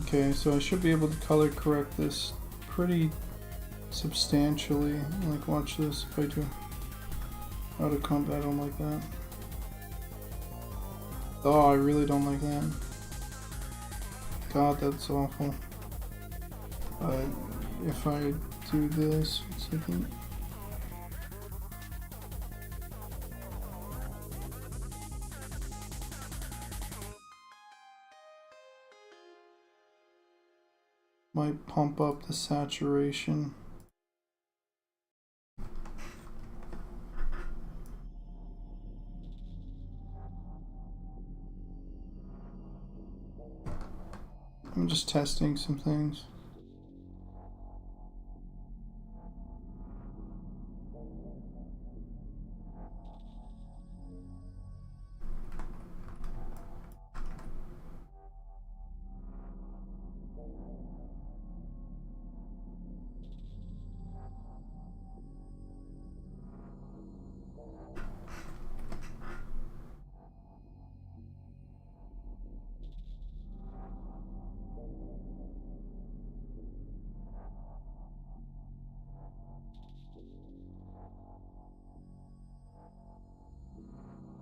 [SPEAKER 1] Okay, so I should be able to color correct this pretty substantially. Like, watch this. If I do out of comp, I don't like that. Oh, I really don't like that. God, that's awful. If I do this, one second. Might pump up the saturation. I'm just testing some things.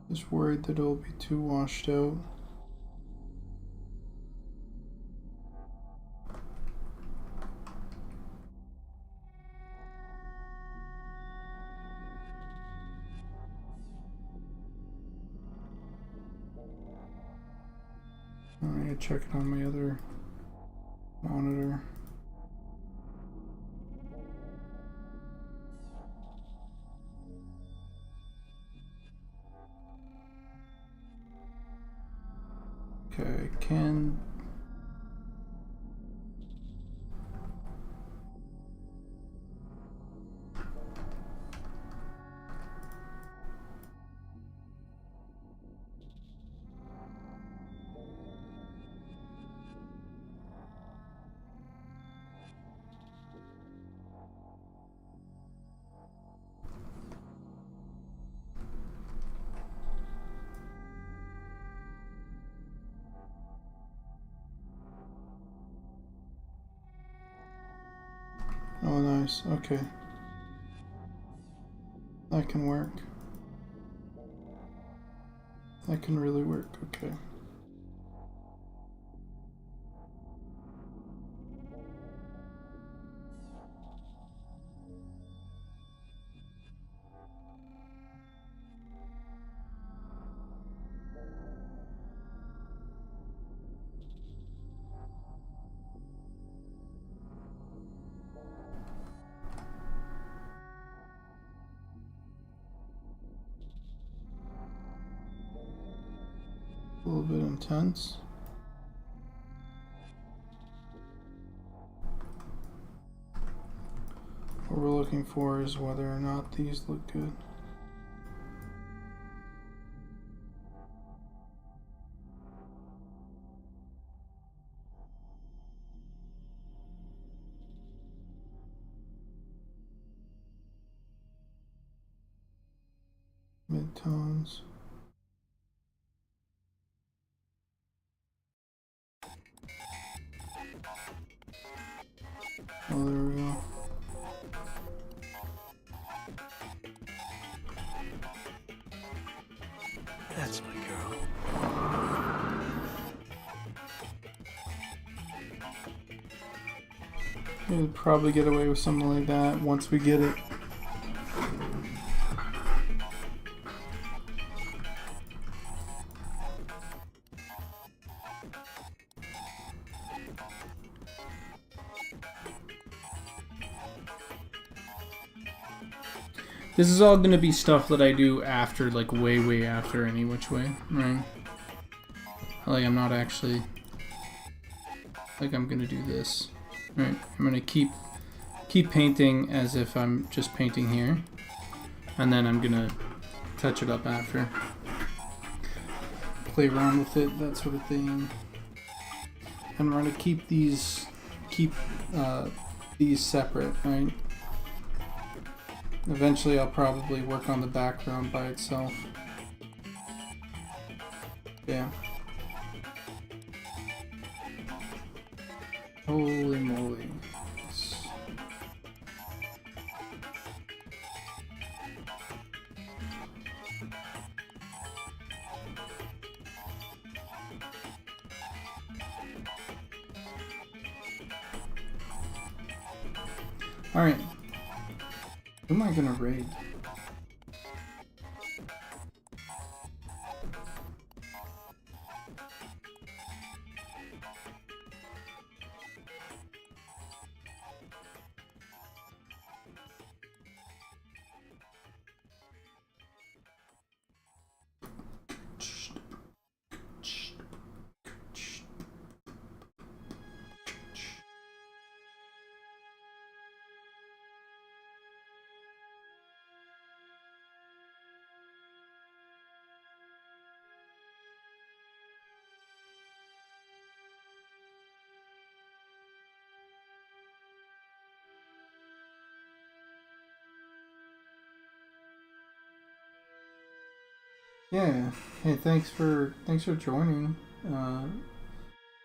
[SPEAKER 1] Just worried that it'll be too washed out. I need to check it on my other monitor. Okay, can oh, nice. Okay. That can work. That can really work. Okay. A little bit intense. What we're looking for is whether or not these look good. Mid-tones. Oh, there we go.
[SPEAKER 3] That's my girl.
[SPEAKER 1] We'll probably get away with something like that once we get it. This is all gonna be stuff that I do after, like way after any which way, right? Like I'm not actually, like I'm gonna do this, right? I'm gonna keep painting as if I'm just painting here, and then I'm gonna touch it up after. Play around with it, that sort of thing. And we're gonna keep these separate, right? Eventually I'll probably work on the background by itself. Yeah. Holy moly. Alright. Who am I gonna raid? Yeah. Hey, thanks for joining. I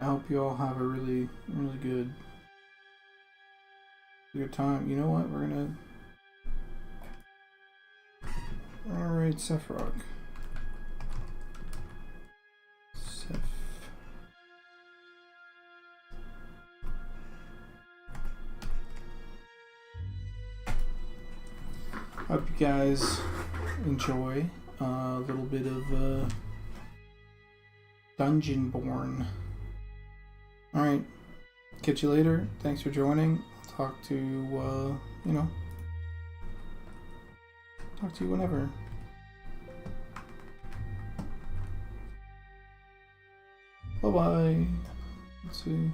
[SPEAKER 1] hope you all have a really good time. You know what? We're gonna raid Sephiroth. Hope you guys enjoy a little bit of Dungeonborn. Alright, catch you later. Thanks for joining. I'll talk to, talk to you whenever. Bye-bye. Let's see.